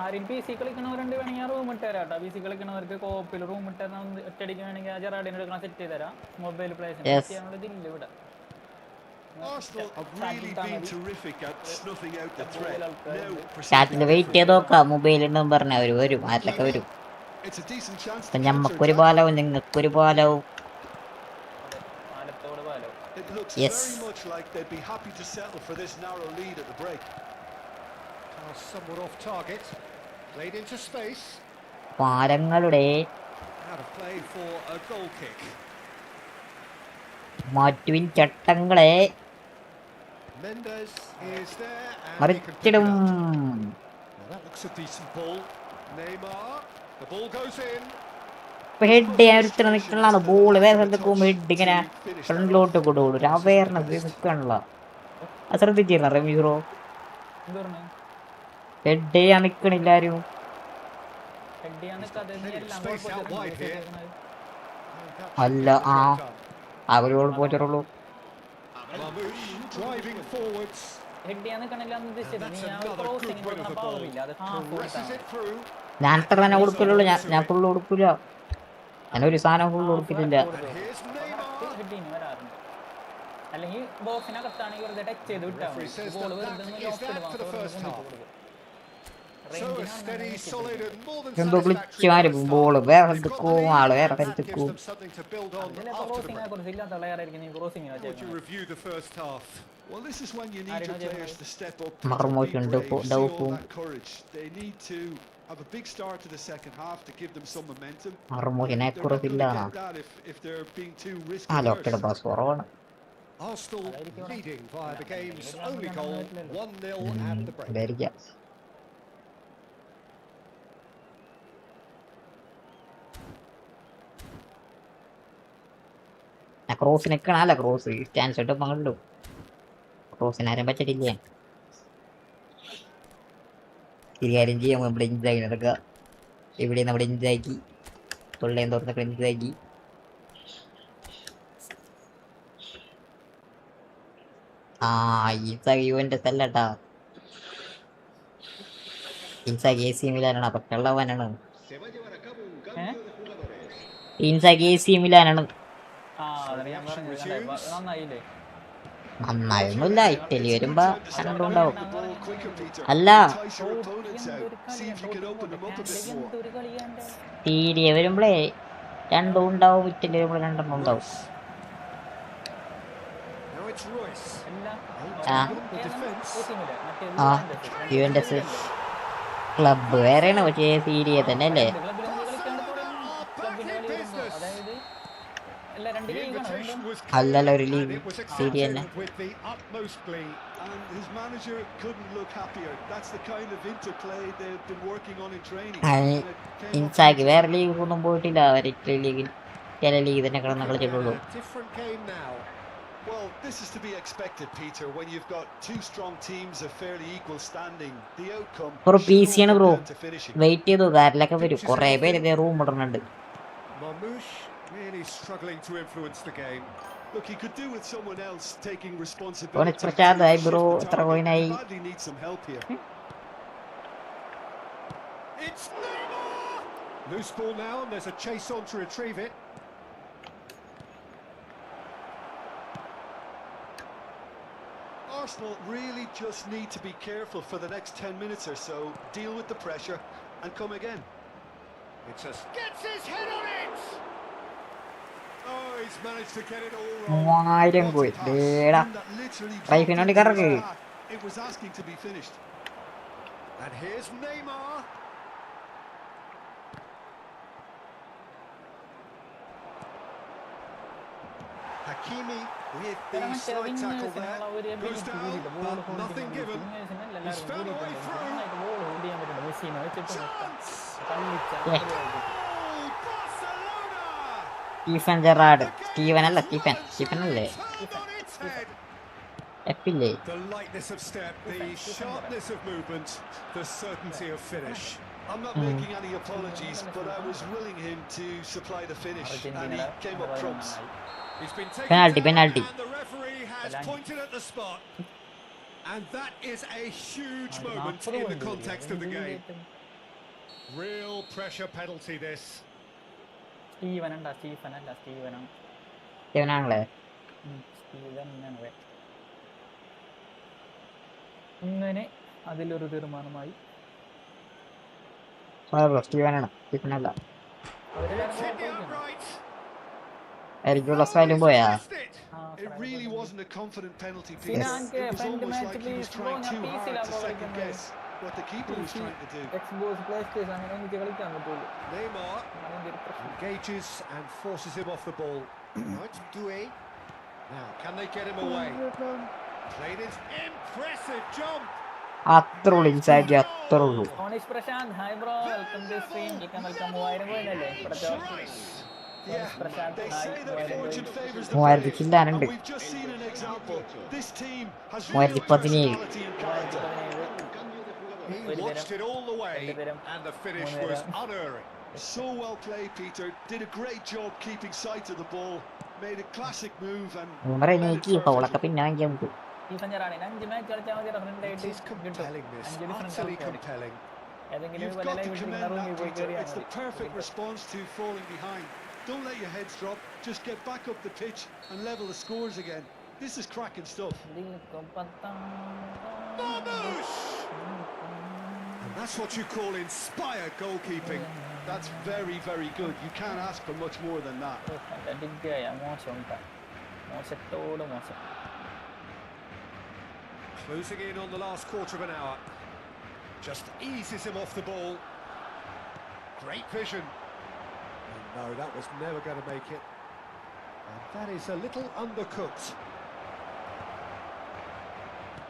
[SPEAKER 2] ആരും P C കളിക്കണവരുണ്ട് വേണമെങ്കിൽ room ഇട്ട് തരാം കേട്ടോ. P C കളിക്കണവർക്ക് Copil room ഇട്ട് തരാൻ ഒറ്റയടിക്ക് വേണമെങ്കിൽ ജെറാഡിനെ എടുക്കണം, സെറ്റ് ചെയ്ത് തരാം. മൊബൈൽ പ്ലേസിന് ചെയ്യാനുള്ളതില്ല ഇവിടെ.
[SPEAKER 1] വെയിറ്റ് ചെയ്ത് നോക്കാം. മൊബൈലുണ്ടെന്ന് പറഞ്ഞ അവര് വരും, ആരിലൊക്കെ വരും. അപ്പൊ ഞമ്മക്കൊരു പാലവും നിങ്ങൾക്കൊരു പാലവും.
[SPEAKER 3] Somewhat off target. Played into space.
[SPEAKER 1] പാലങ്ങളുടെ
[SPEAKER 3] Out of play for a goal kick.
[SPEAKER 1] മാറ്റുവിൻ ചട്ടങ്ങളെ.
[SPEAKER 3] Mendes is there and
[SPEAKER 1] മറിച്ചിടും.
[SPEAKER 3] that looks a decent ball. Neymar. The ball goes in.
[SPEAKER 1] Head ചെയ്യാൻ നിൽക്കണതാണ്. ബോള് വേറെ സ്ഥലത്ത് പോകുമ്പോൾ ഹെഡ് ഇങ്ങനെ ഫ്രണ്ടിലോട്ട് കൊടുക്കുള്ളൂ. ഒരു അവയർനെസ് നിൽക്കണല്ലോ. അത് ശ്രദ്ധിച്ചിരുന്ന റമീറോ? Head ചെയ്യാൻ നിൽക്കണില്ലാരും. അല്ല, അവരോട് പോയിട്ടുള്ളൂ. ഞാൻ അത്ര തന്നെ കൊടുക്കലുള്ളൂ. ഞാൻ ഫുള്ള് കൊടുക്കില്ല. ഞാനൊരു സാധനം ഫുള്ള് കൊടുക്കില്ല.
[SPEAKER 2] അല്ലെങ്കിൽ ബോക്സിനകത്താണെങ്കിൽ വെറുതെ ടച്ച് ചെയ്ത് വിട്ടാൽ
[SPEAKER 1] എന്തോ വിളിച്ചു മാരും. ബോള് വേറെ സ്ഥലത്തേക്കോ ആള് വേറെ സ്ഥലത്തേക്കോ. മറമോശുണ്ട് ഡൗപ്പും. മറമോശിനെ കുറവില്ല. ലോക്കഡ് പാസ് കുറവാണ്.
[SPEAKER 3] Arsenal leading via the game's only goal, 1-0 at the break.
[SPEAKER 1] Cross നിൽക്കണല്ല. ക്രോസ് ചാൻസ് ഇട്ട് പങ്കു. ക്രോസിനാരും പറ്റിട്ടില്ല. കാര്യം ചെയ്യാൻ ഇവിടെ ഇഞ്ചാക്കി നടക്കുക. ഇവിടെ നമ്മുടെ ഇഞ്ചാക്കി തൊള്ളയും തുറന്നൊക്കെ ഇഞ്ചാക്കി. ഇൻസാഗ് യുവന്റസ് അല്ലട്ടാ. ഇൻസാഗ് AC മിലാനാണ്. അപ്പൊ കള്ളവനാണ്. ഇൻസാഗ് AC മിലാനാണ്. നന്നായൊന്നുമില്ല. ഇറ്റലി വരുമ്പോ കണ്ടുണ്ടാവും. അല്ല, തീരെ വരുമ്പോഴേ രണ്ടും ഉണ്ടാവും. ഇറ്റലി വരുമ്പോ രണ്ടെണ്ണം ഉണ്ടാവും. യുവന്റസ് ക്ലബ് വേറെയാണ്. പക്ഷേ സീരിയ തന്നെ അല്ലേ? അല്ലല്ലോ, ഒരു ലീഗ് സീരിയ തന്നെ.
[SPEAKER 4] and his manager couldn't look happier. That's the kind of interplay they've been working on in training.
[SPEAKER 1] I
[SPEAKER 4] And it came off
[SPEAKER 1] ഇൻസാക്കി വേറെ
[SPEAKER 4] beautifully.
[SPEAKER 1] ലീഗ് ഒന്നും പോയിട്ടില്ല. അവർ ഇറ്റലി ലീഗിൽ ചില ലീഗ് തന്നെ കിടന്ന്
[SPEAKER 3] Could be
[SPEAKER 1] കളിച്ചിട്ടുള്ളൂ.
[SPEAKER 3] a different game now.
[SPEAKER 4] Well, this is to be expected, Peter. When you've got two strong teams of fairly equal standing, the outcome
[SPEAKER 1] bro
[SPEAKER 4] should
[SPEAKER 1] P
[SPEAKER 4] all
[SPEAKER 1] C ആണ്
[SPEAKER 4] come
[SPEAKER 1] bro.
[SPEAKER 4] down to finishing.
[SPEAKER 1] Wait ചെയ്തു, കാരിലൊക്കെ വരും. കുറെ പേര് ഇതേ room ഇടുന്നുണ്ട്.
[SPEAKER 3] Mamouche really struggling to influence the game.
[SPEAKER 4] Look, he could do with someone else taking
[SPEAKER 1] ഓനെ
[SPEAKER 4] responsibility to
[SPEAKER 1] പ്രശാന്തായി
[SPEAKER 4] shift
[SPEAKER 1] bro.
[SPEAKER 4] the
[SPEAKER 1] എത്ര
[SPEAKER 4] target.
[SPEAKER 1] കോയിനായി?
[SPEAKER 4] He badly needs some help here.
[SPEAKER 3] It's Neymar! Loose ball now, and there's a chase on to retrieve it.
[SPEAKER 4] Arsenal really just need to be careful for the next 10 minutes or so, deal with the pressure and come again.
[SPEAKER 3] It's a gets his head on it. Oh, he's managed to get it all wrong.
[SPEAKER 1] 3000 പോയി. ദേടാ.
[SPEAKER 4] One that literally
[SPEAKER 1] Right,
[SPEAKER 4] dropped
[SPEAKER 1] finally
[SPEAKER 4] into his
[SPEAKER 1] കറക്ക്.
[SPEAKER 4] path. It was asking to be finished.
[SPEAKER 3] And here's Neymar. Hakimi with the slight tackle there. Goes down, but nothing given. He's found a way through. Chance!
[SPEAKER 1] Yeah.
[SPEAKER 3] Goal, Barcelona!
[SPEAKER 1] Stephen Gerrard. Steven അല്ല, Stephen അല്ലേ?
[SPEAKER 3] Turned on its head.
[SPEAKER 1] എപ്പില്ലേ?
[SPEAKER 3] The lightness of step, the sharpness of movement, the certainty of finish.
[SPEAKER 4] I'm not making any apologies, but I was willing him to supply the finish, and he came up trumps.
[SPEAKER 3] He's been taken
[SPEAKER 1] Penalty,
[SPEAKER 3] down,
[SPEAKER 1] penalty.
[SPEAKER 3] and the referee has pointed at the spot. And that is a huge moment in the context of the game. Real pressure penalty this.
[SPEAKER 2] സ്റ്റീവനാണ് സ്റ്റീവനാണ്.
[SPEAKER 1] സ്റ്റീവനാണല്ലേ?
[SPEAKER 2] Steven അങ്ങനെ അതിലൊരു തീരുമാനമായി.
[SPEAKER 1] സ്റ്റീവനാണ്, സ്റ്റീഫനല്ല.
[SPEAKER 3] It's hit the upright.
[SPEAKER 1] ആയിരിക്കുള്ള സ്റ്റൈലും പോയാ.
[SPEAKER 4] It really wasn't a confident penalty piece.
[SPEAKER 2] Yes.
[SPEAKER 4] It was almost like he was trying too hard to second guess what the keeper was trying to do.
[SPEAKER 2] Xbox പ്ലേസ്റ്റേഴ്സ് അങ്ങനെ എനിക്ക് കളിക്കാൻ പറ്റുള്ളൂ.
[SPEAKER 3] Neymar engages and forces him off the ball. Now it's Doué. Now, can they get him away? Played his impressive jump.
[SPEAKER 1] അത്ര ഉള്ളു Inzaghi, അത്ര ഉള്ളു.
[SPEAKER 2] ഓണിഷ് Prashanth, hi bro, welcome to stream. Welcome 3000 കോയിനല്ലേ ഇവിടുത്തെ?
[SPEAKER 4] Yeah, they say that fortune favours the
[SPEAKER 1] മൂവായിരത്തി
[SPEAKER 4] brave,
[SPEAKER 1] ചില്ലാനുണ്ട്.
[SPEAKER 4] and we've just seen an example. This team has real
[SPEAKER 1] 3017.
[SPEAKER 4] personality and character.
[SPEAKER 3] He watched it all the way, and the finish was unerring.
[SPEAKER 4] So well played, Peter. Did a great job keeping sight of the ball. Made a classic move and
[SPEAKER 1] മൂന്നര നീക്കി പൗളൊക്കെ പിന്നെ വാങ്ങിക്കാൻ നമുക്ക്.
[SPEAKER 2] Stephen ജെറാർഡിന് 5 match കളിച്ചാൽ മതി, റഫറൻഡ്
[SPEAKER 3] It
[SPEAKER 2] ആയിട്ട്
[SPEAKER 3] is
[SPEAKER 2] കിട്ടും.
[SPEAKER 3] compelling, this
[SPEAKER 2] 5 different
[SPEAKER 3] utterly
[SPEAKER 2] കളിക്കാർ.
[SPEAKER 3] compelling.
[SPEAKER 2] ഏതെങ്കിലും
[SPEAKER 4] you've
[SPEAKER 2] വലയിലെ
[SPEAKER 4] got to
[SPEAKER 2] വീട്ടിൽ
[SPEAKER 4] commend
[SPEAKER 2] റൂമിൽ
[SPEAKER 4] that,
[SPEAKER 2] പോയി
[SPEAKER 4] Peter.
[SPEAKER 2] കയറിയാൽ
[SPEAKER 4] It's the
[SPEAKER 2] മതി.
[SPEAKER 4] perfect response to falling behind. Don't let your heads drop. Just get back up the pitch and level the scores again. This is cracking stuff.
[SPEAKER 3] Mamouche! And that's what you call inspired goalkeeping.
[SPEAKER 4] That's very, very good. You can't ask for much more than that.
[SPEAKER 2] ഡിഗ്ഗായ മോശം കേട്ടോ. മോശത്തോട് മോശം.
[SPEAKER 3] Closing in on the last quarter of an hour. Just eases him off the ball. Great vision. And no, that was never going to make it. And that is a little undercooked.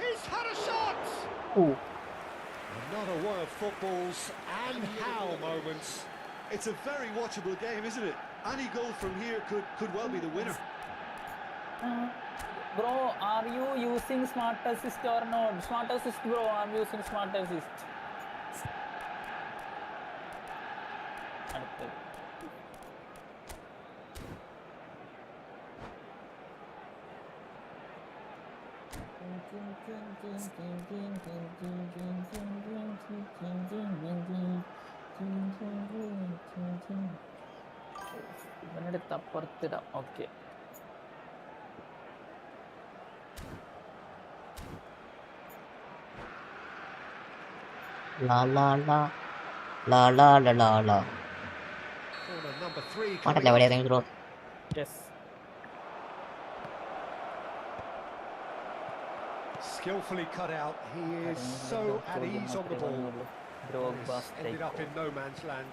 [SPEAKER 3] He's had a shot!
[SPEAKER 1] Ooh.
[SPEAKER 3] Another one of football's and how moments.
[SPEAKER 4] It's a very watchable game, isn't it? Any goal from here could well be the winner.
[SPEAKER 2] Bro, are you using smart assist or not? Smart assist, bro. I'm using smart assist. അടുത്ത്. ഇവനെടുത്ത് അപ്പുറത്തിടാം. Okay,
[SPEAKER 1] La la la la la la la la.
[SPEAKER 3] Corner number 3
[SPEAKER 1] പാട്ടല്ലേ
[SPEAKER 3] coming
[SPEAKER 1] എവിടെ
[SPEAKER 3] up.
[SPEAKER 1] ഏതെങ്കിലും bro?
[SPEAKER 2] Yes.
[SPEAKER 3] Skillfully cut out. He is so at ease on the ball.
[SPEAKER 2] Drogba
[SPEAKER 3] Ended up in no man's land.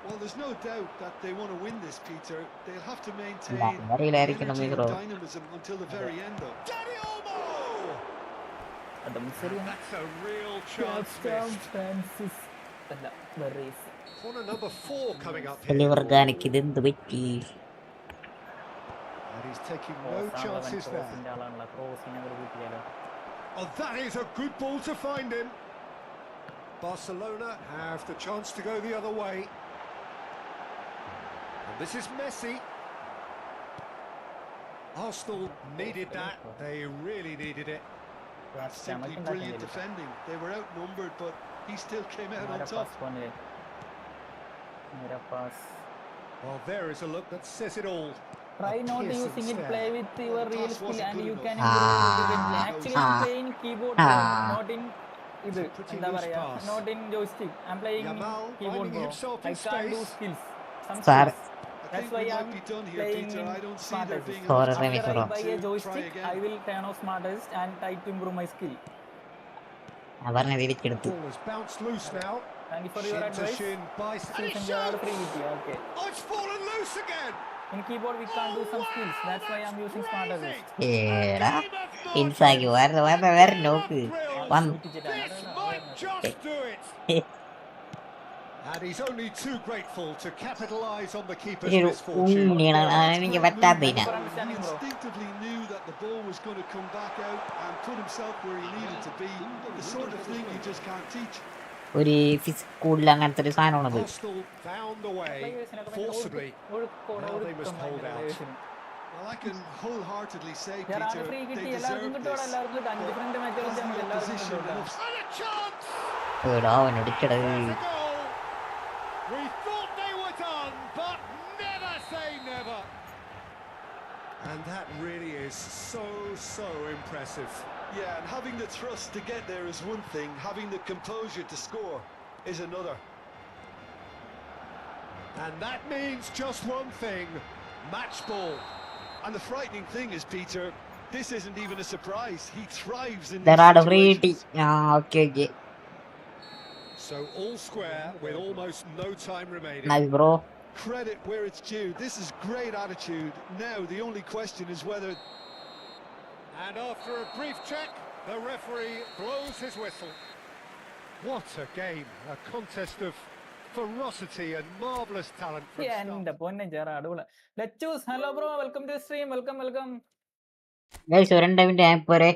[SPEAKER 4] Well, there's no doubt that they want to win this, Peter. They'll have to maintain
[SPEAKER 1] Very
[SPEAKER 4] the
[SPEAKER 1] lyric
[SPEAKER 4] energy and
[SPEAKER 1] bro.
[SPEAKER 4] dynamism until the very end, though.
[SPEAKER 3] Danny Olmo!
[SPEAKER 8] അതും
[SPEAKER 3] And
[SPEAKER 8] ശരിയാണ്.
[SPEAKER 3] that's a real chance
[SPEAKER 8] captain
[SPEAKER 3] missed.
[SPEAKER 8] Francis അല്ല ബെറീസ്.
[SPEAKER 3] Corner number 4 coming up here.
[SPEAKER 1] സെലിവർഗാനിക്ക് ഇത് എന്ത് പറ്റി?
[SPEAKER 3] And he's taking no chances there.
[SPEAKER 8] ക്രോസിന്റെ ആളാണല്ലോ, ക്രോസിനെ അവർ കൂട്ടിയാലോ.
[SPEAKER 3] Oh, that is a good ball to find him. Barcelona have the chance to go the other way. And this is Messi. Arsenal needed that. They really needed it.
[SPEAKER 4] Simply brilliant defending. They were outnumbered, but he still came out on top.
[SPEAKER 3] Well, there is a look that says it all.
[SPEAKER 8] Try
[SPEAKER 3] A
[SPEAKER 8] not
[SPEAKER 3] piercing
[SPEAKER 8] using it,
[SPEAKER 3] stare.
[SPEAKER 8] play with your real
[SPEAKER 4] pass
[SPEAKER 8] skill
[SPEAKER 4] wasn't
[SPEAKER 8] and
[SPEAKER 4] good
[SPEAKER 8] you
[SPEAKER 4] enough.
[SPEAKER 8] can improve significantly. Actually, I'm playing keyboard, not in ഇത്
[SPEAKER 3] Pretty
[SPEAKER 8] എന്താ
[SPEAKER 3] loose
[SPEAKER 8] പറയാ,
[SPEAKER 3] pass.
[SPEAKER 8] not in joystick. I'm playing
[SPEAKER 3] Yamal
[SPEAKER 8] keyboard,
[SPEAKER 3] finding
[SPEAKER 8] bro.
[SPEAKER 3] himself
[SPEAKER 8] I
[SPEAKER 3] in
[SPEAKER 8] can't do
[SPEAKER 3] space.
[SPEAKER 8] skills. Some
[SPEAKER 1] Sir.
[SPEAKER 8] skills.
[SPEAKER 4] I
[SPEAKER 8] That's
[SPEAKER 4] think
[SPEAKER 8] why
[SPEAKER 4] we
[SPEAKER 8] I'm
[SPEAKER 4] might be done here,
[SPEAKER 8] playing
[SPEAKER 4] Peter.
[SPEAKER 8] in
[SPEAKER 4] I don't see
[SPEAKER 8] smart
[SPEAKER 4] there
[SPEAKER 8] assist.
[SPEAKER 4] being
[SPEAKER 1] Sorry,
[SPEAKER 4] enough
[SPEAKER 1] Remy,
[SPEAKER 8] After I
[SPEAKER 1] bro.
[SPEAKER 8] buy a
[SPEAKER 4] to try
[SPEAKER 8] joystick,
[SPEAKER 4] again.
[SPEAKER 8] I will turn off smart assist and try to improve my skill.
[SPEAKER 1] അവരെ തിരിച്ചെടുത്തു.
[SPEAKER 3] Ball has bounced loose now.
[SPEAKER 8] Thank you for your
[SPEAKER 3] Shin to
[SPEAKER 8] advice.
[SPEAKER 3] shin, bicycle. And he
[SPEAKER 8] Susan Gerard free
[SPEAKER 3] shoots!
[SPEAKER 8] കിട്ടിയ, okay.
[SPEAKER 3] Oh, it's fallen loose again.
[SPEAKER 8] In keyboard we can't do some skills. That's why I'm using smart
[SPEAKER 3] Crazy.
[SPEAKER 8] assist.
[SPEAKER 1] ഏടാ
[SPEAKER 3] A game of
[SPEAKER 1] ഇൻസാക്കി
[SPEAKER 3] madness.
[SPEAKER 1] വേറെ നോക്ക്
[SPEAKER 3] Game of thrills.
[SPEAKER 1] വന്നു.
[SPEAKER 3] This might just do it. And he's only too grateful to capitalise on the keeper's
[SPEAKER 1] ഒരു
[SPEAKER 3] misfortune.
[SPEAKER 1] ഉണ്ണിയാണ്
[SPEAKER 4] That's
[SPEAKER 1] എനിക്ക്
[SPEAKER 4] great
[SPEAKER 1] പറ്റാത്തതിന.
[SPEAKER 4] movement. He
[SPEAKER 8] understanding, bro.
[SPEAKER 4] instinctively knew that the ball was going to come back out and put himself where he needed to be. The sort of thing you just can't teach.
[SPEAKER 1] ഒരു സ്കൂളിൽ അങ്ങനത്തെ ഒരു സാധനമാണത്.
[SPEAKER 3] Arsenal found a way forcibly. Now they must hold out.
[SPEAKER 4] Well, I can wholeheartedly say,
[SPEAKER 8] There are
[SPEAKER 4] Peter,
[SPEAKER 8] free
[SPEAKER 4] they
[SPEAKER 8] കിട്ടി, എല്ലാവർക്കും
[SPEAKER 4] deserve
[SPEAKER 8] കിട്ടുവാണ്,
[SPEAKER 4] this.
[SPEAKER 8] എല്ലാവർക്കും കിട്ടും. 5 different matches
[SPEAKER 4] Wasn't
[SPEAKER 8] നമ്മൾ
[SPEAKER 4] the
[SPEAKER 8] എല്ലാവർക്കും
[SPEAKER 4] opposition
[SPEAKER 8] കിട്ടും.
[SPEAKER 4] enough?
[SPEAKER 3] And a chance!
[SPEAKER 1] എടാ അവൻ അടിച്ചത്.
[SPEAKER 3] There's a goal! We thought they were done, but never say never! And that really is so impressive.
[SPEAKER 4] Yeah, and having the trust to get there is one thing. Having the composure to score is another.
[SPEAKER 3] And that means just one thing, match ball.
[SPEAKER 4] And the frightening thing is, Peter, this isn't even a surprise. He thrives in
[SPEAKER 1] There
[SPEAKER 4] these
[SPEAKER 1] are free tea.
[SPEAKER 4] situations.
[SPEAKER 1] Okay.
[SPEAKER 3] So all square with almost no time remaining.
[SPEAKER 1] Nice bro.
[SPEAKER 4] Credit where it's due. This is great attitude. Now the only question is whether...
[SPEAKER 3] And after a brief check, the referee blows his whistle. What a game, a contest of ferocity and marvellous talent from start.
[SPEAKER 8] എന്റെ പൊന്നെ Gerrard. Let's choose. Hello bro, welcome to the stream. Welcome.
[SPEAKER 1] Guys ഒരു 2 minute ആയപ്പോരെ.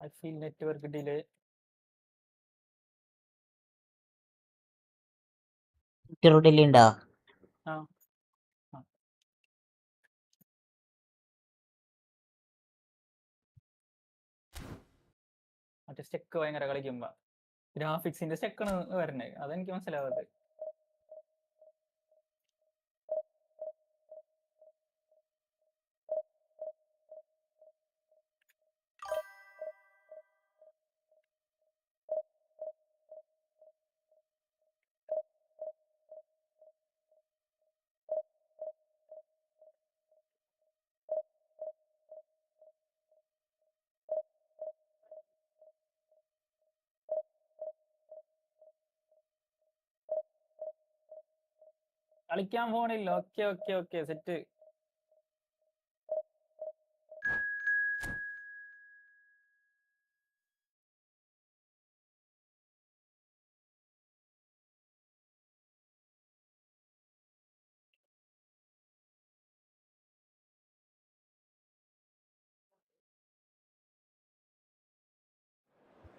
[SPEAKER 2] I feel network delay.
[SPEAKER 1] ചെറുടില്ലേ ഉണ്ടോ?
[SPEAKER 2] ആ മറ്റേ സ്റ്റെക്ക് ഭയങ്കര കളിക്കുമ്പോ ഗ്രാഫിക്സിന്റെ സ്റ്റെക്കാണ് വരണേ, അതെനിക്ക് മനസ്സിലാവാത്തത്. കളിക്കാൻ പോണില്ല. Okay okay okay set.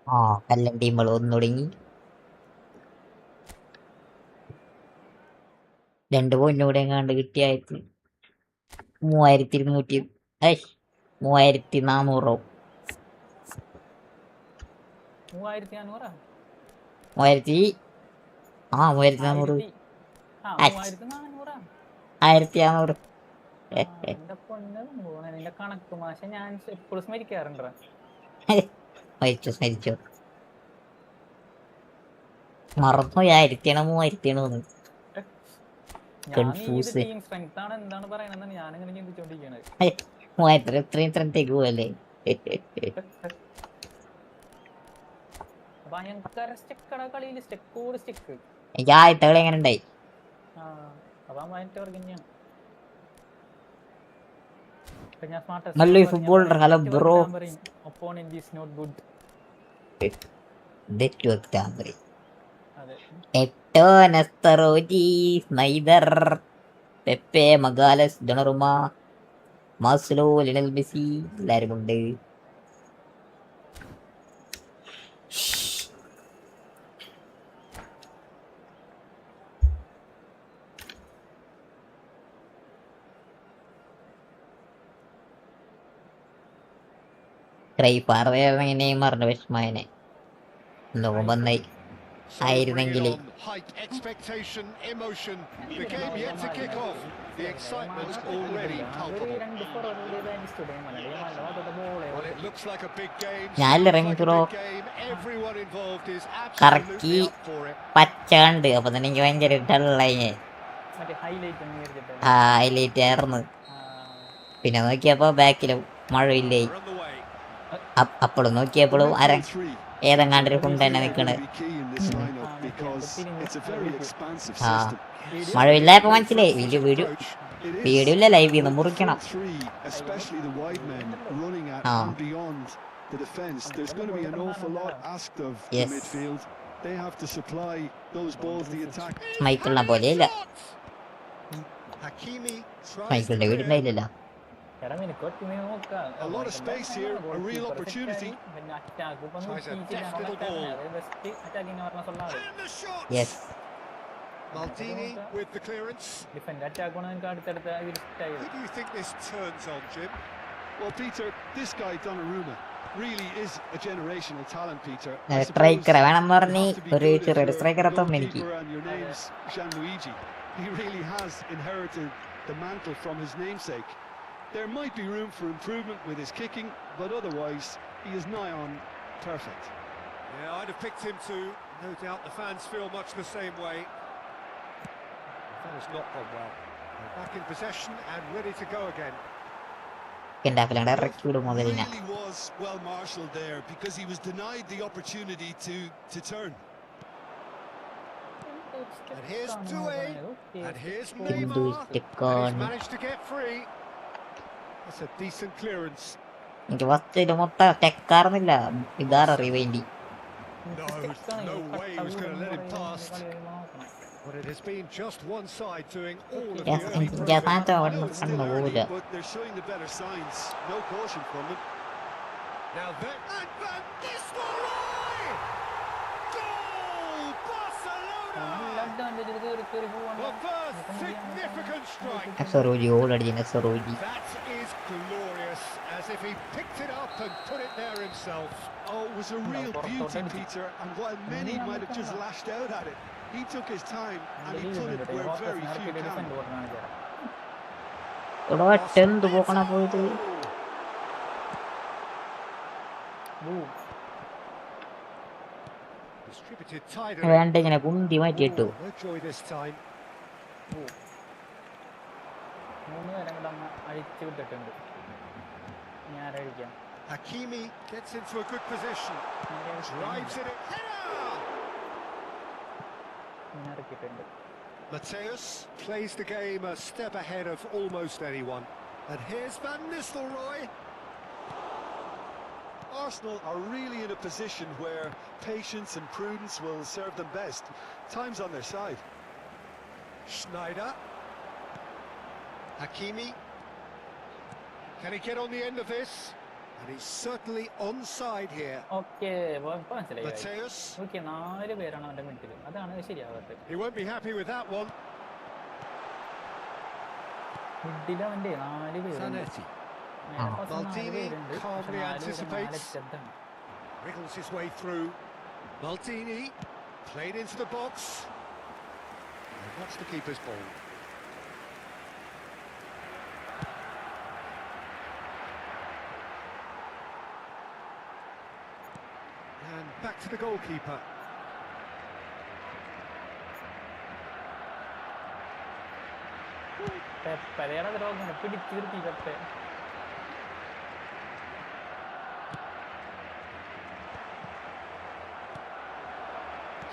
[SPEAKER 1] ആ എല്ലാം ടീമുകൾ ഒന്ന് തുടങ്ങി. 2 പോയിന്റ് കൂടെ എങ്ങാണ്ട് കിട്ടിയായിട്ട് 3200, 3400.
[SPEAKER 2] 3400.
[SPEAKER 1] 3400.
[SPEAKER 2] 3400.
[SPEAKER 1] 1600.
[SPEAKER 2] എന്റെ പൊന്ന് പോണ നിന്റെ കണക്ക് മാഷ ഞാൻ എപ്പോഴും സ്മരിക്കാറുണ്ടോ?
[SPEAKER 1] സ്മരിച്ചു മറന്നു. 1000 കൺഫ്യൂസ്.
[SPEAKER 2] ടീം സ്ട്രെങ്ത് ആണ് എന്താണ് പറയണെന്നാണ് ഞാനിങ്ങനെ ചിന്തിച്ചോണ്ടിരിക്കണത്.
[SPEAKER 1] 3000 ഇത്രയും സ്ട്രെങ്തേക്ക് പോവല്ലേ?
[SPEAKER 2] ഭയങ്കര സ്റ്റെക്കടാ കളിയില്, സ്റ്റെക്കോട് സ്റ്റെക്ക്.
[SPEAKER 1] എനിക്ക് ആദ്യത്തെ കളി എങ്ങനെ ഉണ്ടായി?
[SPEAKER 2] അതാ നെറ്റ്വർക്ക് തന്നെയാണ്.
[SPEAKER 1] mallu footballer. Hello bro.
[SPEAKER 2] Opponent is not good.
[SPEAKER 1] Network tampering. Eto Nestaroji, Snyder, Pepe, Magales, Donnarumma, Marcelo, Lionel Messi എല്ലാരും ഉണ്ട്. പറയുകയാണെങ്കിൽ നെയ്മറിന്റെ വിഷമയനെ ലോകം വന്നായി ആയിരുന്നെങ്കിൽ.
[SPEAKER 3] Expectation, emotion. The game yet to kick off. The excitement already palpable. Well, it looks like a big game. Everyone involved is absolutely up for it.
[SPEAKER 1] പച്ച കണ്ട് അപ്പൊ തന്നെ എനിക്ക് ഭയങ്കര ഡള്ളായി. ഹൈലൈറ്റ് ആയിരുന്നു. പിന്നെ നോക്കിയപ്പോ ബാക്കിലും മഴയില്ലേ. അപ്പോഴും നോക്കിയപ്പോഴും ഏതെങ്ങാണ്ടൊരു കൊണ്ട് തന്നെ നിക്കണ്. മഴയില്ലായപ്പോ മനസ്സിലായി വീഡിയോ ഇല്ല, ലൈവ് ചെയ്യുന്നു മുറിക്കണം. മൈക്കിളിനെ പോലെ ഇല്ല. മൈക്കിളിന്റെ വീടുണ്ടായില്ലല്ലോ.
[SPEAKER 3] A lot of space here, a real opportunity.
[SPEAKER 1] Yes.
[SPEAKER 3] Maldini with the clearance. Who do you think this turns on, Jim?
[SPEAKER 4] Well, Peter, this guy Donnarumma really is a generational talent, Peter.
[SPEAKER 1] Striker വേണമെന്ന് പറഞ്ഞ് ഒരു ചെറിയൊരു striker എത്തും എനിക്ക്.
[SPEAKER 4] He really has inherited the mantle from his namesake. There might be room for improvement with his kicking, but otherwise he is nigh on perfect.
[SPEAKER 3] Yeah, I'd have picked him too. No doubt the fans feel much the same way. That has not gone well. They're back in possession and ready to go again.
[SPEAKER 4] He really was well marshalled there because he was denied the opportunity to turn.
[SPEAKER 3] And here's Doué, and here's Neymar, and he's managed to get free. That's a decent clearance.
[SPEAKER 1] എനിക്ക് first ഇത് മൊത്തം ടെക്കാർന്നില്ല. ഇതാറ് റിവൈൻഡി.
[SPEAKER 3] No way he was going to let him pass. But it has been just one side doing all of the early
[SPEAKER 4] But they're showing the better signs. No caution from him.
[SPEAKER 3] Now then, and Van Nistelrooy! Goal! Barcelona! The first significant strike.
[SPEAKER 1] Saroji, goal അടിച്ചിന് Saroji.
[SPEAKER 3] That is glorious, as if he picked it up and put it there himself.
[SPEAKER 4] Oh, it was a real beauty, Peter, and while many might have just lashed out at it, he took his time and he put it where very few can.
[SPEAKER 1] എടാ tenth പോക്കണ പോയത്
[SPEAKER 3] Distributed tidily.
[SPEAKER 1] വേണ്ട ഇങ്ങനെ Kunti മാറ്റിയിട്ടു.
[SPEAKER 3] No joy this time. Hakimi gets into a good position. Drives it in. Header! Mateus plays the game a step ahead of almost anyone. And here's Van Nistelrooy.
[SPEAKER 4] Arsenal are really in a position where patience and prudence will serve them best. Time's on their side.
[SPEAKER 3] Schneider. Hakimi. Can he get on the end of this? And he's certainly onside here. Mateus. He won't be happy with that one. Zanetti. Maldini calmly anticipates. Wriggles his way through. Maldini played into the box. And that's the keeper's ball. And back to the goalkeeper.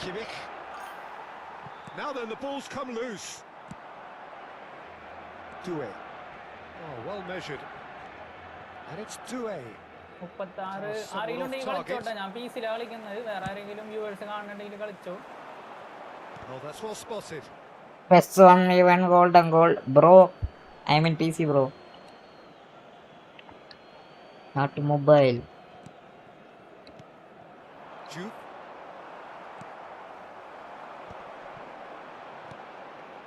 [SPEAKER 3] Kimmich. Now then, the ball's come loose. Doué. Oh, well measured. And it's Doué. Oh, that's well spotted.
[SPEAKER 1] Best one even golden goal bro. I mean PC bro. Not mobile.
[SPEAKER 3] Juke.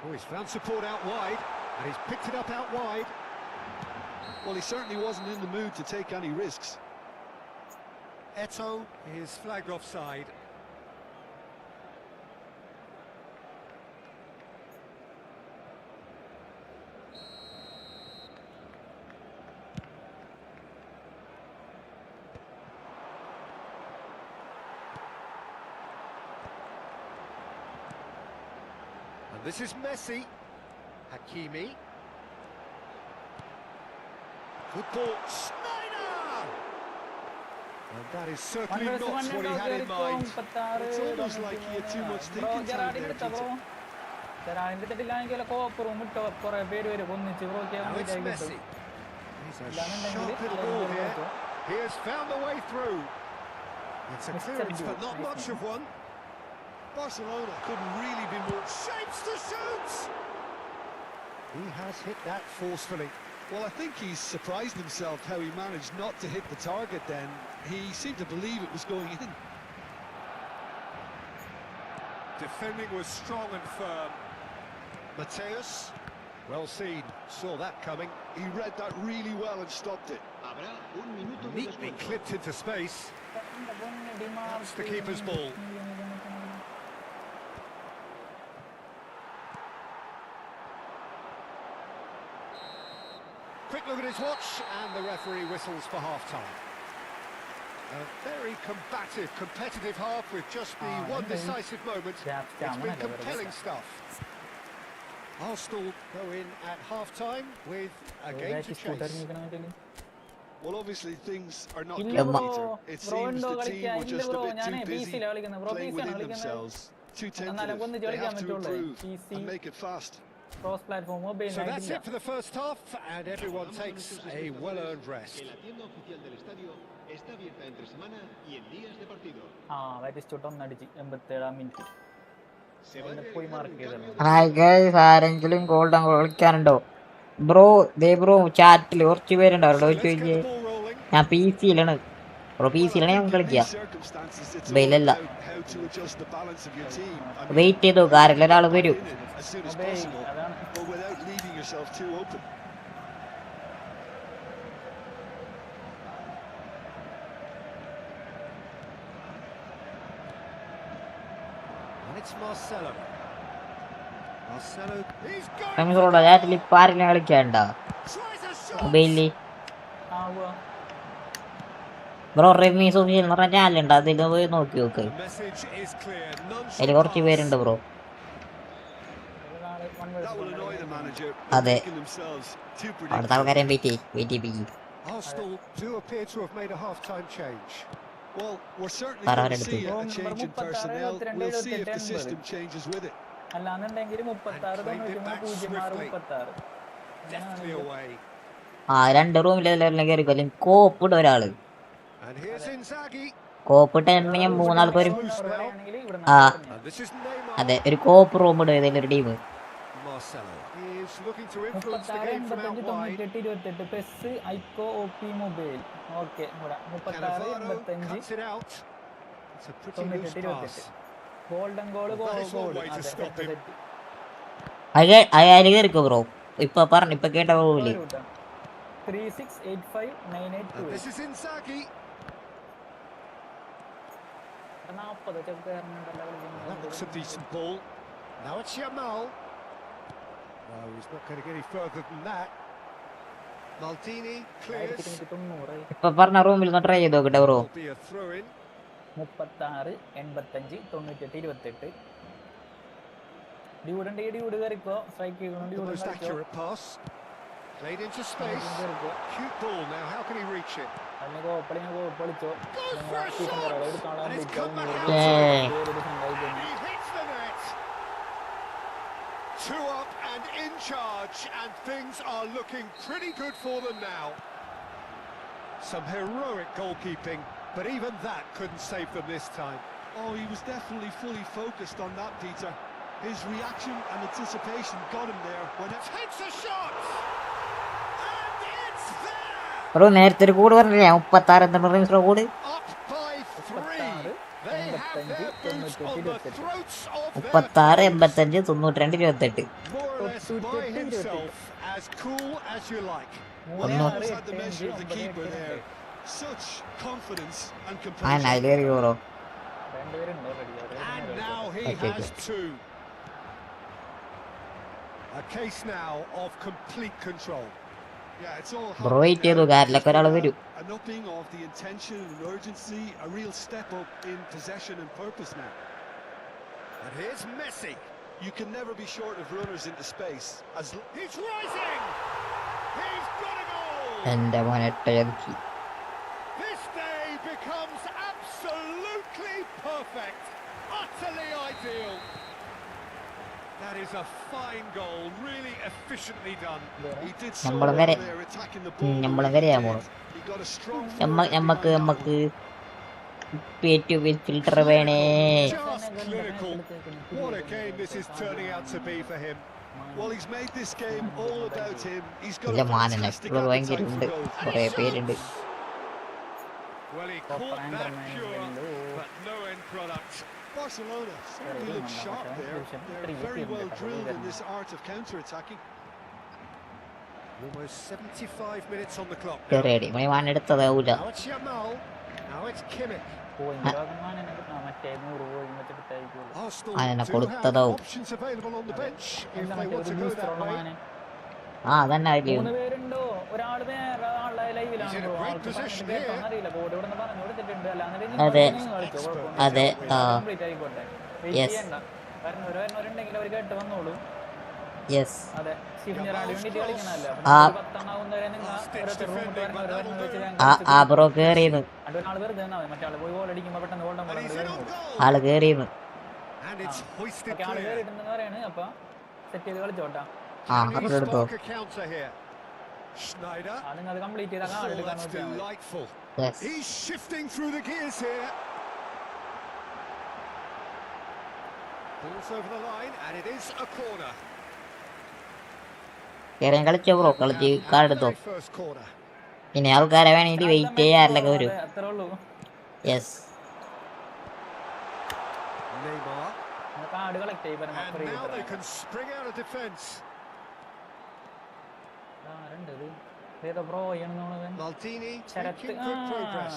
[SPEAKER 3] Oh, he's found support out wide, and he's picked it up out wide.
[SPEAKER 4] Well, he certainly wasn't in the mood to take any risks.
[SPEAKER 3] Eto'o is flagged offside. And this is Messi. Hakimi. Good ball. Schneider! And that is certainly not what he had in mind.
[SPEAKER 4] It's almost like he had too much thinking time there, Peter.
[SPEAKER 3] Now it's Messi. He's a sharp little ball here. He has found the way through. It's a clearance, but not much of one.
[SPEAKER 4] Barcelona couldn't really be more...
[SPEAKER 3] Shapes to shoot! He has hit that forcefully.
[SPEAKER 4] Well, I think he's surprised himself how he managed not to hit the target then. He seemed to believe it was going in.
[SPEAKER 3] Defending was strong and firm. Mateus, well seen, saw that coming.
[SPEAKER 4] He read that really well and stopped it.
[SPEAKER 3] Neatly clipped into space. That's the keeper's ball. Quick look at his watch, and the referee whistles for half-time. A very combative, competitive half with just the one decisive moment. It's been compelling stuff. Arsenal go in at half-time with a game to chase.
[SPEAKER 4] Well, obviously things are not good,
[SPEAKER 1] Lemma.
[SPEAKER 4] Peter. It seems the team were just a bit too busy playing within themselves. Too tentative. They have to improve and make it fast.
[SPEAKER 8] Cross platform
[SPEAKER 3] So that's it for the first half, and everyone takes a well-earned rest.
[SPEAKER 1] Hi guys ആരെങ്കിലും golden goal കളിക്കാനുണ്ടോ bro ദേ bro ചാറ്റിൽ കുറച്ച് പേരുണ്ട് അവരോട് ചോദിച്ചേ ഞാൻ PC യിലാണ് bro P സിയിലാണെങ്കിൽ നമുക്ക്
[SPEAKER 4] In
[SPEAKER 1] കളിക്കാം
[SPEAKER 4] these circumstances, it's all
[SPEAKER 1] മൊബൈലല്ല.
[SPEAKER 4] about how to adjust the balance of your team. I mean,
[SPEAKER 1] wait ചെയ്തു കാറിൽ ഒരാൾ വരും.
[SPEAKER 4] in it as soon as
[SPEAKER 8] Mobile,
[SPEAKER 4] possible,
[SPEAKER 8] അതാണ്.
[SPEAKER 4] but without leaving yourself too open.
[SPEAKER 3] And it's Marcelo. Marcelo, he's got
[SPEAKER 1] റമീസോടെ ചാറ്റിൽ ഇപ്പം ആരെങ്കിലും കളിക്കാണ്ട
[SPEAKER 3] tries a shot.
[SPEAKER 1] മൊബൈലിൽ
[SPEAKER 8] ആവുക.
[SPEAKER 1] ബ്രോ റമീസ് ഒഫീഷ്യൽ എന്ന് പറഞ്ഞ ചാനലുണ്ട് അതിൽ പോയി നോക്കി നോക്ക്.
[SPEAKER 3] The message is clear. None
[SPEAKER 1] അതിൽ
[SPEAKER 3] shall
[SPEAKER 1] കുറച്ച്
[SPEAKER 3] pass.
[SPEAKER 1] പേരുണ്ട് bro.
[SPEAKER 4] That will annoy the manager.
[SPEAKER 1] അതെ.
[SPEAKER 4] Making themselves too
[SPEAKER 1] അവിടുത്തെ
[SPEAKER 4] predictable.
[SPEAKER 1] ആൾക്കാരെയും വെയിറ്റ് ചെയ്യിപ്പിക്കും.
[SPEAKER 3] Arsenal do appear to have made a half-time change.
[SPEAKER 4] Well, we're certainly
[SPEAKER 1] Para
[SPEAKER 4] going to
[SPEAKER 1] ver el
[SPEAKER 4] see
[SPEAKER 8] equipo.
[SPEAKER 4] a change in
[SPEAKER 8] Number
[SPEAKER 4] personnel.
[SPEAKER 8] 36,
[SPEAKER 4] We'll see if the
[SPEAKER 8] 72,
[SPEAKER 4] system changes with it.
[SPEAKER 8] അല്ലാന്നുണ്ടെങ്കിൽ 36 36.
[SPEAKER 3] Deftly away.
[SPEAKER 1] ആ 2 റൂമിൽ കയറി കൊല്ലും. കോപ്പിട്ട് ഒരാള്
[SPEAKER 3] And here's Inzaghi.
[SPEAKER 1] കോപ്പിട്ട് എണ്ണിയ 3 ആൾക്കാർ.
[SPEAKER 8] പറയുകയാണെങ്കിൽ ഇവിടെ
[SPEAKER 1] ആ
[SPEAKER 3] And this is Neymar.
[SPEAKER 1] അതെ ഒരു കോപ്പ് റൂം ഇടും ഏതെങ്കിലും ഒരു team.
[SPEAKER 3] Marcelo is looking to influence the
[SPEAKER 8] 36
[SPEAKER 3] game from
[SPEAKER 8] 85
[SPEAKER 3] out wide.
[SPEAKER 8] 98 28 PES ഐക്കോ ഒപി മൊബൈൽ. ഓക്കെ ഇവിടെ 36
[SPEAKER 3] Cannavaro
[SPEAKER 8] 85
[SPEAKER 3] cuts it out. It's a pretty loose
[SPEAKER 8] 98
[SPEAKER 3] pass.
[SPEAKER 8] 28 golden goal
[SPEAKER 3] That is one
[SPEAKER 8] goal
[SPEAKER 3] way to
[SPEAKER 8] അതെ
[SPEAKER 3] stop him.
[SPEAKER 1] അയാൾ കയറിക്കോ bro. ഇപ്പൊ കേട്ട റൂമില്
[SPEAKER 8] 36 85 98
[SPEAKER 3] And this is Inzaghi.
[SPEAKER 8] 40 check
[SPEAKER 3] That looks a decent ball. Now it's Yamal. No, he's not going to get any further than that. Maldini clears.
[SPEAKER 8] 90
[SPEAKER 1] ഇപ്പൊ പറഞ്ഞ റൂമിൽ ഒന്ന് ട്രൈ ചെയ്ത് നോക്കട്ടെ bro.
[SPEAKER 3] Will be a throw-in.
[SPEAKER 8] 36 85 98 28 dude കയറിക്കോ strike ചെയ്യണം
[SPEAKER 3] The
[SPEAKER 8] dude
[SPEAKER 3] most accurate pass. Played into space. Cute ball now. How can he reach it?
[SPEAKER 8] പൊളിച്ചോ
[SPEAKER 3] Goes for a shot. And it's come back out.
[SPEAKER 1] ഏ
[SPEAKER 3] And he hits the net. 2 up and in charge, and things are looking pretty good for them now. Some heroic goalkeeping, but even that couldn't save them this time.
[SPEAKER 4] Oh, he was definitely fully focused on that, Peter. His reaction and anticipation got him there. When it
[SPEAKER 3] Takes a shot, and it's there.
[SPEAKER 1] Bro നേരത്തെ ഒരു കൂട് പറഞ്ഞില്ലേ 36 എന്താ റമീസ് കൂട്.
[SPEAKER 3] Up by 3. They have their boots on the throats of their
[SPEAKER 1] 36 85 92 28.
[SPEAKER 3] more or less by himself, as cool as you like.
[SPEAKER 4] Williams had the measure of the keeper there. Such confidence and composure.
[SPEAKER 1] അതിൽ കയറിക്കോ bro.
[SPEAKER 3] And now he
[SPEAKER 1] Okay,
[SPEAKER 3] has 2. A case now of complete control.
[SPEAKER 4] Yeah, it's all
[SPEAKER 1] bro wait ചെയ്തു കാറിലൊക്കെ ഒരാൾ വരും.
[SPEAKER 4] an upping of the intention and urgency, a real step up in possession and purpose now.
[SPEAKER 3] And here's Messi.
[SPEAKER 4] You can never be short of runners into space.
[SPEAKER 3] He's rising. He's got a goal.
[SPEAKER 1] എന്റെ മോനെ ടയക്കി.
[SPEAKER 3] This day becomes absolutely perfect. Utterly ideal. That is a fine goal, really efficiently done.
[SPEAKER 4] He did so
[SPEAKER 1] നമ്മള്
[SPEAKER 4] well
[SPEAKER 1] വരെ
[SPEAKER 4] there, attacking the ball.
[SPEAKER 1] നമ്മള്
[SPEAKER 4] the way he
[SPEAKER 1] വരെയാ
[SPEAKER 4] did.
[SPEAKER 1] പോണു.
[SPEAKER 4] He got a strong
[SPEAKER 1] നമുക്ക് filter വേണേ.
[SPEAKER 3] Just clinical. What a game this is turning out to be for him.
[SPEAKER 4] Well, he's made this game all about him. He's got
[SPEAKER 1] ഇല്ല
[SPEAKER 4] a
[SPEAKER 1] മാനനെ
[SPEAKER 4] fantastic
[SPEAKER 1] ഭയങ്കര
[SPEAKER 4] appetite
[SPEAKER 1] ഉണ്ട്.
[SPEAKER 4] for goals.
[SPEAKER 1] കുറെ പേരുണ്ട്.
[SPEAKER 3] Well, he caught that pure, but no end product.
[SPEAKER 4] Barcelona certainly look sharp there. They're very well drilled in this art of counter-attacking.
[SPEAKER 3] Almost 75 minutes on the clock.
[SPEAKER 1] Ready money വാൻ എടുത്തതാവൂല.
[SPEAKER 3] Now it's Yamal. Now it's Kimmich. Arsenal
[SPEAKER 1] അതിനെ
[SPEAKER 3] do have
[SPEAKER 1] കൊടുത്തതാവും.
[SPEAKER 3] options available on the bench if they want to go that way.
[SPEAKER 1] ആ അതന്നെ അതില്
[SPEAKER 8] 3 പേരുണ്ടോ ഒരാള് വേറെ ആളുടെ ലൈവിലാണ്
[SPEAKER 3] He's in a great position here.
[SPEAKER 8] അറിയില്ല ബോർഡ് ഇവിടെ പറഞ്ഞു കൊടുത്തിട്ടുണ്ട്
[SPEAKER 1] അതെ.
[SPEAKER 8] അല്ലാതെ
[SPEAKER 1] അതെ ആ
[SPEAKER 8] കംപ്ലീറ്റ് ആയിക്കോട്ടെ വെയിറ്റ്
[SPEAKER 1] Yes.
[SPEAKER 8] ചെയ്യണ്ട കാരണം ഓരോരുണ്ടെങ്കിൽ അവർ കേട്ട് വന്നോളൂ.
[SPEAKER 1] യെസ്.
[SPEAKER 8] അതെ ശിവഞ്ഞറാടി വേണ്ടിട്ട് കളിക്കണല്ലോ
[SPEAKER 1] ആ.
[SPEAKER 8] 10 നിങ്ങൾ ഓരോരുത്തർ റൂമിട്ട്
[SPEAKER 1] ആ ബ്രോ കേറിയെന്ന്.
[SPEAKER 8] ഒരാൾ വെറുതെ മതി മറ്റേ ആള് പോയി ഗോൾ അടിക്കുമ്പോൾ പെട്ടെന്ന് golden
[SPEAKER 3] And he's in on goal.
[SPEAKER 1] ആള് കേറിയെന്ന്.
[SPEAKER 3] And it's hoisted
[SPEAKER 8] ആള്
[SPEAKER 3] clear.
[SPEAKER 8] കയറിയിട്ടുണ്ടെന്ന് പറയാണ് അപ്പൊ സെറ്റ് ചെയ്ത് കളിച്ചോട്ടാ.
[SPEAKER 1] ആ
[SPEAKER 3] Can he
[SPEAKER 1] അതെടുത്തോ.
[SPEAKER 3] spark a counter here? Schneider.
[SPEAKER 8] അത് നിങ്ങൾ അത് കംപ്ലീറ്റ് ചെയ്താൽ
[SPEAKER 3] Oh,
[SPEAKER 8] എടുക്കാൻ
[SPEAKER 3] that's
[SPEAKER 8] നോക്കിയാൽ മതി.
[SPEAKER 3] delightful.
[SPEAKER 1] Yes.
[SPEAKER 3] He's shifting through the gears here. Balls over the line, and it is a corner.
[SPEAKER 1] കേറിയാൻ കളിച്ചോ ബ്രോ കളിച്ച് കാർഡ് എടുത്തോ.
[SPEAKER 3] First corner.
[SPEAKER 1] പിന്നെ ആൾക്കാരെ വേണമെങ്കിൽ വെയിറ്റ് ചെയ്യാറില്ലൊക്കെ വരും.
[SPEAKER 2] അത്രേ ഉള്ളൂ.
[SPEAKER 1] യെസ്.
[SPEAKER 3] Neymar.
[SPEAKER 2] കാർഡ് കളക്ട് ചെയ്യും.
[SPEAKER 3] And now they can spring out of defence. Maldini making good progress.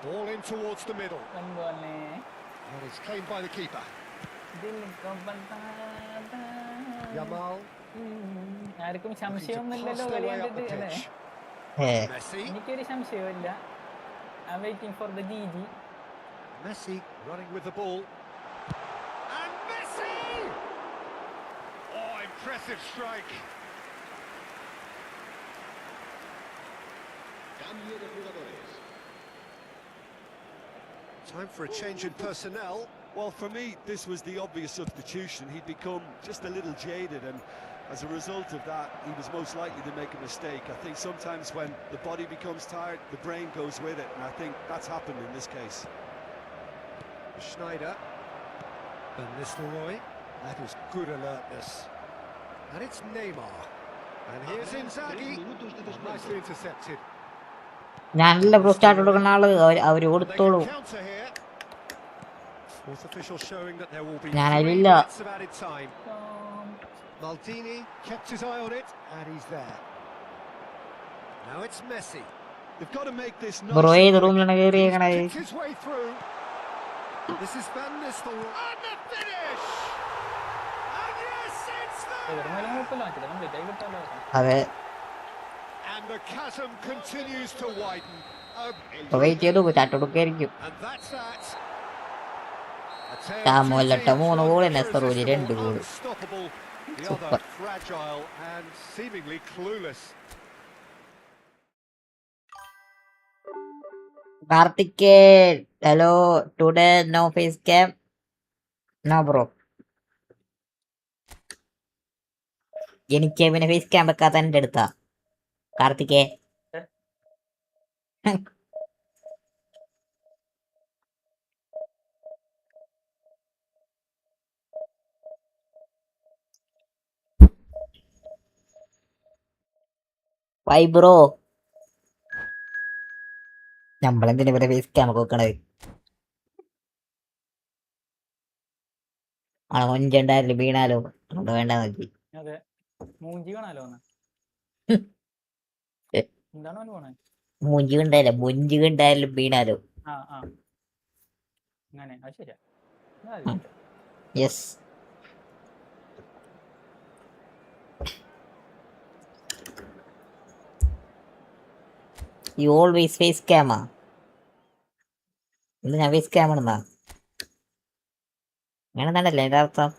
[SPEAKER 3] Ball in towards the middle. And it's claimed by the keeper. Yamal.
[SPEAKER 2] ആർക്കും സംശയമൊന്നുമില്ലല്ലോ കളി കണ്ടിട്ട് അല്ലേ? എനിക്കൊരു സംശയമില്ല. I'm waiting for the GG.
[SPEAKER 3] Messi running with the ball. And Messi! Oh, impressive strike. Time for a change in personnel.
[SPEAKER 4] Well, for me, this was the obvious substitution. He'd become just a little jaded, and as a result of that, he was most likely to make a mistake. I think sometimes when the body becomes tired, the brain goes with it, and I think that's happened in this case.
[SPEAKER 3] Schneider. And Nistelrooy. That is good alertness. And it's Neymar. And here's Inzaghi. Nicely intercepted.
[SPEAKER 1] ഞാനല്ല bro start കൊടുക്കുന്ന ആള്. അവര് കൊടുത്തോളൂ. ഞാനതിലില്ല.
[SPEAKER 3] Maldini kept his eye on it, and he's there. Now it's Messi.
[SPEAKER 4] They've got to make this
[SPEAKER 1] bro ഏത് റൂമിലാണ് കയറിയേക്കണേ?
[SPEAKER 3] Kicked his way through. This is Van Nistelrooy. And the finish. And yes, it's there.
[SPEAKER 1] അതെ.
[SPEAKER 3] And the chasm continues to widen.
[SPEAKER 1] Wait ചെയ്തു ചാട്ട് കൊടുക്കായിരിക്കും.
[SPEAKER 3] And that's that.
[SPEAKER 1] താമോല്ലട്ട 3 goal നെസ്തറൂരി 2 goal.
[SPEAKER 3] The other fragile and seemingly clueless.
[SPEAKER 1] കാർത്തികേ hello. Today no face cam. No bro. എനിക്ക് പിന്നെ face cam വെക്കാത്ത എൻ്റെ അടുത്താ കാർത്തികേ. വൈ ബ്രോ നമ്മളെന്തിനാ ഇവരെ ഫേസ് ക്യാം വെക്കണത്? ആ കൊഞ്ചുണ്ടായാലും വീണാലോ അത് വേണ്ട നോക്കി. മൂഞ്ചി കണ്ടായാലും മുഞ്ചി കണ്ടായാലും വീണാലോ. യെസ്. യു ഓൾവേസ് ഫേസ് ക്യാമാ? ഇത് ഞാൻ ഫേസ് ക്യാം ആണെന്നാ അങ്ങനെ തന്നെയല്ലേ എൻ്റെ അർത്ഥം?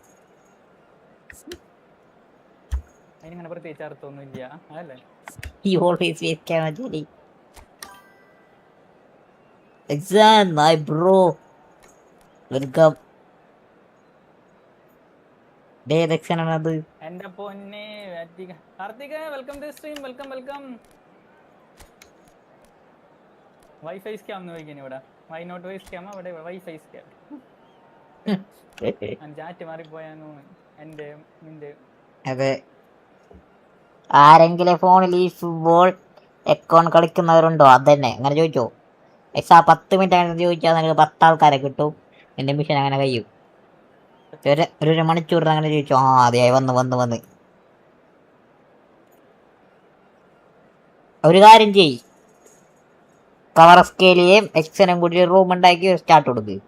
[SPEAKER 2] അതിനിങ്ങനെ പ്രത്യേകിച്ച് അർത്ഥമൊന്നുമില്ല അതല്ലേ?
[SPEAKER 1] യു ഓൾവേസ് ഫേസ് ക്യാം ശരി. എക്സാം മൈ ബ്രോ വെൽക്കം. ഏതെക്ഷനാണത്?
[SPEAKER 2] എന്റെ പൊന്നെ Karthika welcome to stream. Welcome welcome. Wifi scam എന്ന് ചോദിക്കാൻ ഇവിടെ. Why not why scam? അവിടെ വൈഫൈ സ്കാം. ചാറ്റ് മാറിപ്പോയാന്ന് എന്റെ നിന്റെ.
[SPEAKER 1] അതെ. ആരെങ്കിലും ഫോണിൽ ഈ ഫുട്ബോൾ അക്കൗണ്ട് കളിക്കുന്നവരുണ്ടോ? അതന്നെ അങ്ങനെ ചോദിച്ചോ. എക്സാ 10 മിനിറ്റ് അങ്ങനെ ചോദിച്ചാൽ നിനക്ക് 10 ആൾക്കാരെ കിട്ടും. എൻ്റെ മിഷൻ അങ്ങനെ കഴിയും. ഒരു മണിക്കൂറിന് അങ്ങനെ ചോദിച്ചു. ആ അതെ വന്ന് ഒരു കാര്യം ചെയ്. കവർ സ്കെയിലേയും എക്സനും കൂടി റൂം ഉണ്ടാക്കി സ്റ്റാർട്ട് കൊടുക്കുക.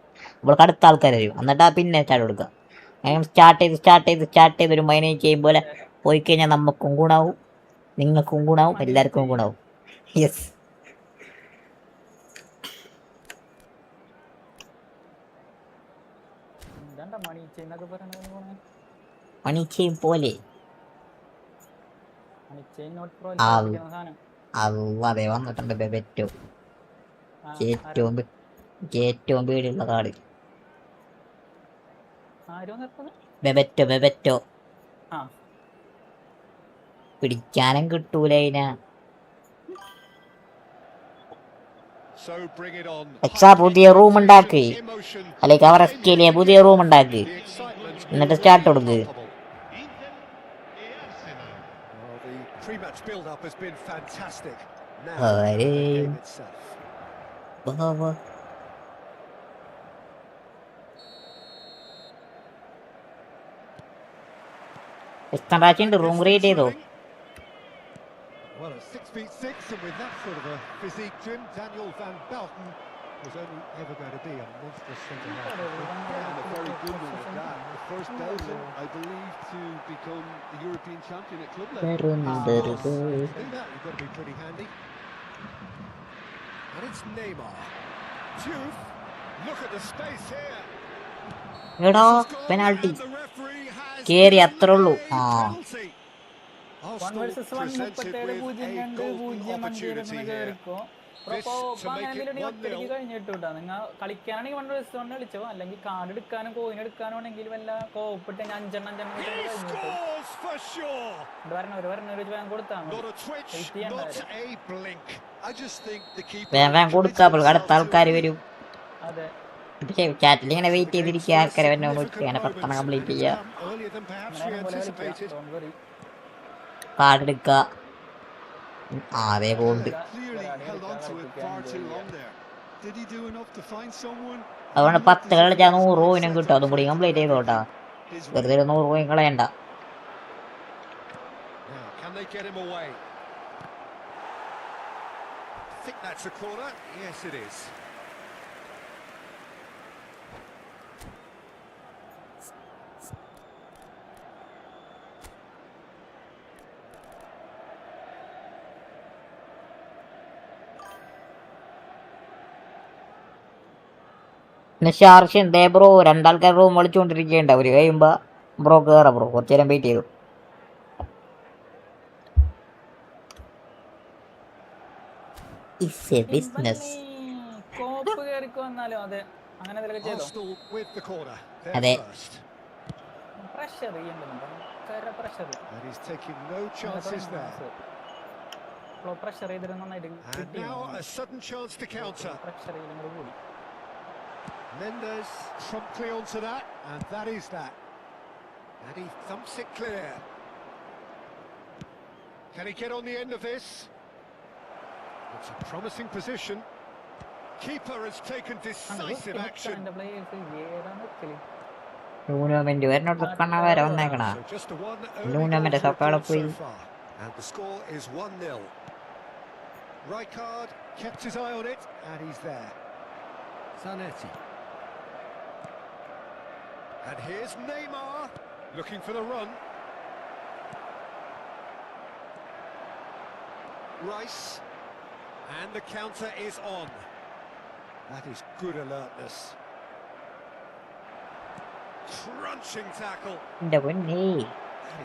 [SPEAKER 1] ഇവൾക്ക് അടുത്ത ആൾക്കാർ വരും. എന്നിട്ടാ പിന്നെ സ്റ്റാർട്ട് കൊടുക്കുക. അങ്ങനെ സ്റ്റാർട്ട് ചെയ്ത് ഒരു മൈനേജ് ചെയ്യുമ്പോലെ പോയി കഴിഞ്ഞാൽ നമുക്കും ഗുണാവും, നിങ്ങൾക്കും ഗുണാവും, എല്ലാവർക്കും ഗുണാവും. യെസ്. മണിച്ചയും പോലെ അതെ വന്നിട്ടുണ്ട്. ബെബറ്റോ ഏറ്റവും പേടിയുള്ള കാർഡ്. ബെബറ്റോ പിടിക്കാനും കിട്ടൂല അതിനാ. എക്സാ പുതിയ റൂം ഉണ്ടാക്കി അല്ലെങ്കിൽ അവർ എസ്കേലിയ പുതിയ റൂം ഉണ്ടാക്കി എന്നിട്ട് സ്റ്റാർട്ട് കൊടുക്ക്.
[SPEAKER 3] pre-match build-up has been fantastic. Now,
[SPEAKER 1] Hey.
[SPEAKER 3] the game itself.
[SPEAKER 1] ഇഷ്ടം റൂം ക്രിയേറ്റ് ചെയ്തോ?
[SPEAKER 3] Well, at 6'6", and with that sort of a physique to him, Daniel van Belten was only ever going to be a monstrous centre-half.
[SPEAKER 4] And a very good one at that. The first Belgian, I believe, to become the European champion at club level.
[SPEAKER 3] To do that, you've got to be pretty handy. And it's Neymar. Juve, look at the space here.
[SPEAKER 1] എടാ penalty കേറി അത്രേ ഉള്ളൂ. ആ
[SPEAKER 8] 1 versus 1 37-0 കേറിക്കോ. ഒറ്റയ്ക്ക് കഴിഞ്ഞിട്ട് വിട്ടാ. നിങ്ങൾ കളിക്കാനാണെങ്കിൽ 1 versus 1 കളിച്ചോ, അല്ലെങ്കിൽ കാർഡ് എടുക്കാനും കോയിൻ എടുക്കാനോ ആണെങ്കിൽ വല്ല കോപ്പിട്ട് 5 കൊടുത്താൽ
[SPEAKER 1] വേഗം കൊടുക്കാ. അടുത്ത ആൾക്കാർ വരും.
[SPEAKER 8] അതെ,
[SPEAKER 1] ചാറ്റിൽ ഇങ്ങനെ വെയിറ്റ് ചെയ്തിരിക്കുക. ആൾക്കാരെ വന്നെ അങ്ങനെ പെട്ടെന്ന് കംപ്ലീറ്റ് ചെയ്യുക. കാർഡ് എടുക്കുക. അതേ ഗോൾഡ്. അതുകൊണ്ട് 10 കളിച്ചാൽ 100 രൂപയും കിട്ടും. അതും കൂടി കംപ്ലീറ്റ് ചെയ്തോട്ടാ. വെറുതെ 100 രൂപയും കളയണ്ട. പിന്നെ ഷാർഷൻ ദേ ബ്രോ, രണ്ടാൾക്കാർ റൂം വിളിച്ചുകൊണ്ടിരിക്കുകയുണ്ട്. അവർ കഴിയുമ്പോൾ ബ്രോ കയറാം. ബ്രോ കുറച്ച് നേരം വെയിറ്റ് ചെയ്തു. ബിസിനസ്.
[SPEAKER 8] കോപ്പ് കയറിക്കോ എന്നാലും. അതെ, അങ്ങനെ എന്തെങ്കിലും ചെയ്തോ.
[SPEAKER 1] അതെ,
[SPEAKER 8] പ്രഷർ ചെയ്യുന്നുണ്ട്. പ്രഷർ ചെയ്തിട്ട് നന്നായിട്ട് പ്രഷർ ചെയ്യുന്നത് കൂടി.
[SPEAKER 3] Mendes promptly onto that, and that is that. And he thumps it clear. Can he get on the end of this? It's a promising position. Keeper has taken decisive action.
[SPEAKER 1] Tournament വരണോട്ട് കണ്ണവരെ വന്നേക്കണ. Tournament സക്കാളെ പോയി.
[SPEAKER 3] And the score is 1-0. Rijkaard kept his eye on it, and he's there. Zanetti. And here's Neymar, looking for the run. Rice, and the counter is on. That is good alertness. Crunching tackle. That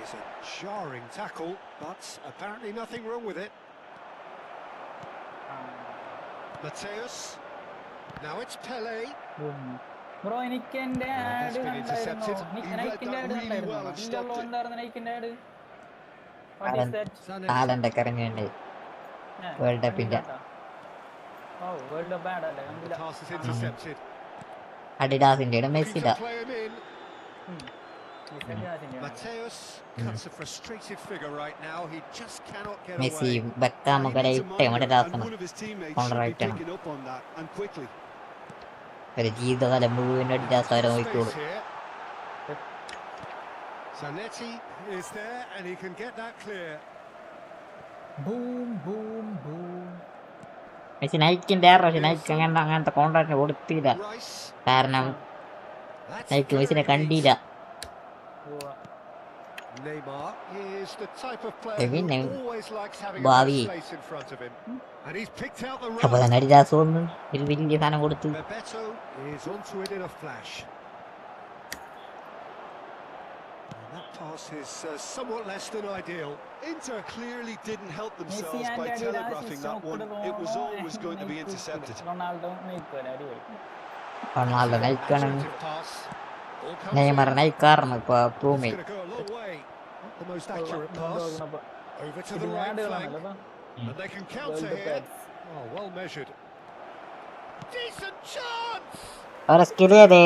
[SPEAKER 3] is a jarring tackle, but apparently nothing wrong with it. Mateus. Now it's Pele.
[SPEAKER 8] Bro, എനിക്ക് എന്റെ add കണ്ടായിരുന്നോ? നൈക്കിന്റെ add കണ്ടായിരുന്നോ? ഇല്ലല്ലോ, എന്തായിരുന്നു നൈക്കിന്റെ add?
[SPEAKER 1] World കപ്പിന്റെ
[SPEAKER 8] world cup add അല്ലേ?
[SPEAKER 1] അഡിഡാസിന്റെ മെസ്സിയുടെ
[SPEAKER 3] Mateus cuts a frustrated figure right now. He just cannot get
[SPEAKER 1] Messi
[SPEAKER 3] away.
[SPEAKER 1] ബെക്കാമൊക്കെ ഇട്ടേമടാക്കണം. കോൺട്രാക്റ്റാണ്. ഒരു ജീവിതകാലം മുഴുവൻ അഡിഡാസ് അവരെ നോക്കിക്കോളൂ.
[SPEAKER 3] Zanetti is there and he can get that clear.
[SPEAKER 8] Boom boom boom.
[SPEAKER 1] Messi നൈക്കിന്റെ Nike അങ്ങനത്തെ contract കൊടുത്തില്ല. കാരണം നൈക്ക് മെസ്സിനെ കണ്ടില്ല.
[SPEAKER 3] Neymar is the type of player who always likes having a space in front of him. And he's picked out the
[SPEAKER 1] അപ്പോൾ
[SPEAKER 3] run.
[SPEAKER 1] Adidas വന്ന് ഒരു വലിയ സാധനം കൊടുത്തു.
[SPEAKER 3] Bebeto is onto it in a flash. And that pass is somewhat less than ideal.
[SPEAKER 4] Inter clearly didn't help themselves by telegraphing that one. It was always going to be intercepted.
[SPEAKER 8] Ronaldo നൈക്കോല അടിപൊളി.
[SPEAKER 1] Ronaldo നൈക്കാണ്.
[SPEAKER 3] Interceptive pass. All comes
[SPEAKER 1] Neymar
[SPEAKER 3] in.
[SPEAKER 1] നൈക്കാറാണ് ഇപ്പോൾ പ്രൂമി.
[SPEAKER 3] It's going to go a long way. Not the most accurate pass. Over to the right flank. And they can counter here. Oh, well measured. Decent chance.
[SPEAKER 1] അവരെ skill ചെയ്തേ.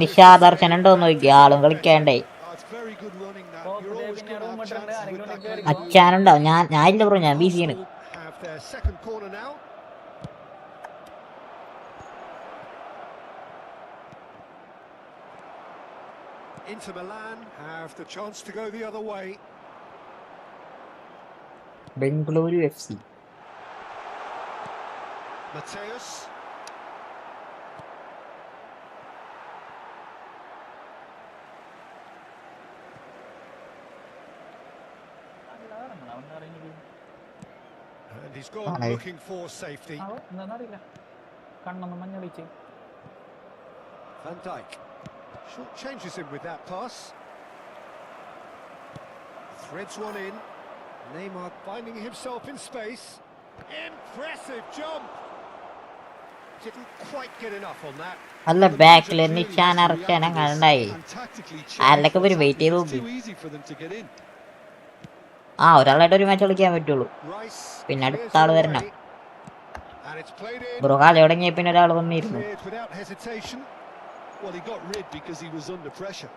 [SPEAKER 1] നിഷാദർശൻ ഉണ്ടോ നോക്കി. ആളും കളിക്കാണ്ടേ.
[SPEAKER 4] It's very good running that. You're always
[SPEAKER 8] പിന്നെ
[SPEAKER 4] going to
[SPEAKER 8] room
[SPEAKER 4] have
[SPEAKER 8] ഇട്ടിട്ടുണ്ട്
[SPEAKER 4] chances with
[SPEAKER 8] ആരെങ്കിലും
[SPEAKER 4] that
[SPEAKER 8] ഉണ്ടെങ്കിൽ
[SPEAKER 4] kind of
[SPEAKER 8] കയറിക്കോ.
[SPEAKER 4] move.
[SPEAKER 1] അച്ഛാനുണ്ടാവും. ഞാൻ ഇല്ല ബ്രോ, ഞാൻ ബിസിയാണ്.
[SPEAKER 3] Arsenal have their second corner now. Inter Milan have the chance to go the other way.
[SPEAKER 1] Bengaluru FC.
[SPEAKER 3] Mateus. And he's gone
[SPEAKER 1] Aye.
[SPEAKER 3] looking for safety.
[SPEAKER 8] എന്താണെന്നറിയില്ല, കണ്ണൊന്നും മഞ്ഞളിച്ച്.
[SPEAKER 3] Van Dijk. Short changes him with that pass. Threads one in. Neymar finding himself in space. Impressive jump. Didn't quite get enough on that.
[SPEAKER 1] അല്ല, ബാക്കിൽ നിശാൻ അറക്കാൻ അങ്ങനെ ഉണ്ടായി. ആരിലൊക്കെ വരും, wait ചെയ്ത് നോക്ക്. ഒരാളായിട്ട് ഒരു മാച്ച് കളിക്കാൻ പറ്റുള്ളൂ,
[SPEAKER 3] Rice
[SPEAKER 1] പിന്നെ
[SPEAKER 3] clears
[SPEAKER 1] അടുത്ത ആള്
[SPEAKER 3] it
[SPEAKER 1] വരണം.
[SPEAKER 3] away. And it's played in.
[SPEAKER 1] Bro കളി തുടങ്ങിയ പിന്നെ ഒരാൾ വന്നിരുന്നു.
[SPEAKER 3] Cleared without hesitation.
[SPEAKER 4] Well, he got rid because he was under pressure.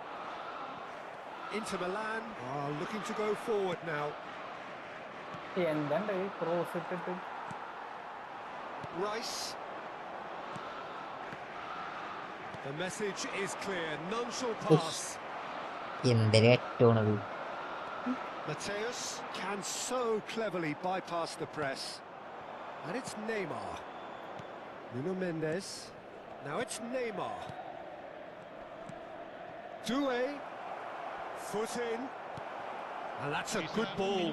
[SPEAKER 3] Inter Milan are looking to go forward now.
[SPEAKER 8] എന്തുണ്ട് ക്രോസ് ഇട്ടിട്ട്.
[SPEAKER 3] Rice. The message is clear. None shall pass.
[SPEAKER 1] എന്തൊരു ഏറ്റവും
[SPEAKER 3] Mateus can so cleverly bypass the press. And it's Neymar. Nuno Mendes. Now it's Neymar. Doué. Foot in. And that's a good ball.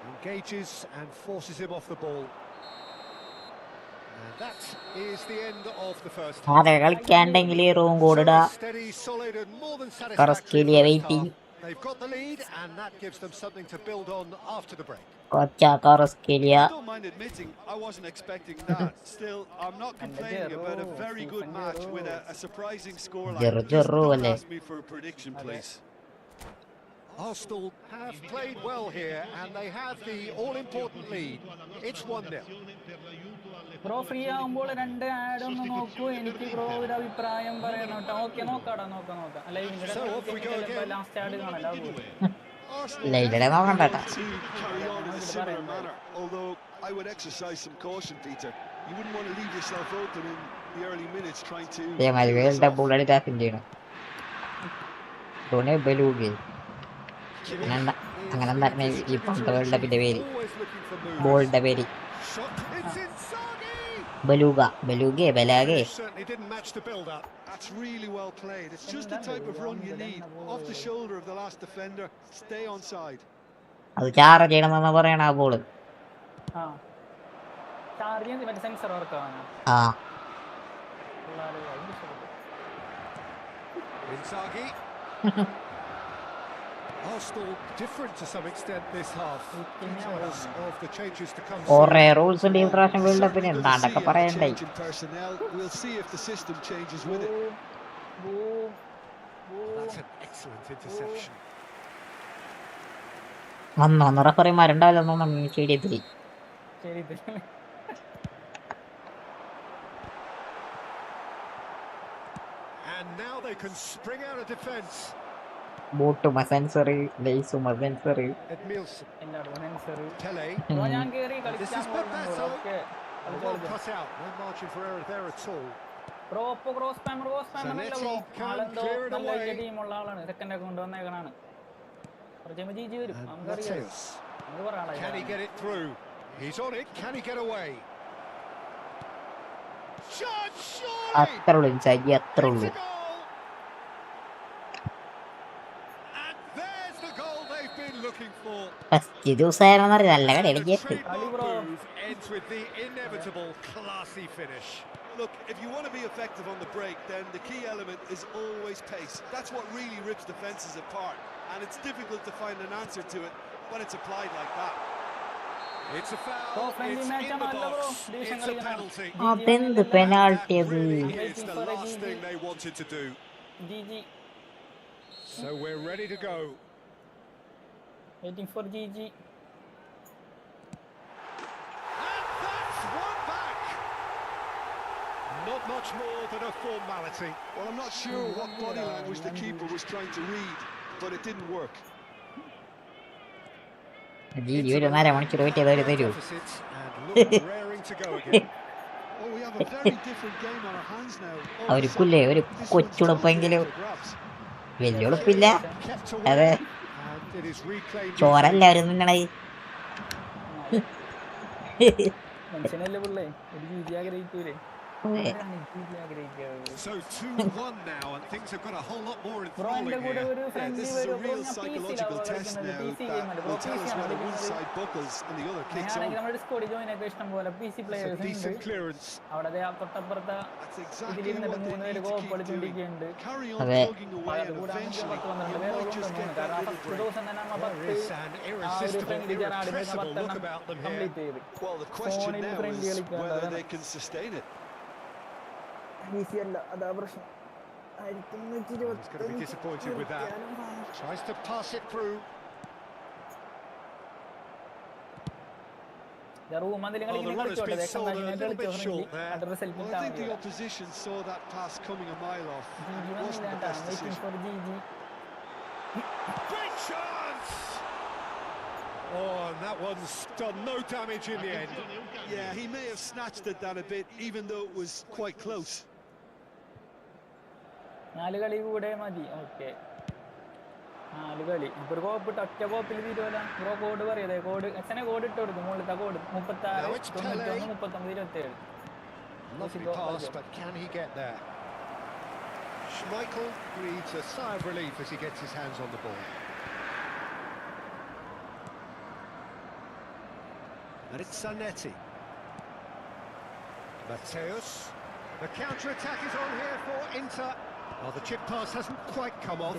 [SPEAKER 3] Engages and forces him off the ball. And that is the end of the first half.
[SPEAKER 1] ആരെ കളിക്കാണ്ടെങ്കിൽ room കൂടിടാ.
[SPEAKER 3] Steady, solid, and more than satisfactory
[SPEAKER 1] Kvaratskhelia
[SPEAKER 3] first
[SPEAKER 1] waiting.
[SPEAKER 3] half. They've got the lead, and that gives them something to build on after the break.
[SPEAKER 1] Kvaratskhelia.
[SPEAKER 4] I don't mind admitting I wasn't expecting that. Still, I'm not complaining about a very good match with a surprising scoreline.
[SPEAKER 1] Jerro,
[SPEAKER 4] Just
[SPEAKER 1] Jerro,
[SPEAKER 4] don't
[SPEAKER 1] alle.
[SPEAKER 4] ask me for a prediction, please.
[SPEAKER 3] Arsenal have played well here, and they have the all-important lead. It's 1-0.
[SPEAKER 8] Bro free ആകുമ്പോൾ 2 add ഒന്ന് നോക്കൂ, എനിക്ക് bro ഒരു അഭിപ്രായം പറയണം കേട്ടോ. Okay, നോക്കാം. അല്ല ലാസ്റ്റ് ആഡ് കാണല്ലോ.
[SPEAKER 4] Arsenal
[SPEAKER 1] Leila
[SPEAKER 4] definitely
[SPEAKER 1] no
[SPEAKER 4] want
[SPEAKER 1] kandata.
[SPEAKER 4] to carry on in a similar manner, although I would exercise some caution, Peter. You wouldn't want to leave yourself open in the early minutes trying to
[SPEAKER 1] ഇതേമാതിരി
[SPEAKER 4] clear this
[SPEAKER 1] world
[SPEAKER 4] off.
[SPEAKER 1] Ball അടിക്കാൻ ചെയ്യണം. ധോണി ബലൂഗെ അങ്ങനെ എന്താ ഈ പണ്ട് world കപ്പിന്റെ പേര്,
[SPEAKER 3] Always looking for
[SPEAKER 1] ബോളിന്റെ പേര്
[SPEAKER 3] Shot. It's Inzaghi.
[SPEAKER 1] ബലൂഗെ ബലാഗെ.
[SPEAKER 3] Certainly didn't match the build-up.
[SPEAKER 4] That's really well played. It's just the type of run you need. Off the shoulder of the last defender, stay on side.
[SPEAKER 1] അത് charge ചെയ്യണമെന്ന് പറയണ ആ ball.
[SPEAKER 8] Charge ചെയ്ത് മറ്റേ sensor വർക്കാണ്.
[SPEAKER 3] Inzaghi. Arsenal different to some extent this half. Details of the changes to come.
[SPEAKER 1] കുറെ rules ഉണ്ട് ഈ പ്രാവശ്യം വേൾഡ് കപ്പിന്, എന്താണ്ടൊക്കെ പറയണ്ടായി.
[SPEAKER 4] We'll see if the system changes with it.
[SPEAKER 3] That's an excellent interception.
[SPEAKER 1] അന്ന് റഫറിമാരുണ്ടാവില്ലെന്നൊന്നും സ്റ്റേഡിയത്തിൽ.
[SPEAKER 8] ശരി,
[SPEAKER 3] And now they can spring out of defence.
[SPEAKER 1] ബൂട്ടും sensor, ലേസും സെൻസർ.
[SPEAKER 3] Edmilson.
[SPEAKER 8] എല്ലായിടത്തും സെൻസർ.
[SPEAKER 3] Pele.
[SPEAKER 8] ഞാൻ കേറി
[SPEAKER 3] This
[SPEAKER 8] കളിക്കാൻ
[SPEAKER 3] is
[SPEAKER 8] പോകുന്നു.
[SPEAKER 3] Mednasah.
[SPEAKER 8] Okay,
[SPEAKER 3] Well cut out. No margin for error there at all.
[SPEAKER 8] Bro ഇപ്പൊ ക്രോസ് സ്പാമർ അല്ല ബ്രോ. ആളെന്തോ നല്ല വലിയ ടീമുള്ള ആളാണ്, സെക്കൻഡ് ഒക്കെ കൊണ്ടുവന്നേക്കണാണ്. കുറച്ച് ജീജി വരും,
[SPEAKER 3] And
[SPEAKER 8] നമുക്കറിയാം.
[SPEAKER 3] Mateus. Can he get it through? He's on it. Can he get away? Shot, surely.
[SPEAKER 1] അത്ര ഉള്ളു ഇൻസാജി, അത്ര ഉള്ളു.
[SPEAKER 3] It's a goal. And there's the goal they've been looking for.
[SPEAKER 1] First ദിവസമായിരുന്നു നല്ല കളി
[SPEAKER 3] The
[SPEAKER 1] കളിക്കട്ട്.
[SPEAKER 3] trademark move ends with the inevitable classy finish.
[SPEAKER 4] Look, if you want to be effective on the break, then the key element is always pace. That's what really rips defences apart, and it's difficult to find an answer to it when it's applied like that.
[SPEAKER 3] It's a foul.
[SPEAKER 8] Bro, friendly
[SPEAKER 3] It's
[SPEAKER 8] match
[SPEAKER 3] in the
[SPEAKER 8] ആണ്, അല്ല bro.
[SPEAKER 3] box.
[SPEAKER 8] Division
[SPEAKER 3] It's a
[SPEAKER 8] കളിക്കണം.
[SPEAKER 3] penalty.
[SPEAKER 1] അതെന്ത് penalty
[SPEAKER 3] That
[SPEAKER 1] അത്.
[SPEAKER 3] really is
[SPEAKER 8] Waiting
[SPEAKER 3] the
[SPEAKER 8] for a
[SPEAKER 3] last
[SPEAKER 8] GG.
[SPEAKER 3] thing they wanted to do.
[SPEAKER 8] GG,
[SPEAKER 3] So we're ready to go.
[SPEAKER 8] Waiting for GG.
[SPEAKER 3] And that's one back. not much more than a formality.
[SPEAKER 4] Well, I'm not sure what body language the keeper was trying to read, but it didn't work.
[SPEAKER 1] GG 24 മണിക്കൂർ wait ചെയ്തവര് തരൂ.
[SPEAKER 3] Deficits and look raring to go again.
[SPEAKER 4] Oh, we have a very different game on our hands now.
[SPEAKER 1] അവർക്കുല്ലേ ഒരു കൊച്ചുടുപ്പെങ്കിലും വലിയ ഉടുപ്പില്ല.
[SPEAKER 3] Kept
[SPEAKER 1] അതെ,
[SPEAKER 3] away, and it is reclaimed.
[SPEAKER 1] ചോറല്ലാവരും നിങ്ങളെ.
[SPEAKER 8] മനുഷ്യനല്ലേ പിള്ളേ, ഒരു രീതി ആഗ്രഹിക്കൂലേ?
[SPEAKER 3] So 2-1 now, and things have got a whole lot more
[SPEAKER 8] bro എന്റെ
[SPEAKER 3] enthralling
[SPEAKER 8] കൂടെ
[SPEAKER 3] here.
[SPEAKER 8] ഒരു friendly
[SPEAKER 4] This is a real psychological test now that will tell us whether one side buckles and the other kicks on.
[SPEAKER 8] നമ്മുടെ ഡിസ്കോഡിൽ join ഒക്കെ ഇഷ്ടം പോലെ PC
[SPEAKER 3] It's a
[SPEAKER 8] players
[SPEAKER 3] decent
[SPEAKER 8] ഉണ്ട്.
[SPEAKER 3] clearance.
[SPEAKER 8] അവിടെ തൊട്ടപ്പുറത്തെ
[SPEAKER 4] That's exactly
[SPEAKER 8] ഇതിലിരുന്നിട്ട്
[SPEAKER 4] what they
[SPEAKER 8] 3
[SPEAKER 4] need
[SPEAKER 8] പേര്
[SPEAKER 4] to keep doing.
[SPEAKER 8] കോപ്പടിച്ചുകൊണ്ടിരിക്കുന്നുണ്ട്.
[SPEAKER 4] Carry on
[SPEAKER 1] അതെ.
[SPEAKER 4] plugging away, and eventually
[SPEAKER 8] 10 12
[SPEAKER 4] you might just get that
[SPEAKER 8] കാരണം
[SPEAKER 4] little
[SPEAKER 8] ഫസ്റ്റ്
[SPEAKER 4] break.
[SPEAKER 8] ദിവസം തന്നെ നമ്മ
[SPEAKER 3] There
[SPEAKER 8] 10
[SPEAKER 3] is an irresistible, irrepressible look about them here.
[SPEAKER 8] Complete ചെയ്ത്.
[SPEAKER 4] Well, the question
[SPEAKER 8] Phone in
[SPEAKER 4] now
[SPEAKER 8] friendly
[SPEAKER 4] is
[SPEAKER 8] കളിക്കാൻ
[SPEAKER 4] whether
[SPEAKER 8] അതാണ്.
[SPEAKER 4] they can sustain it.
[SPEAKER 8] Easy അല്ല, അതാ പ്രശ്നം.
[SPEAKER 3] He's going to be disappointed with that. Tries to pass it through.
[SPEAKER 8] Room എന്തെങ്കിലും
[SPEAKER 3] Oh, the
[SPEAKER 8] കളിക്കുന്ന
[SPEAKER 3] runner's been sold a
[SPEAKER 8] കളിച്ചോട്ടെ,
[SPEAKER 3] little bit short there.
[SPEAKER 8] അത് result
[SPEAKER 4] Well, I think the opposition saw that pass coming a mile off. It wasn't the best
[SPEAKER 8] waiting
[SPEAKER 4] decision.
[SPEAKER 8] For GG.
[SPEAKER 3] Great chance! Oh, and that one's done no damage in the end.
[SPEAKER 4] Yeah, he may have snatched at that a bit, even though it was quite close.
[SPEAKER 8] 4 കളി കൂടെ മതി. Okay, 4 കളി. ഇപ്പൊ ഒരു കോപ്പിട്ട് ഒറ്റ Copil തീരുവല്ല. Bro code പറയതേ, code എക്സനെ code ഇട്ട് കൊടുക്കും. മുകളിലത്തെ code 36 91 39 27.
[SPEAKER 3] Lovely pass, but can he get there? Schmeichel breathes a sigh of relief as he gets his hands on the ball. And it's Zanetti. Mateus. The counter-attack is on here for Inter. Oh, the chip pass hasn't quite come off.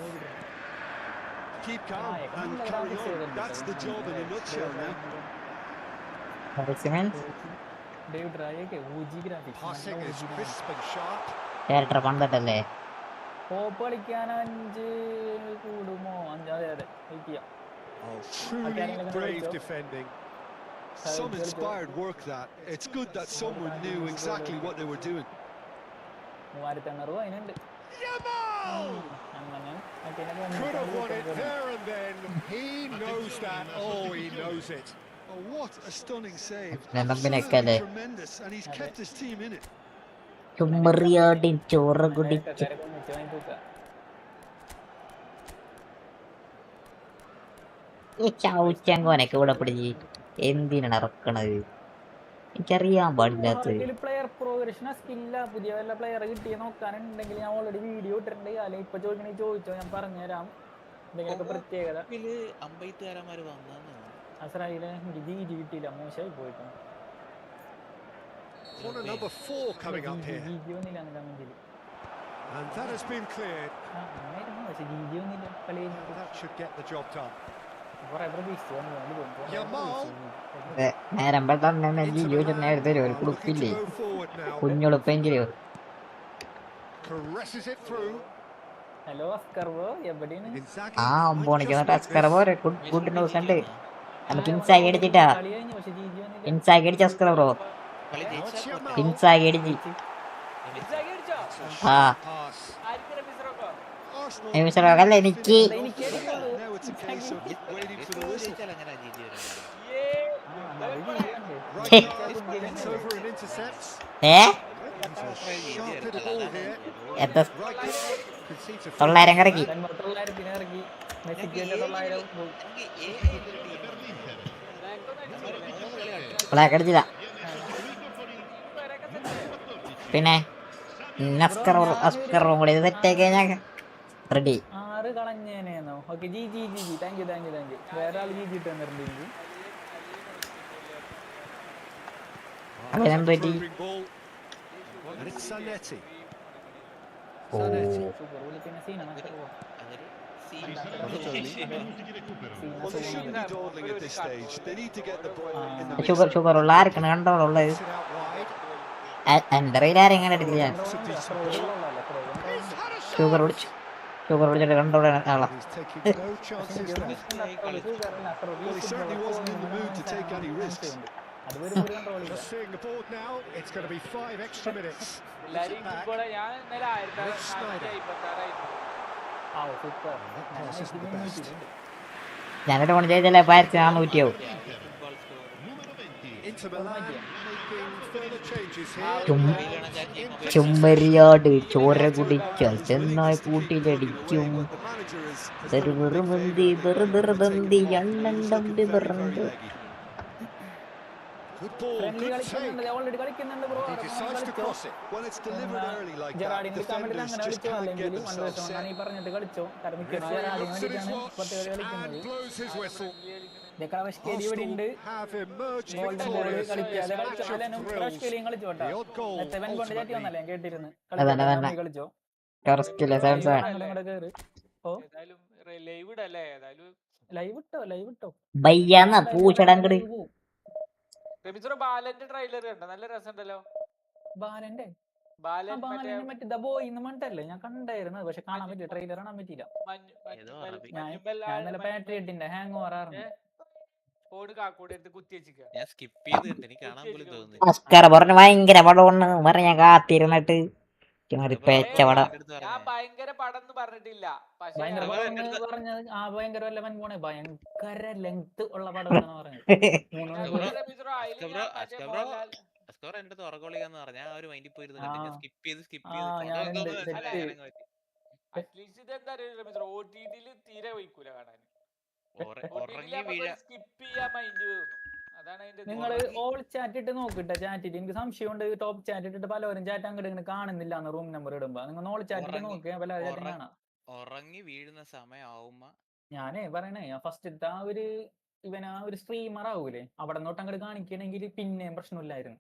[SPEAKER 4] Keep calm and carry on. That's the job in a nutshell now.
[SPEAKER 3] Passing is crisp and sharp.
[SPEAKER 1] Character പണ്ടല്ലേ
[SPEAKER 8] കോപ്പ് കളിക്കാൻ 5 കൂടുമോ? 5, അതെ wait ചെയ്യാം.
[SPEAKER 3] Oh, truly brave defending.
[SPEAKER 4] Some inspired work that. It's good that someone knew exactly what they were doing.
[SPEAKER 8] 3500 അതിനുണ്ട്. അങ്ങനെ
[SPEAKER 3] Could have won it there and then. He knows that. Oh, he knows it.
[SPEAKER 4] Oh, what a stunning save.
[SPEAKER 1] രണ്ടമ്പിനൊക്കെ
[SPEAKER 4] Tremendous, and he's kept his team in it.
[SPEAKER 1] ചുമ്മറിയാടി ചോറ് കുടിച്ച് ചൗച്ചങ്കോനൊക്കെ ഇവിടെ പിടിച്ച് എന്തിനാണ് ഇറക്കണത്? എനിക്കറിയാൻ പാടില്ലാത്തത്.
[SPEAKER 8] Player progression സ്കില്ല പുതിയ വല്ല പ്ലെയർ കിട്ടിയ നോക്കാനുണ്ടെങ്കിൽ ഞാൻ ഓൾറെഡി വീഡിയോ ഇട്ടിട്ടുണ്ട്. അല്ലെങ്കിൽ ഇപ്പൊ ചോദിച്ചോ, ഞാൻ പറഞ്ഞുതരാം. എന്തെങ്കിലുമൊക്കെ പ്രത്യേകത അസറായിലെ എനിക്ക് GG കിട്ടിയില്ല, മോശമായി പോയിട്ട്.
[SPEAKER 3] Corner number 4 coming up here.
[SPEAKER 8] GG ഒന്നില്ല കമന്റിൽ.
[SPEAKER 3] And that has been cleared.
[SPEAKER 8] പക്ഷെ GG ഒന്നില്ല കളി.
[SPEAKER 3] That should get the job done.
[SPEAKER 8] കുറെ പ്രതീക്ഷിച്ചു
[SPEAKER 1] നേരം പെട്ടെന്ന് നേരത്തെ ഒരു കുടുപ്പില്ലേ, കുഞ്ഞുടുപ്പെങ്കിലും.
[SPEAKER 3] Caresses it through.
[SPEAKER 8] ഹലോ അസ്കർവോ, എവിടെയാണ്?
[SPEAKER 1] ആ 9 മണിക്ക് അസ്കർവോ ഗുഡ് ന്യൂസ് ഉണ്ട്. അല്ല പിൻസായി അടിച്ചിട്ടാ,
[SPEAKER 8] കളി കഴിഞ്ഞു, പക്ഷെ GG ഒന്നില്ല.
[SPEAKER 1] പിൻസായി അടിച്ച അസ്കർവോ, പിൻസായി അടിച്ച്. ആ നിമിഷമല്ല എനിക്ക്
[SPEAKER 4] Now it's a case of waiting for the whistle.
[SPEAKER 3] It's over and intercepts. Sharp little ball here.
[SPEAKER 1] എത്ര
[SPEAKER 3] Right. Concedes a
[SPEAKER 1] 900 ഇറക്കി.
[SPEAKER 8] 900 ഇറക്കി. മെസ്സിക്ക് 900 പോയി.
[SPEAKER 1] ബ്ലാക്ക് അടിച്ചില്ല. പിന്നെ അസ്കറും കൂടി സെറ്റാക്കി കഴിഞ്ഞാൽ റെഡി.
[SPEAKER 8] 6 കളഞ്ഞേനോ? Okay, GG. Thank you. വേറെ ആൾ GG ഇട്ട് തന്നിട്ടുണ്ട്.
[SPEAKER 1] അതിനെന്ത് പറ്റി?
[SPEAKER 3] moving ball. And it's Zanetti.
[SPEAKER 1] ഓ
[SPEAKER 8] സൂപ്പർ വിളിക്കുന്ന സീനാണ് അസ്കർവോ.
[SPEAKER 4] Well, they shouldn't be dawdling at this stage. They need to get the ball in the mix.
[SPEAKER 1] Sugar ഉള്ള ആർക്കാണ് കണ്ടോളുള്ളത്?
[SPEAKER 3] Sit out wide.
[SPEAKER 1] എൻ്റെ റെയിൽ ആരെങ്ങനെ എടുത്തില്ല ഞാൻ. ഷുഗർ പിടിച്ചിട്ട് കണ്ടോളെ ആളാ.
[SPEAKER 3] He's taking no chances now.
[SPEAKER 4] Well, he certainly wasn't in the mood to take any risks.
[SPEAKER 8] അതുവരെ ഒരു control ഇല്ല.
[SPEAKER 3] Just seeing the board now, it's going to be 5 extra minutes.
[SPEAKER 2] എല്ലാരും football ഞാൻ ഇന്നലെ 1456
[SPEAKER 8] ആ സൂപ്പർ.
[SPEAKER 1] ഞാനൊരു കൊണ്ട് ചോദിച്ചാലേ 1400 ആവും.
[SPEAKER 3] Inter Milan making further changes here.
[SPEAKER 1] ചുമ്മരിയാട് ചോര കുടിച്ചാൽ ചെന്നായി കൂട്ടിലടിക്കും. വെറുതെറുതെന്തി വെറുതെറുതെന്തി എണ്ണണ്ടമ്പി വെറുണ്ട്.
[SPEAKER 3] Good ball,
[SPEAKER 8] ഫ്രണ്ട്ലി
[SPEAKER 3] good
[SPEAKER 8] കളിക്കുന്നുണ്ട്,
[SPEAKER 3] take.
[SPEAKER 8] ഓൾറെഡി കളിക്കുന്നുണ്ട് bro.
[SPEAKER 3] He decides to cross it.
[SPEAKER 4] When it's delivered early like that,
[SPEAKER 8] ജെറാഡിന് കളിക്കാൻ വേണ്ടി
[SPEAKER 4] defenders
[SPEAKER 8] അങ്ങനെ
[SPEAKER 4] just
[SPEAKER 8] കളിച്ചോ,
[SPEAKER 4] can't
[SPEAKER 8] അല്ലെങ്കിൽ
[SPEAKER 4] get
[SPEAKER 8] 1
[SPEAKER 4] themselves
[SPEAKER 8] ദിവസം ഞാൻ ഈ
[SPEAKER 4] set.
[SPEAKER 8] പറഞ്ഞിട്ട് കളിച്ചോ. കാരണം മിക്ക
[SPEAKER 3] Referee
[SPEAKER 8] ജെറാഡിന്
[SPEAKER 3] looks at his
[SPEAKER 8] വേണ്ടിയിട്ടാണ്
[SPEAKER 3] watch
[SPEAKER 8] പുറത്തേക്ക്
[SPEAKER 3] and
[SPEAKER 8] കളിക്കുന്നത്.
[SPEAKER 3] blows his whistle.
[SPEAKER 8] ക്രഷ്കേലി ഇവിടെ ഉണ്ട്.
[SPEAKER 3] Arsenal have emerged
[SPEAKER 8] golden ball
[SPEAKER 3] victorious in
[SPEAKER 8] കളിക്കാതെ
[SPEAKER 3] this
[SPEAKER 8] കളിച്ചോ.
[SPEAKER 3] match
[SPEAKER 8] അല്ലേനും
[SPEAKER 3] of thrills.
[SPEAKER 8] ക്രഷ്കേലിയും കളിച്ചോട്ടാ.
[SPEAKER 3] The odd goal
[SPEAKER 8] seven കൊണ്ട് ചാറ്റി
[SPEAKER 3] ultimately.
[SPEAKER 8] വന്നല്ലേ ഞാൻ കേട്ടിരുന്നു.
[SPEAKER 1] അതന്നെ.
[SPEAKER 8] കളിച്ചോ.
[SPEAKER 1] കറക്റ്റില്ലേ
[SPEAKER 8] അങ്ങോട്ട്
[SPEAKER 1] 7-7.
[SPEAKER 8] ഇങ്ങോട്ട് കേറ്. ഓ
[SPEAKER 2] ഏതായാലും ലൈവ് ഇടല്ലേ ഏതായാലും
[SPEAKER 8] ലൈവ് ഇട്ടോ.
[SPEAKER 1] ബയ്യാന്ന പൂച്ചടങ്കട്.
[SPEAKER 2] റമീസ് ബാലന്റെ ട്രെയിലർ കണ്ടോ? നല്ല രസമുണ്ടല്ലോ.
[SPEAKER 8] ബാലന്റെ
[SPEAKER 2] ബാലൻ
[SPEAKER 8] ബാലന്റെ മറ്റേ ദ ബോയ് എന്ന് പറഞ്ഞിട്ടല്ലേ ഞാൻ കണ്ടായിരുന്നു. പക്ഷെ കാണാൻ പറ്റില്ല, ട്രെയിലർ കാണാൻ പറ്റിയില്ല. ഞാൻ ഇന്നലെ പാട്രിയറ്റിന്റെ ഹാങ് ഓവറാറുണ്ട്.
[SPEAKER 2] ഫോണ് കാക്കോടെ എടുത്ത് കുത്തി വെച്ചിക്ക.
[SPEAKER 7] ഞാൻ സ്കിപ്പ് ചെയ്തിട്ടുണ്ട്, എനിക്ക് കാണാൻ പോലും തോന്നുന്നില്ല.
[SPEAKER 1] അസ്കർ പറഞ്ഞു ഭയങ്കര പടമാണ് പറഞ്ഞ ഞാൻ കാത്തിരുന്നിട്ട് പേച്ച പടം.
[SPEAKER 2] ഞാൻ ഭയങ്കര പടം എന്ന് പറഞ്ഞിട്ടില്ല. പക്ഷെ
[SPEAKER 8] ഭയങ്കര പറഞ്ഞത് ഭയങ്കര വല്ലവൻ പോണേ ഭയങ്കര ലെങ്ത് ഉള്ള പടം എന്നാണ് പറഞ്ഞത്. 3 മണിക്കൂർ.
[SPEAKER 7] അസ്കർ എന്റെ അടുത്ത് ഉറക്കൊള്ളിക്കാന്ന് പറഞ്ഞ ആ ഒരു മൈൻഡിൽ പോയിരുന്നു കണ്ടു. ഞാൻ സ്കിപ്പ് ചെയ്ത്
[SPEAKER 8] ഞാനുണ്ട് സെറ്റ്.
[SPEAKER 2] അറ്റ്ലീസ്റ്റ് ഇത് എന്താ റമീസ് OTT-ല് തീരെ വയ്ക്കൂല കാണാൻ.
[SPEAKER 7] ഉറങ്ങി വീഴ
[SPEAKER 2] സ്കിപ്പ് ചെയ്യാൻ മൈൻഡ് തോന്നും. അതാണ് അതിന്റെ
[SPEAKER 8] നിങ്ങൾ ഓൾ ചാറ്റ് ഇട്ട് നോക്കിട്ടെ. ചാറ്റ് ഇട്ട് എനിക്ക് സംശയമുണ്ട്. ടോപ്പ് ചാറ്റ് ഇട്ടിട്ട് പലവരും ചാറ്റ് അങ്ങോട്ട് ഇങ്ങനെ കാണുന്നില്ല എന്ന് റൂം നമ്പർ ഇടുമ്പോ. നിങ്ങൾ ഓൾ ചാറ്റ് ഇട്ട് നോക്കിയാ പല ചാറ്റും കാണാം.
[SPEAKER 7] ഉറങ്ങി വീഴുന്ന സമയമാവുമ്പോ
[SPEAKER 8] ഞാനേ പറയണേ ഫസ്റ്റ് ആ ഒരു ഒരു സ്ട്രീമർ ആവൂലേ അവിടെ നോട്ട് അങ്ങോട്ട് കാണിക്കണമെങ്കിൽ പിന്നെയും പ്രശ്നമില്ലായിരുന്നു.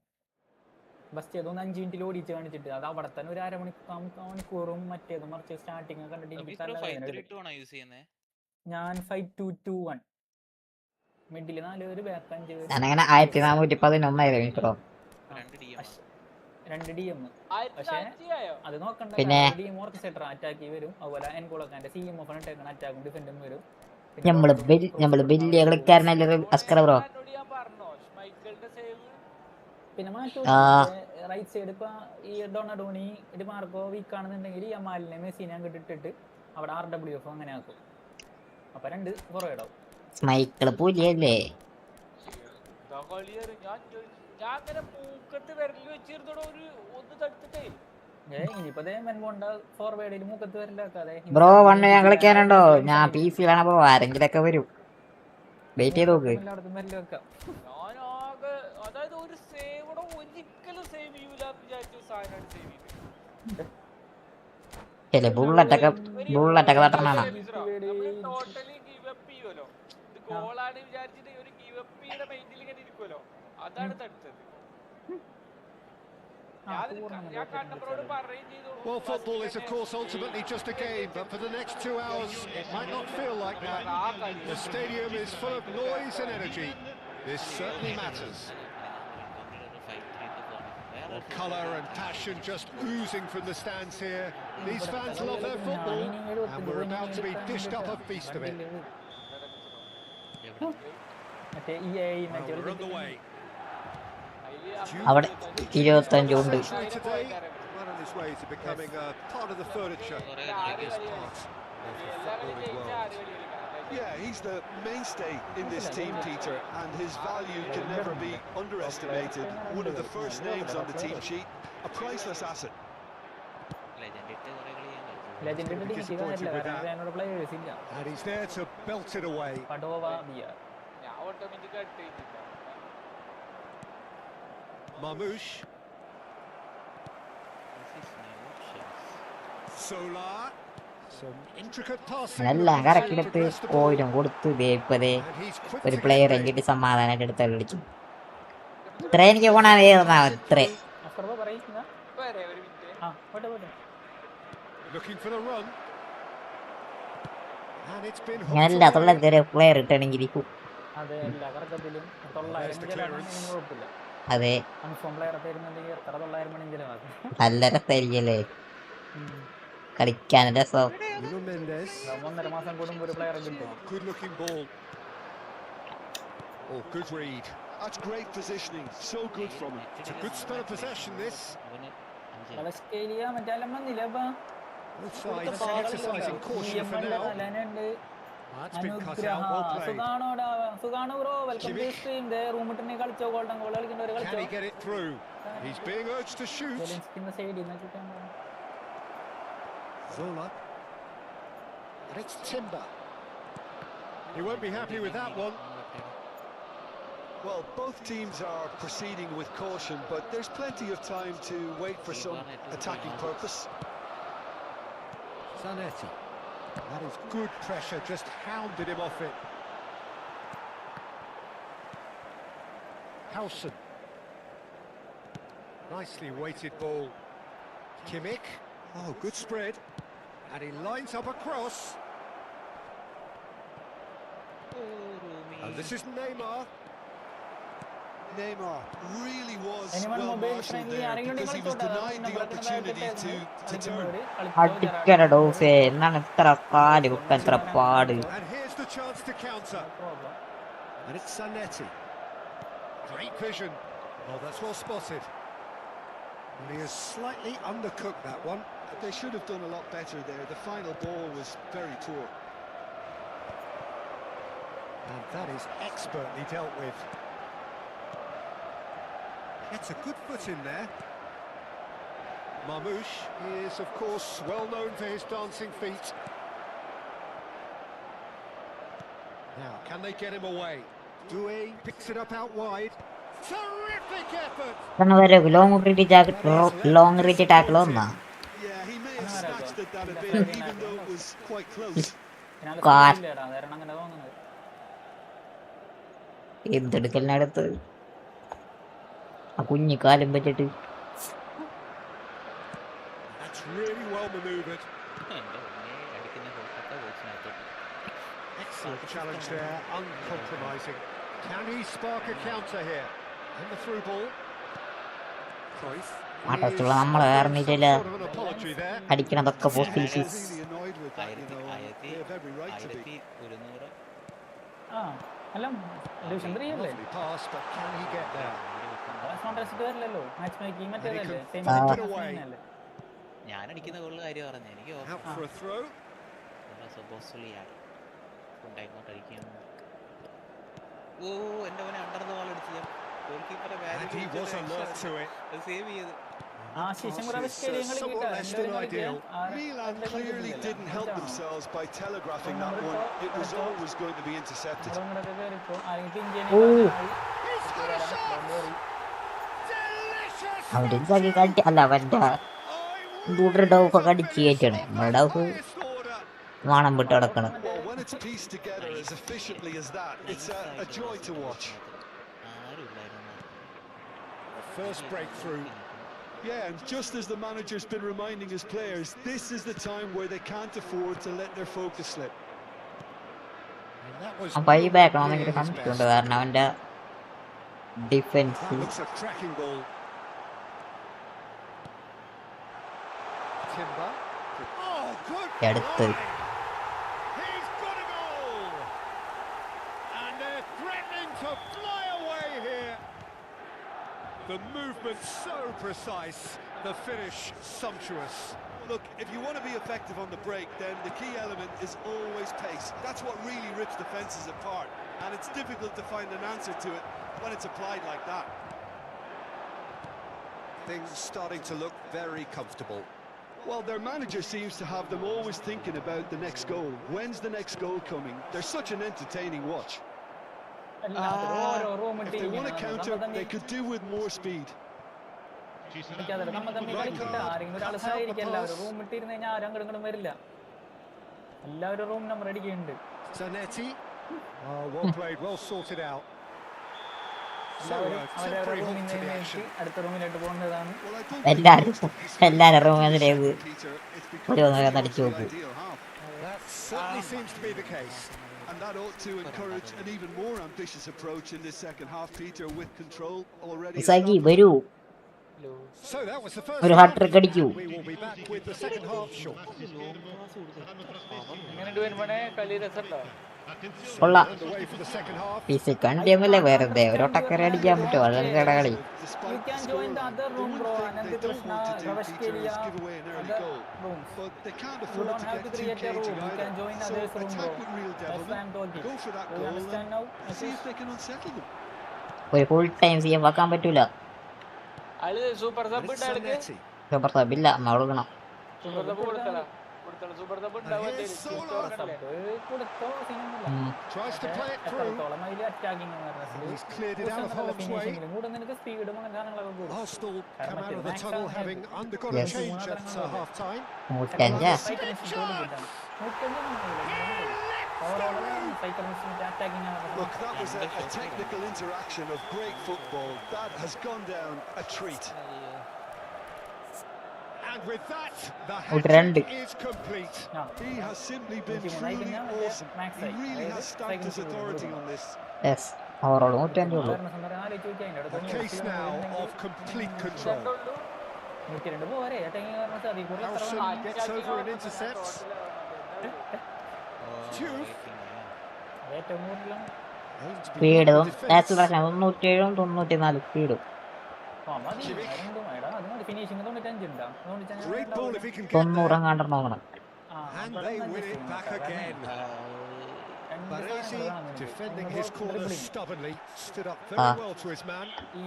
[SPEAKER 8] ഫസ്റ്റ് അതൊന്ന് 5 മിനിറ്റിൽ ഓടിച്ച് കാണിച്ചിട്ട് അത് അവിടെ തന്നെ ഒരു അരമണിക്കൂറും മറ്റേതും മറിച്ച് സ്റ്റാർട്ടിങ് കണ്ടിട്ട് ഞാൻ 5221 മിഡില് 4 പേര് ബാക്ക് 5 പേര്.
[SPEAKER 1] ഞാനങ്ങനെ 1411
[SPEAKER 8] 2 DM. പക്ഷേ അത് നോക്കണ്ട.
[SPEAKER 1] പിന്നെ
[SPEAKER 8] DM ഓർക്കസ്ട്ര അറ്റാക്ക് വരും. അതുപോലെ എൻകോളൊക്കെ CMF അറ്റാക്കും ഡിഫൻഡും വരും.
[SPEAKER 1] നമ്മള് വലിയ കളിക്കാരനല്ലേ അസ്കർ ബ്രോ.
[SPEAKER 8] പിന്നെ മാറ്റി റൈറ്റ് സൈഡ് ഇപ്പൊ ഈ ഡൊണഡോണി മാർക്കോ വീക്ക് ആണെന്നുണ്ടെങ്കിൽ യമാലിനെ മെസ്സിനെ അങ്ങോട്ട് ഇട്ടിട്ട് അവിടെ RWF അങ്ങനെ ആക്കും. അപ്പൊ 2 ഫോർവേഡാവും.
[SPEAKER 1] മൈക്കിള് പൂജയല്ലേ?
[SPEAKER 8] ഫോർവേഡിൽ മുഖത്ത് വരലാക്കാതെ
[SPEAKER 1] ബ്രോ വണ്ണ് ഞാൻ കളിക്കാനുണ്ടോ? ഞാൻ PC-യിലാണ് ബ്രോ. ആരെങ്കിലൊക്കെ വരും. വെയിറ്റ് ചെയ്ത് നോക്ക്.
[SPEAKER 2] അതായത് ഒരു സേവടെ ഒരിക്കലും സേവ് ചെയ്യൂലെന്ന് വിചാരിച്ചു സാധനമാണ് സേവ് ചെയ്തത്.
[SPEAKER 1] ബുള്ളറ്റൊക്കെ തട്ടണാണ്.
[SPEAKER 2] ടോട്ടലി ഗിവ് അപ്പ് ചെയ്യുമല്ലോ. ഇത് ഗോളാണ് വിചാരിച്ചിട്ട് ഒരു ഗിവ് അപ്പ് ചെയ്ത മൈൻഡിൽ ഇങ്ങനെ ഇരിക്കുമല്ലോ. അതാണ് തടുത്തത്.
[SPEAKER 3] Well, football is of course ultimately just a game, but for the next 2 hours it might not feel like that. The stadium is full of noise and energy. This certainly matters. Colour and passion just oozing from the stands here. These fans love their football, and we're about to be dished up a feast of it. We're on the way.
[SPEAKER 1] അവിടെ 25 ഉണ്ട്.
[SPEAKER 3] Today, well on his way to becoming a part of the furniture.
[SPEAKER 4] Yeah, he's the mainstay in this team, Peter, and his value can never be underestimated. One of the first names on the team sheet, a priceless asset.
[SPEAKER 3] And he's there to belt it away. Mamouche. Solar. Some intricate passing.
[SPEAKER 1] എല്ലാം കറക്കിലെടുത്ത് കോയിലും കൊടുത്ത് ദേപ്പതേ ഒരു player എങ്കിട്ട് സമാധാനമായിട്ട് എടുത്ത് കളിച്ചു. ഇത്ര എനിക്ക് പോണാ ഇത്രേ.
[SPEAKER 3] Looking for the run. And it's been
[SPEAKER 1] അങ്ങനല്ല തൊള്ളൊരു പ്ലെയർ ഇട്ടാണെങ്കിൽ അതെ നല്ല രസമായിരിക്കല്ലേ കളിക്കാൻ രസം.
[SPEAKER 3] good looking ball. Oh, good read.
[SPEAKER 4] That's great positioning. So good from him.
[SPEAKER 3] It's a good spell of possession, this.
[SPEAKER 8] Australia മറ്റെല്ലാം വന്നില്ല അപ്പൊ
[SPEAKER 3] Both sides exercising caution for now. That's been cut out, well played.
[SPEAKER 8] സുഖാണോടാ സുഖാണോ bro welcome to stream റൂമിട്ടിനെ കളിച്ചോ golden goal കളിക്കുന്നവരെ
[SPEAKER 3] Can
[SPEAKER 8] കളിച്ചോ
[SPEAKER 3] he get it through? He's being urged to shoot.
[SPEAKER 8] സൈഡിൽ നിന്ന് കിട്ടാൻ
[SPEAKER 3] Zola. And it's Timber. He won't be happy with that one.
[SPEAKER 4] Well, both teams are proceeding with caution, but there's plenty of time to wait for some attacking purpose.
[SPEAKER 3] Zanetti. That is good pressure, just hounded him off it. Howson. Nicely weighted ball. Kimmich. Oh, good spread. And he lines up a cross. And this is Neymar.
[SPEAKER 4] Neymar really was
[SPEAKER 8] Anyone
[SPEAKER 4] well
[SPEAKER 8] mobile
[SPEAKER 4] marshalled
[SPEAKER 8] friendly?
[SPEAKER 4] there
[SPEAKER 8] ആരെങ്കിലും
[SPEAKER 4] because he was denied the opportunity to turn.
[SPEAKER 1] അടിക്കട ഡോസേ എന്നാണ് ഇത്ര കാല് കുട്ട ഇത്ര പാട്.
[SPEAKER 3] And here's the chance to counter. And it's Zanetti. Great vision. Oh, that's well spotted. And he has slightly undercooked that one.
[SPEAKER 4] They should have done a lot better there. The final ball was very poor.
[SPEAKER 3] And that is expertly dealt with. Gets a good foot in there. Marmoush is, of course, well known for his dancing feet. Now, can they get him away? Doué picks it up out wide. Terrific effort!
[SPEAKER 1] Long reach tackle വന്നാ
[SPEAKER 4] Yeah, he may have snatched at that a bit, even though it was quite close.
[SPEAKER 8] അങ്ങനെ തോന്നുന്നത്
[SPEAKER 1] എന്തെടുക്കലിനടുത്ത് ആ കുഞ്ഞിക്കാലും വെച്ചിട്ട്
[SPEAKER 3] That's really well manoeuvred. Excellent challenge there, uncompromising. Can he spark a counter here? And the through ball. Cruyff.
[SPEAKER 1] മറ്റത്തുള്ള നമ്മളെ വേർന്നിട്ടില്ല
[SPEAKER 3] Sort of an apology there.
[SPEAKER 1] അടിക്കണതൊക്കെ post
[SPEAKER 4] Really annoyed with that, you know. They have every right to be.
[SPEAKER 8] ആ അല്ല division 3 അല്ലേ
[SPEAKER 3] Lovely pass, but can he get there?
[SPEAKER 8] Contrast വരില്ലല്ലോ match making മറ്റേതല്ലേ same അല്ലേ
[SPEAKER 7] ഞാൻ അടിക്കുന്ന ഗോളിൽ കാര്യം പറഞ്ഞു എനിക്ക്
[SPEAKER 3] Out for a throw.
[SPEAKER 7] ഓ എന്റെ മോനെ അണ്ടർ ദ ബോൾ അടിച്ചു ഗോൾ കീപ്പറെ
[SPEAKER 3] And he was alert to it.
[SPEAKER 7] Save ചെയ്ത്
[SPEAKER 8] ആ ശേഷം കൂടെ
[SPEAKER 3] Somewhat less than ideal.
[SPEAKER 4] Milan clearly didn't help themselves by telegraphing that one. It was always going to be intercepted.
[SPEAKER 1] അവിടെ കട്ടി അല്ല അവന്റെ ഡൗഫ് അടിച്ച് കയറ്റണേ നമ്മുടെ ഡൗഫ് വാണം വിട്ട് കിടക്കണം.
[SPEAKER 4] Well, when it's pieced together as efficiently as that, it's a joy to watch.
[SPEAKER 3] First breakthrough.
[SPEAKER 4] Yeah, and just as the manager's been reminding his players, this is the time where they can't afford to let their focus slip.
[SPEAKER 3] And that was
[SPEAKER 1] ബൈ back
[SPEAKER 3] nowhere
[SPEAKER 1] ആണെങ്കിൽ
[SPEAKER 3] near his
[SPEAKER 1] സംശയമുണ്ട്
[SPEAKER 3] best.
[SPEAKER 1] കാരണം അവന്റെ defence
[SPEAKER 3] That looks a cracking ball. Timber. Oh, good.
[SPEAKER 1] എടുത്ത്
[SPEAKER 3] line. He's got a goal. And they're threatening to fly away here. The movement so precise, the finish sumptuous.
[SPEAKER 4] Look, if you want to be effective on the break, then the key element is always pace. That's what really rips defences apart. And it's difficult to find an answer to it when it's applied like that.
[SPEAKER 3] Things starting to look very comfortable.
[SPEAKER 4] Well, their manager seems to have them always thinking about the next goal. When's the next goal coming? They're such an entertaining watch.
[SPEAKER 8] ഓരോ room
[SPEAKER 4] If they want to counter, they could do with more speed.
[SPEAKER 8] നമ്മ തമ്മിൽ കളിക്കില്ല ആരെങ്കിലും ഒരാൾ സഹായിക്കും എല്ലാവരും room ഇട്ടിരുന്ന് കഴിഞ്ഞാൽ ആരും അങ്ങോട്ടും ഇങ്ങോട്ടും വരില്ല എല്ലാവരും റൂം നമ്പർ അടിക്കുന്നുണ്ട്
[SPEAKER 3] Zanetti. Oh, well played, well sorted out. So,
[SPEAKER 8] അവരവരുടെ
[SPEAKER 3] temporary
[SPEAKER 8] റൂമിൽ
[SPEAKER 3] halt to the
[SPEAKER 8] നിന്ന്
[SPEAKER 3] action.
[SPEAKER 8] അടുത്ത റൂമിലോട്ട് പോകുന്നതാണ്
[SPEAKER 4] Well, I don't
[SPEAKER 1] എല്ലാരും റൂമിലേക്ക്
[SPEAKER 4] Peter, it's
[SPEAKER 1] ഒരു
[SPEAKER 4] become
[SPEAKER 1] വന്ന് അടിച്ചു
[SPEAKER 4] the
[SPEAKER 1] നോക്കും.
[SPEAKER 4] ideal half.
[SPEAKER 3] That certainly seems to be the case.
[SPEAKER 4] And that ought to encourage an even more ambitious approach in this second half, Peter, with control already
[SPEAKER 1] Sakhi
[SPEAKER 4] established.
[SPEAKER 1] വരൂ
[SPEAKER 3] So that was the first
[SPEAKER 1] ഒരു
[SPEAKER 3] half.
[SPEAKER 1] hat-trick അടിക്കൂ.
[SPEAKER 3] We will be back with the second half shortly.
[SPEAKER 8] എങ്ങനെ കളി രസമുണ്ടോ
[SPEAKER 3] So
[SPEAKER 1] കൊള്ളാം.
[SPEAKER 3] underway for the second half.
[SPEAKER 1] Physique കണ്ടിയൊന്നുമില്ല, വെറുതെ ഒരു ഒട്ടക്കര അടിക്കാൻ പറ്റുമോ? വളരെ കളി.
[SPEAKER 8] You can join the other room, bro. Anand Krishna, Ramesh Kelia,
[SPEAKER 4] give away an early
[SPEAKER 8] other
[SPEAKER 4] goal.
[SPEAKER 8] rooms.
[SPEAKER 4] But they can't
[SPEAKER 8] You
[SPEAKER 4] afford
[SPEAKER 8] don't
[SPEAKER 4] to
[SPEAKER 8] have
[SPEAKER 4] get
[SPEAKER 8] to
[SPEAKER 4] too
[SPEAKER 8] create a room.
[SPEAKER 4] cagey
[SPEAKER 8] You
[SPEAKER 4] either.
[SPEAKER 8] can join
[SPEAKER 4] So
[SPEAKER 8] others room,
[SPEAKER 4] attack
[SPEAKER 8] bro.
[SPEAKER 4] with real
[SPEAKER 8] That's why I'm
[SPEAKER 4] devilment,
[SPEAKER 8] talking.
[SPEAKER 4] go for that
[SPEAKER 8] Do you
[SPEAKER 4] goal
[SPEAKER 8] understand
[SPEAKER 4] and
[SPEAKER 8] now?
[SPEAKER 4] see if they can unsettle them.
[SPEAKER 1] ഒരു full time CF ആക്കാൻ പറ്റൂല.
[SPEAKER 2] അയാള് super
[SPEAKER 3] And
[SPEAKER 2] sub
[SPEAKER 3] it's
[SPEAKER 2] ഇട്ടാൾക്ക്
[SPEAKER 3] Zanetti.
[SPEAKER 1] Super sub ഇല്ല, നമ്മൾ കൊടുക്കണം.
[SPEAKER 2] Super sub കൊടുത്തല super sub
[SPEAKER 3] And here's Sola.
[SPEAKER 8] കൊടുത്തോ സീനൊന്നുമില്ല.
[SPEAKER 3] Tries to play it through.
[SPEAKER 8] എത്രത്തോളം അതിൽ attacking
[SPEAKER 3] He's cleared it out of harm's way.
[SPEAKER 8] ഫിനിഷിംഗിലും കൂടെ നിനക്ക് സ്പീഡും അങ്ങനെ സാധനങ്ങളൊക്കെ കൂടും.
[SPEAKER 3] Arsenal come out of the tunnel having undergone
[SPEAKER 1] Yes.
[SPEAKER 3] a change at half time.
[SPEAKER 1] 105.
[SPEAKER 4] Look, that was a technical interaction of great football. That has gone down a treat.
[SPEAKER 3] And with that, the
[SPEAKER 1] Trend.
[SPEAKER 3] hat-trick is complete.
[SPEAKER 4] He has simply been truly awesome. He really has stacked his authority on this.
[SPEAKER 1] Yes, overall 105 ഉള്ളൂ.
[SPEAKER 3] A case now of complete control. Harrison gets over and intercepts. Juve.
[SPEAKER 8] ഏറ്റവും കൂടുതലും
[SPEAKER 3] Aims to be
[SPEAKER 1] speed
[SPEAKER 3] in the defence.
[SPEAKER 1] Acceleration 97 94 സ്പീഡും.
[SPEAKER 8] Finishing 95 ഉണ്ടാവും.
[SPEAKER 3] Great ball if he can get
[SPEAKER 1] 90
[SPEAKER 3] there.
[SPEAKER 1] കണ്ടു നോക്കണം.
[SPEAKER 3] And they win it back again. Baresi, defending his corner stubbornly, stood up very well to his man.
[SPEAKER 8] ഈ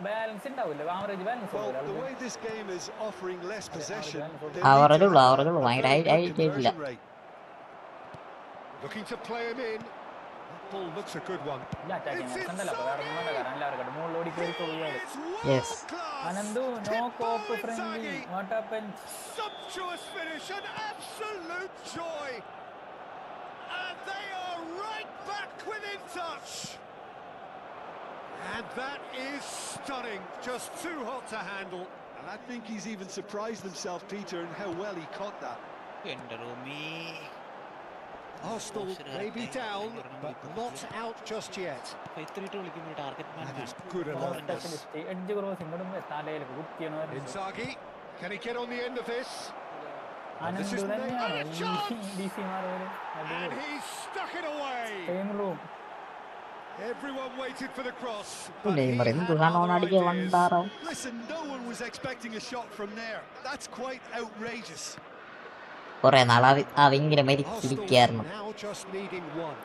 [SPEAKER 8] balance ഉണ്ടാവില്ല, average balance
[SPEAKER 4] Well, the way this game is offering less possession, they
[SPEAKER 1] Average
[SPEAKER 4] need to
[SPEAKER 1] ഉള്ളൂ,
[SPEAKER 4] have
[SPEAKER 1] average ഉള്ളൂ.
[SPEAKER 4] a
[SPEAKER 1] ഭയങ്കര
[SPEAKER 4] very good
[SPEAKER 1] high ചെയ്തില്ല.
[SPEAKER 4] conversion rate.
[SPEAKER 3] Looking to play him in. That ball looks a good one.
[SPEAKER 1] Yes.
[SPEAKER 8] Anandu, no co-op friendly. What happened?
[SPEAKER 3] Sumptuous finish, an absolute joy. And they are right back within touch. And that is stunning, just too hot to handle.
[SPEAKER 4] And I think he's even surprised himself, Peter, in how well he caught that.
[SPEAKER 3] Arsenal may be down, but not out just yet. That is good alertness. Inzaghi, can he get on the end of this? This is a chance! And he's stuck it away!
[SPEAKER 8] Same room.
[SPEAKER 3] Everyone waited for the cross, but he
[SPEAKER 1] Neymar
[SPEAKER 3] had
[SPEAKER 1] എന്ത്
[SPEAKER 3] other
[SPEAKER 1] സാധനം അടിക്കുക
[SPEAKER 3] ideas.
[SPEAKER 1] വണ്ടാറോ.
[SPEAKER 4] Listen, no one was expecting a shot from there. That's quite outrageous.
[SPEAKER 1] കുറെ നാളെ അവിങ്ങനെ
[SPEAKER 3] Arsenal
[SPEAKER 1] മരിച്ചിരിക്കായിരുന്നു.
[SPEAKER 3] now just needing one.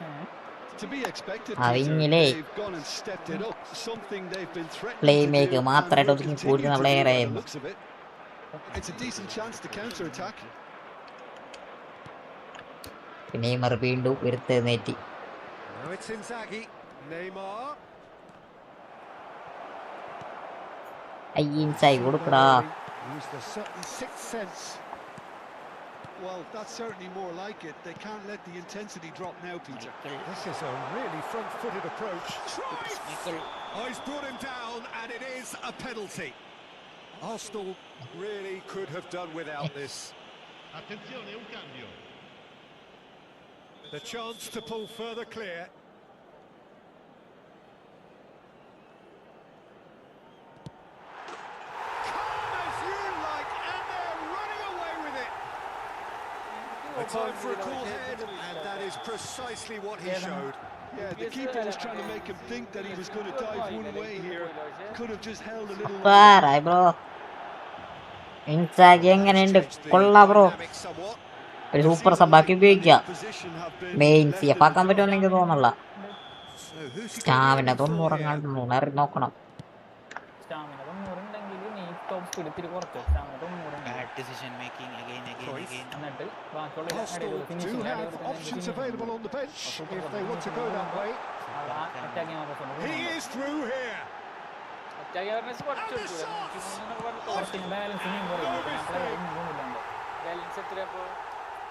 [SPEAKER 4] To be expected,
[SPEAKER 1] Ah,
[SPEAKER 4] Peter,
[SPEAKER 1] Vingile.
[SPEAKER 4] they've gone and stepped it up. Something they've been threatening
[SPEAKER 1] Play
[SPEAKER 4] to do
[SPEAKER 1] make
[SPEAKER 4] and
[SPEAKER 1] മാത്രമായിട്ട്
[SPEAKER 4] will
[SPEAKER 1] ഒതുങ്ങി
[SPEAKER 4] continue
[SPEAKER 1] കൂടുന്ന
[SPEAKER 4] to do
[SPEAKER 1] player
[SPEAKER 4] by the
[SPEAKER 1] ആയിരുന്നു.
[SPEAKER 4] looks of it. It's a decent chance to counter-attack.
[SPEAKER 1] പിന്നെ Neymar വീണ്ടും ഉയർത്തെഴുന്നേറ്റി.
[SPEAKER 3] Now it's Inzaghi. Neymar.
[SPEAKER 1] അയ്യിൻസായി കൊടുക്കടാ.
[SPEAKER 3] Used a certain sixth sense.
[SPEAKER 4] Well, that's certainly more like it. They can't let the intensity drop now, Peter.
[SPEAKER 3] This is a really front-footed approach. Oh, he's brought him down, and it is a penalty. Arsenal really could have done without this.
[SPEAKER 6] Attenzione, un cambio.
[SPEAKER 3] The chance to pull further clear. Calm as you like, and they're running away with it. A time for a cool head, and that is precisely what he showed.
[SPEAKER 4] Yeah, the keeper was trying to make him think that he was going to dive one way here. Could have just held a little longer.
[SPEAKER 1] പാറായി bro. Inzaghi എങ്ങനെയുണ്ട്? കൊള്ളാ bro.
[SPEAKER 3] Dynamic somewhat.
[SPEAKER 1] ഒരു super സബാക്കി ഉപയോഗിക്കാം.
[SPEAKER 4] Position have been
[SPEAKER 1] main
[SPEAKER 4] left
[SPEAKER 1] CF
[SPEAKER 4] in
[SPEAKER 1] ആക്കാൻ പറ്റുമെന്ന് എനിക്ക് തോന്നല്ല.
[SPEAKER 3] So who's he
[SPEAKER 1] stamina
[SPEAKER 3] going for
[SPEAKER 1] തൊണ്ണൂറ്
[SPEAKER 3] here?
[SPEAKER 1] കണ്ടു നോക്കണം.
[SPEAKER 8] സ്റ്റാമിന 90 ഉണ്ടെങ്കിൽ നീ ടോപ്പ് സ്പീഡ് ഇത്തിരി കുറച്ച് സ്റ്റാമിന 90 ഉണ്ട്.
[SPEAKER 7] decision making again.
[SPEAKER 8] എന്നിട്ട് ബാക്കിയുള്ള
[SPEAKER 3] Arsenal do have options available on the bench if they want to go that way. He is through here.
[SPEAKER 8] Balance ഇനിയും കുറയും.
[SPEAKER 2] ബാലൻസ് എത്രയാ?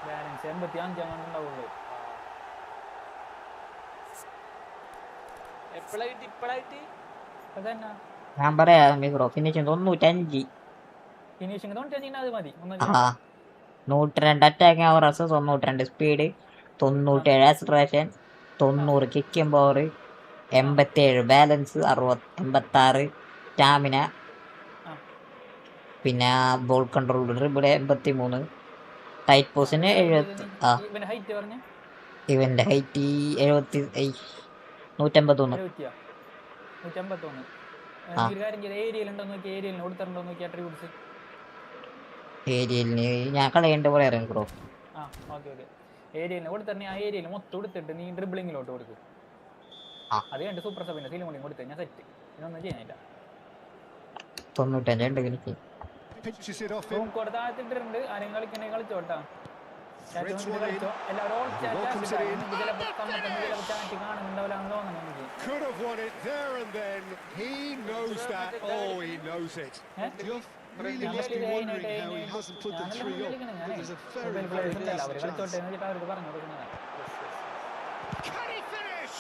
[SPEAKER 8] ബാലൻസ് 85 അങ്ങനെ ഉണ്ടാവുള്ളൂ.
[SPEAKER 2] എപ്പോഴായിട്ട്
[SPEAKER 8] അതന്നെ
[SPEAKER 1] ഞാൻ പറയാം ബ്രോ, ഫിനിഷിംഗ് 95.
[SPEAKER 8] ഫിനിഷിംഗ് 95 അത് മതി.
[SPEAKER 1] ആ 102 attacking hours, 92 speed, 97 acceleration, 90 kicking power, 87 balance, 86 stamina, പിന്നെ ബോൾ കൺട്രോൾ ഡ്രിബിൾ 83, ടൈറ്റ് പൊസിഷന് 70. ആ
[SPEAKER 8] ഇവന്റെ ഹൈറ്റ് പറഞ്ഞ
[SPEAKER 1] ഇവന്റെ ഹൈറ്റ് 151.
[SPEAKER 8] 151.
[SPEAKER 1] ആ
[SPEAKER 8] നീ ഒരു കാര്യം ചെയ്ത് ഏരിയയിലുണ്ടോ നോക്കി, ഏരിയലിന് കൊടുത്തിട്ടുണ്ടോ നോക്കി അട്രിബ്യൂട്ട്സ്.
[SPEAKER 1] ഏരിയലിന് ഞാൻ കളയേണ്ട പോലെ ഇറങ്ങി ബ്രോ.
[SPEAKER 8] ആ ഓക്കെ ഓക്കെ. ഏരിയലിന് കൊടുത്തിട്ട് ആ ഏരിയയിൽ മൊത്തം കൊടുത്തിട്ട് നീ ഡ്രിബിളിങ്ങിലോട്ട് കൊടുക്കും.
[SPEAKER 1] ആ
[SPEAKER 8] അത് കഴിഞ്ഞിട്ട് സൂപ്പർ സബിന്റെ സീലും കൂടി കൊടുത്തു കഴിഞ്ഞാൽ സെറ്റ്. ഇതൊന്നും ചെയ്യാനില്ല.
[SPEAKER 1] 95 ഉണ്ട് എനിക്ക്.
[SPEAKER 3] Pinches it off
[SPEAKER 8] room
[SPEAKER 3] him.
[SPEAKER 8] Code താഴ്ത്തിട്ടിട്ടുണ്ട്. ആരെയും കളിക്കണമെങ്കിൽ കളിച്ചോട്ടാ. ചാറ്റ്
[SPEAKER 3] Threads
[SPEAKER 8] നോക്കിയിട്ട്
[SPEAKER 3] one in.
[SPEAKER 8] കളിച്ചോ. എല്ലാവരും all
[SPEAKER 3] He
[SPEAKER 8] chat
[SPEAKER 3] welcomes it
[SPEAKER 8] ആക്കിട്ടാ.
[SPEAKER 3] in.
[SPEAKER 8] എനിക്ക് ചിലപ്പോൾ ചാറ്റ് കാണുന്നുണ്ടാവില്ല എന്ന് തോന്നുന്നു എനിക്ക്.
[SPEAKER 3] Could have won it there and then. He knows that. Oh, he knows it.
[SPEAKER 4] Duff really must be wondering how he hasn't put the three up. It was a very, very decent
[SPEAKER 8] our
[SPEAKER 4] chance.
[SPEAKER 8] കളിച്ചോട്ടെ എന്ന് വെച്ചിട്ട് അവർക്ക് പറഞ്ഞു കൊടുക്കുന്നതാണ്.
[SPEAKER 3] Can he finish?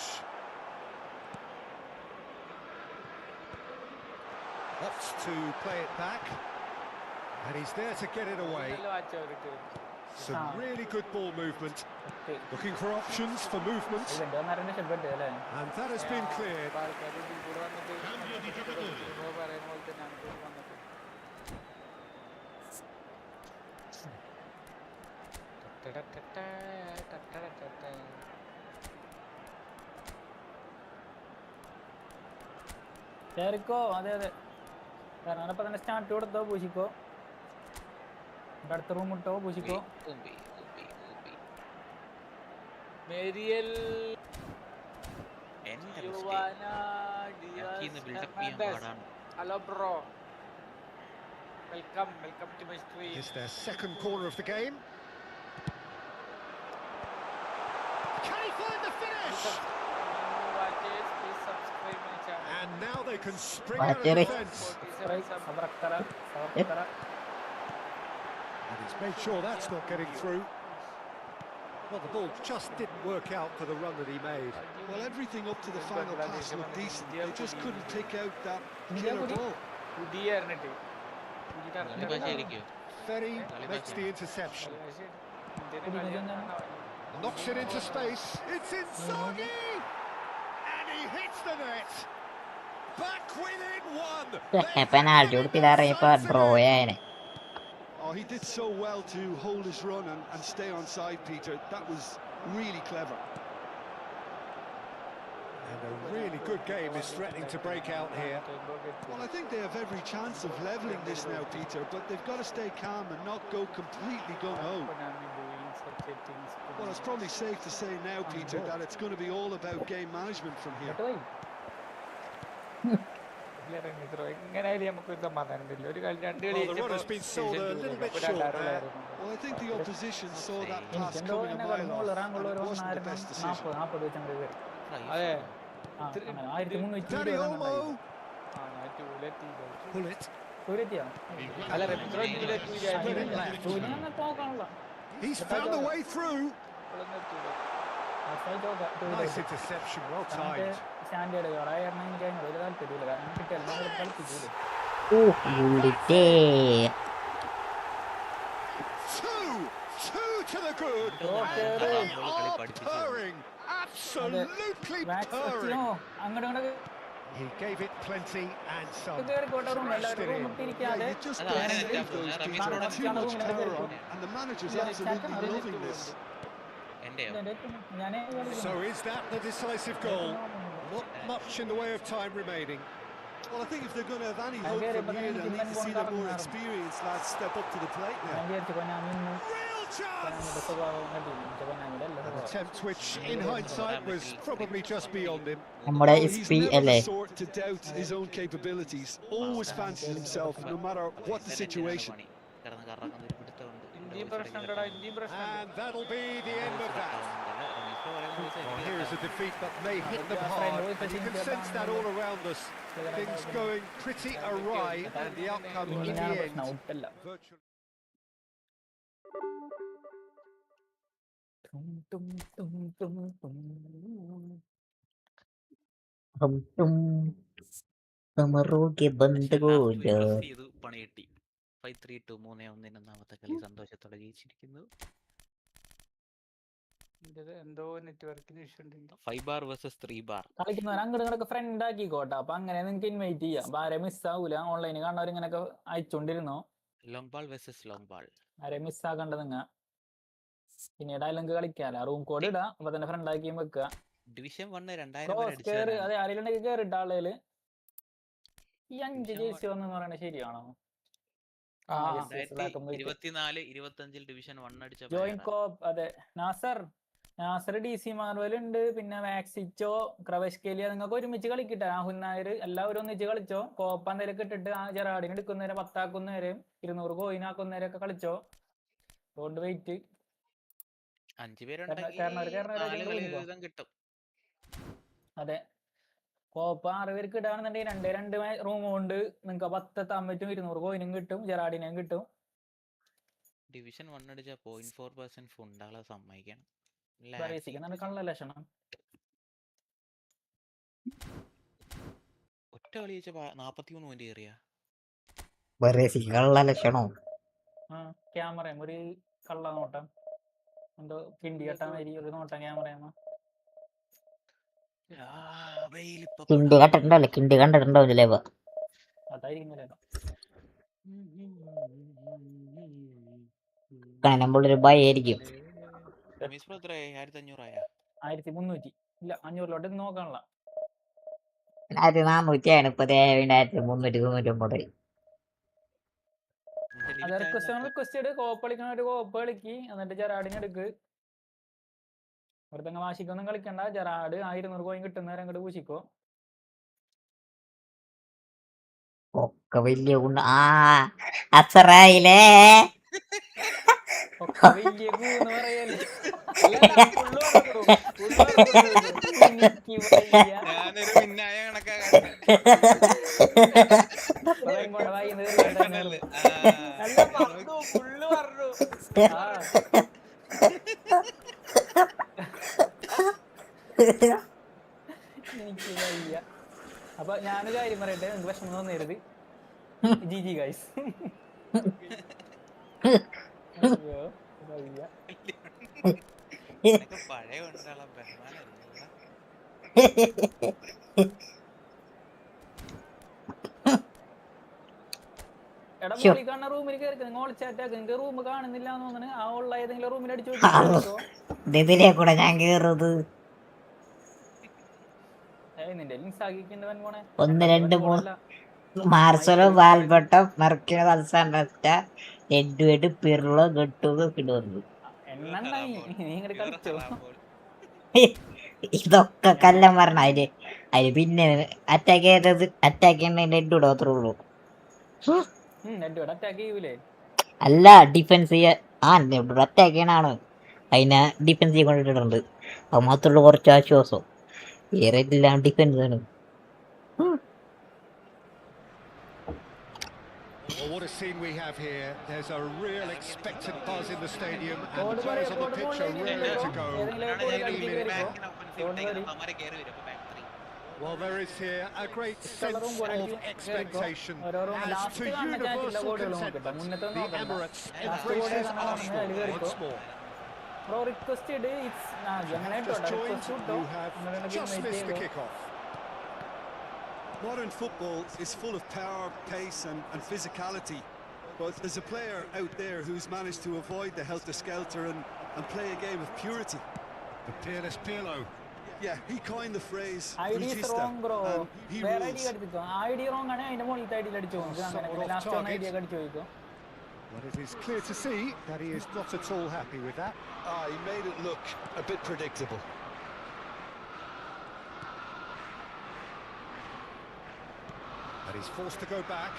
[SPEAKER 3] Opts to play it back. And he's there to get it away. Some really good ball movement. Looking for options for movement.
[SPEAKER 8] ഇവന്റെ ഒന്നര രക്ഷപ്പെട്ടു അല്ലേ.
[SPEAKER 3] And that has been cleared.
[SPEAKER 6] Cambio di giocatore.
[SPEAKER 8] കേറിക്കോ. അതെ അതെ. കാരണം അപ്പൊ തന്നെ സ്റ്റാർട്ട് കൊടുത്തോ പൂശിക്കോ. അടുത്ത റൂം ഇട്ടോ പൂശിക്കോ.
[SPEAKER 7] മേരിയൽ ബിൽഡപ്പ് ചെയ്യാൻ പാടാണ്. Hello bro, welcome to my stream.
[SPEAKER 3] It's their second corner of the game. Can he find the finish? And now they can spring out of defence. And he's made sure that's not getting through. Well, the ball just didn't work out for the run that he made.
[SPEAKER 4] Well, everything up to the final pass looked decent. They just couldn't take out that killer ball.
[SPEAKER 3] Ferry makes the interception. Knocks it into space. It's Inzaghi! And he hits the net. Back within one.
[SPEAKER 1] Penalty കൊടുത്തില്ല ഇറങ്ങിയപ്പോ draw ആയനെ.
[SPEAKER 4] Oh, he did so well to hold his run and stay on side, Peter. That was really clever.
[SPEAKER 3] And a really good game is threatening to break out here.
[SPEAKER 4] Well, I think they have every chance of levelling this now, Peter, but they've got to stay calm and not go completely gung-ho. Well, it's probably safe to say now, Peter, that it's going to be all about game management from here.
[SPEAKER 3] Well, the run has been sold a little bit short there.
[SPEAKER 4] Well, I think the opposition saw that pass coming a mile off, and it wasn't the best decision.
[SPEAKER 3] Danny Olmo. Pull it. He's found a way through. Nice interception, well timed. Two to the good. They are purring. Absolutely purring. He gave it plenty and some. Thrashed it in.
[SPEAKER 4] Yeah, you just can't save those, Peter. Too much power on, and the manager's absolutely loving this.
[SPEAKER 3] So is that the decisive goal? Not much in the way of time remaining.
[SPEAKER 4] Well, I think if they're going to have any hope from here, they'll need to see the more experienced lads step up to the plate now.
[SPEAKER 3] Real chance! An attempt which, in hindsight, was probably just beyond him.
[SPEAKER 1] നമ്മുടെ
[SPEAKER 4] Well, he's never
[SPEAKER 1] അല്ലേ
[SPEAKER 4] the sort to doubt his own capabilities. Always fancies himself, no matter what the situation.
[SPEAKER 3] And that'll be the end of that. Well, here is a defeat that may hit them hard, and you can sense that all around us. Things going pretty awry, and the outcome in the end, virtually.
[SPEAKER 1] സമറോക്കെ ബന്ധുഗോഡ്
[SPEAKER 7] പണി കിട്ടി. 5-3-2 3-1 ഒന്നാമത്തെ കളി സന്തോഷത്തോടെ ജയിച്ചിരിക്കുന്നു.
[SPEAKER 2] എന്തോ നെറ്റ്വർക്കിന് issue ഉണ്ട്.
[SPEAKER 7] 5 bar versus 3 bar
[SPEAKER 8] കളിക്കുന്നവർ അങ്ങോട്ട് ഇങ്ങോട്ട് ഫ്രണ്ട് ആക്കിക്കോട്ടെ. അപ്പൊ അങ്ങനെ നിങ്ങൾക്ക് ഇൻവൈറ്റ് ചെയ്യാം. അപ്പൊ ആരെ മിസ്സാവൂല. ഓൺലൈനിൽ കാണുന്നവർ ഇങ്ങനെയൊക്കെ അയച്ചോണ്ടിരുന്നോ.
[SPEAKER 7] Long ball versus long ball.
[SPEAKER 8] ആരെ മിസ്സാക്കണ്ട നിങ്ങ. പിന്നീട് അതിലെങ്കിൽ കളിക്കാല റൂം കോഡ് ഇടാ അപ്പൊ തന്നെ ഫ്രണ്ട് ആക്കി വെക്കുക.
[SPEAKER 7] ഡിവിഷൻ 1 2000 വരെ
[SPEAKER 8] ക്രോസ് കേറി
[SPEAKER 7] അടിച്ചവനാണ്.
[SPEAKER 8] അതെ ആരെങ്കിലും കേറിട്ട ആളുകള് ഈ 5
[SPEAKER 7] Division
[SPEAKER 8] ജേഴ്സി വന്നു പറയണത് ശരിയാണോ? ആ yes, yes, black and white.
[SPEAKER 7] 2024 25 division 1 അടിച്ച
[SPEAKER 8] ജോയിൻ
[SPEAKER 7] player ആ.
[SPEAKER 8] കോപ്പ് അതെ നാസർ DC മാർവൽ ഉണ്ട്, പിന്നെ വാക്സിച്ചോ ക്രവേഷ്കേലിയ നിങ്ങൾക്ക് ഒരുമിച്ച് കളിക്കട്ടെ. രാഹുൽ നായർ എല്ലാവരും ഒന്നിച്ച് കളിച്ചോ. കോപ്പ എന്തെങ്കിലും ഇട്ടിട്ട് ആ ജെറാഡിന് എടുക്കുന്നവരെ 10 ആക്കുന്നവരെയും 200 കോയിൻ ആക്കുന്നവരെയൊക്കെ കളിച്ചോ. Don't wait.
[SPEAKER 7] 5 പേരുണ്ടെങ്കിൽ 4 കളി വീതം കിട്ടും.
[SPEAKER 8] അതെ കോപ്പ 6 പേർക്ക് ഇടാണെന്നുണ്ടെങ്കിൽ 2 റൂം കൊണ്ട് നിങ്ങൾക്ക് 10 എത്താൻ പറ്റും. 200 കോയിനും കിട്ടും, ജെറാഡിനെയും കിട്ടും.
[SPEAKER 7] ഡിവിഷൻ 1 അടിച്ച 0.4% ഫുണ്ടാളെ സമ്മതിക്കണം.
[SPEAKER 8] കള്ള ലക്ഷണം
[SPEAKER 7] ഒറ്റ കളി വെച്ച 43 പോയിന്റ് കയറിയ
[SPEAKER 1] കള്ള ലക്ഷണോ?
[SPEAKER 8] ക്യാമറ ഒരു കള്ള നോട്ടം എന്തോ കിണ്ടി കെട്ടാൻ ഒരു നോട്ടം ക്യാമറ
[SPEAKER 1] കിണ്ടി കണ്ടിട്ടുണ്ടല്ലോ, കിണ്ടി കണ്ടിട്ടുണ്ടോ ചിലപ്പോ.
[SPEAKER 8] അതായിരിക്കും
[SPEAKER 1] കാണുമ്പോഴൊരു ഭയായിരിക്കും.
[SPEAKER 8] 1300 ഇല്ല 500 നോക്കാനുള്ള
[SPEAKER 1] 1400 ഇപ്പൊ 1399.
[SPEAKER 8] അത് റിക്വസ്റ്റ് എടുക്ക്. കോപ്പ് കളിക്കണ ഒരു കോപ്പ് കളിക്ക്, എന്നിട്ട് ജെറാഡിനെ എടുക്ക്. ഒരുത്തങ്ങ വാശിക്കൊന്നും കളിക്കണ്ട. ജെറാഡ് 200 കോയിൻ കിട്ടുന്നവരെ അങ്ങോട്ട് പൂശിക്കോ.
[SPEAKER 1] ഒക്കെ വലിയ അസറായില്ലേ
[SPEAKER 8] ഒക്കെ വലിയ കൂന്ന് പറയല്ലേ. എനിക്ക് വയ്യ. അപ്പൊ ഞാനൊരു കാര്യം പറയട്ടെ, നിങ്ങൾക്ക് വിഷമം തോന്നരുത്. GG guys. അയ്യോ വയ്യ.
[SPEAKER 7] പഴയ കൊണ്ടുള്ള ബഹുമാനം.
[SPEAKER 8] എടാ മോളി കാണുന്ന റൂമിൽ കയറി നിങ്ങൾ ചാറ്റാക്ക്. നിങ്ങക്ക് റൂം കാണുന്നില്ല എന്ന് തോന്നുന്നു. ആ ഉള്ള ഏതെങ്കിലും റൂമിൽ അടിച്ചു നോക്കിയോ.
[SPEAKER 1] ഇതിലെ കൂടെ ഞാൻ കേറുന്നത്
[SPEAKER 8] 1
[SPEAKER 1] 2 3 മാർസലോ വാൽബട്ടോ മർക്കിനോ അൽസാൻഡ്രസ്റ്റ എഡ്വേർഡ് പിർലോ ഗട്ടുക കിടന്നു. ഇതൊക്കെ കല്ലം പറഞ്ഞ അതില് പിന്നെ അറ്റാക്ക് ചെയ്തത് അറ്റാക്ക് ചെയ്യുന്നതിന്റെ എഡ്വേർഡ് മാത്രമേ ഉള്ളൂ. അല്ല ഡിഫൻസ് ചെയ്യാൻ അറ്റാക്ക് ചെയ്യണാണ്. അതിനെ ഡിഫൻസ് ചെയ്തുകൊണ്ടിട്ടുണ്ട്. അത് മാത്രമുള്ള കുറച്ച് ആശ്വാസം. വേറെ എല്ലാം ഡിഫൻസ് ആണ്.
[SPEAKER 3] Well, what a scene we have here. There's a real expectant buzz in the stadium, and the players on the pitch are raring to go. Well, there is here a great sense of expectation as to universal contentment. The Emirates embraces Arsenal once more. Just joined, you have just missed the kickoff.
[SPEAKER 4] Modern football is full of power, pace and physicality, but there's a player out there who's managed to avoid the helter-skelter and play a game of purity.
[SPEAKER 3] The peerless Pirlo.
[SPEAKER 4] Yeah, he coined the phrase
[SPEAKER 8] ID is wrong, bro.
[SPEAKER 4] he
[SPEAKER 8] Where
[SPEAKER 4] rules.
[SPEAKER 8] ID wrong ആണ് അതിന്റെ മുകളിൽ ID അടിച്ചു പോകും.
[SPEAKER 3] But it is clear to see that he is not at all happy with that.
[SPEAKER 4] He made it look a bit predictable.
[SPEAKER 3] And he's forced to go back.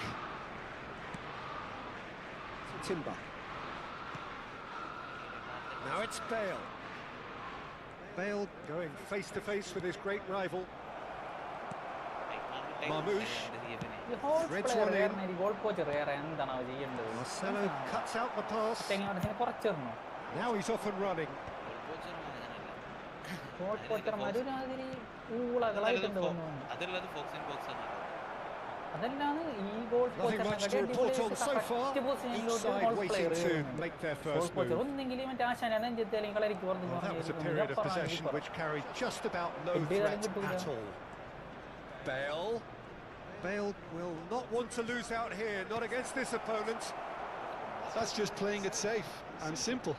[SPEAKER 3] Timber. Now it's Bale. Bale going face to face with his great rival. Mamouche. Threads one in. Marcelo cuts out the pass. Now he's off and running. Nothing much to report on so far. Each side waiting to make their first move. Well, that was a period of possession which carried just about no threat at all. Bale. Bale will not want to lose out here, not against this opponent.
[SPEAKER 4] That's just playing it safe and simple.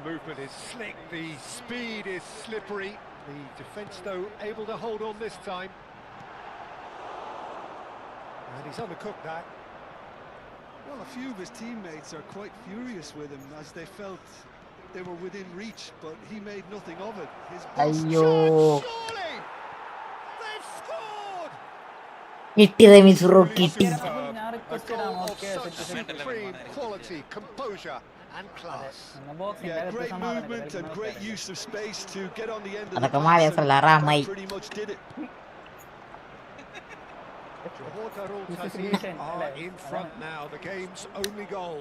[SPEAKER 3] movement is slick, the speed is slippery. The defence, though, able to hold on this time. And he's undercooked that.
[SPEAKER 4] Well, a few of his teammates are quite furious with him as they felt they were within reach, but he made nothing of it. His boss
[SPEAKER 1] അയ്യോ
[SPEAKER 3] Surely! They've scored!
[SPEAKER 1] കിട്ടി Ramees bro കിട്ടി.
[SPEAKER 3] A goal of such supreme quality, composure and class.
[SPEAKER 4] Yeah, great movement and great use of space to get on the end of the
[SPEAKER 1] അതൊക്കെ
[SPEAKER 4] pass,
[SPEAKER 1] മാറിയസല്ല
[SPEAKER 4] and
[SPEAKER 1] റാമായി.
[SPEAKER 4] that pretty much did it.
[SPEAKER 3] Johor are in front now, the game's only goal.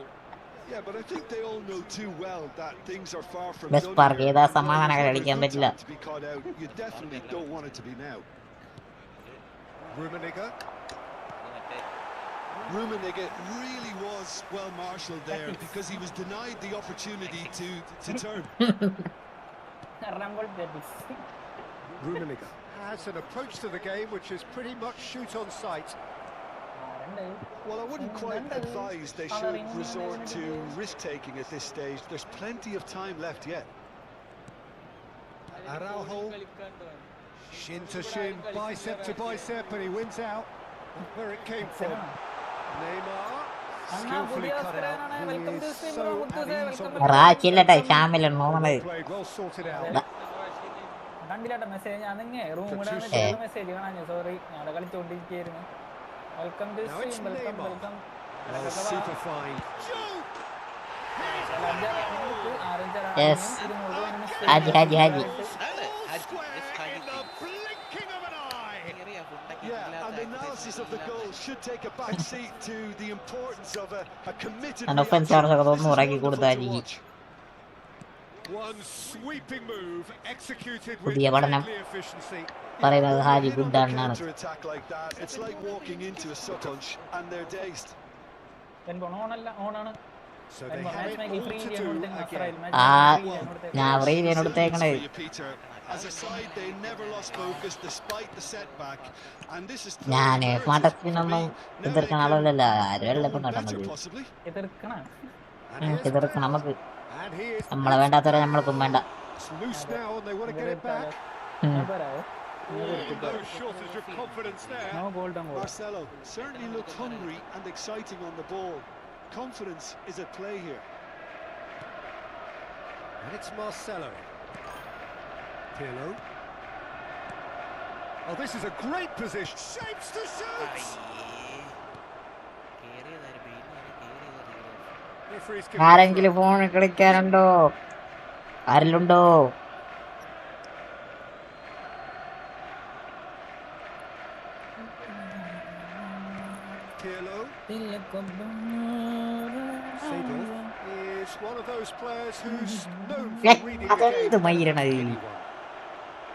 [SPEAKER 4] Yeah, but I think they all know too well that things are far from
[SPEAKER 1] bus
[SPEAKER 4] done
[SPEAKER 1] park
[SPEAKER 4] here.
[SPEAKER 1] ചെയ്താൽ
[SPEAKER 4] While
[SPEAKER 1] സമാധാനം
[SPEAKER 4] there's
[SPEAKER 1] കളിക്കാൻ
[SPEAKER 4] never a good
[SPEAKER 1] പറ്റില്ല.
[SPEAKER 4] time to be caught out, you definitely don't want it to be now. Rummenigge really was well marshalled there because he was denied the opportunity to turn.
[SPEAKER 3] Rummenigge has an approach to the game which is pretty much shoot on sight.
[SPEAKER 4] Well, I wouldn't quite advise they should resort to risk-taking at this stage. There's plenty of time left yet.
[SPEAKER 3] Araujo, shin to shin, bicep to bicep, and he wins out. Where it came from. Neymar, skillfully cut out. He is so at ease on the
[SPEAKER 1] റാച്ചില്ലട്ടെ ഷാമിലാണ് നോക്കണത്.
[SPEAKER 3] played, well sorted out.
[SPEAKER 8] കണ്ടില്ലാട്ട message ഞാൻ റൂമിടാൻ message കാണാൻ sorry ഞാൻ കളിച്ചോണ്ടിരിക്കുന്നു. Welcome to stream, welcome welcome.
[SPEAKER 3] Super fine.
[SPEAKER 1] Yes Haji Haji Haji.
[SPEAKER 4] Yeah, and analysis of the goal should take a back seat to the importance of a committed
[SPEAKER 1] And offense
[SPEAKER 4] reaction.
[SPEAKER 1] ഒന്ന് ഉറക്കി കൊടുത്തായിരിക്കും.
[SPEAKER 3] One sweeping move executed with
[SPEAKER 1] പുതിയ പഠനം
[SPEAKER 3] deadly efficiency.
[SPEAKER 1] പറയുന്നത് Haji
[SPEAKER 4] Hit on
[SPEAKER 1] good
[SPEAKER 4] the
[SPEAKER 1] ആണെന്നാണ്.
[SPEAKER 4] counter-attack like that, it's like walking into a sucker punch and they're dazed.
[SPEAKER 8] ഓണല്ല ഓണാണ്.
[SPEAKER 3] So they have it all to do again.
[SPEAKER 1] ആ ഞാൻ റീലിയാണ് എടുത്തേക്കണേ.
[SPEAKER 4] As a side, they never lost focus despite the setback, and this is
[SPEAKER 1] ഞാൻ സ്മാർട്ടൊന്നും എതിർക്കണ ആളല്ല. ആരും ഇപ്പം നടന്നത്
[SPEAKER 8] എതിർക്കണ
[SPEAKER 1] എതിർക്കണം. നമുക്ക്
[SPEAKER 3] And he is
[SPEAKER 1] നമ്മളെ വേണ്ടാത്തവരെ നമ്മൾക്കും വേണ്ട.
[SPEAKER 3] it's loose now and they want to get it back. No shortage of confidence there.
[SPEAKER 8] No golden goal.
[SPEAKER 4] Marcelo certainly looked hungry and exciting on the ball. Confidence is at play here.
[SPEAKER 3] And it's Marcelo. Pirlo. Oh, this is a great position. Shapes to shoot. Referee's given
[SPEAKER 1] ആരെങ്കിലും phone കളിക്കാനുണ്ടോ? ആരിലുണ്ടോ?
[SPEAKER 3] Pirlo. Seedorf is one of those players who's known for reading the
[SPEAKER 1] അതെന്ത്
[SPEAKER 3] game.
[SPEAKER 1] മയിരണത്?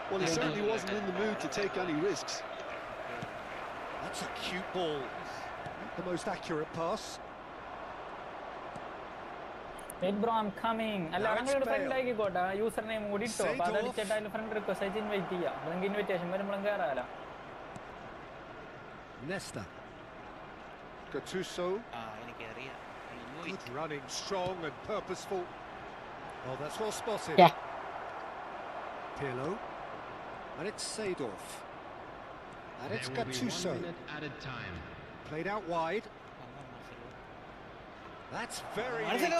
[SPEAKER 4] Well, he certainly wasn't in the mood to take any risks.
[SPEAKER 3] That's a cute ball. Not the most accurate pass.
[SPEAKER 8] Wait bro I am coming. അല്ല ഞങ്ങളുടെ front ആക്കിക്കോട്ടെ. User name കൂടി ഇട്ടോ. അപ്പോൾ അതടിച്ചിട്ട് അതിൽ friend request അയച്ച് invite ചെയ്യാം. അപ്പോൾ നിങ്ങൾക്ക് ഇൻവിറ്റേഷൻ വരുമ്പോഴും കയറാമല്ലോ.
[SPEAKER 3] Nesta. Gattuso. Good running, strong and purposeful. Oh, that's well spotted.
[SPEAKER 1] Yeah.
[SPEAKER 3] Pirlo. And it's Seedorf. And it's Gattuso. Played out wide. That's very neat.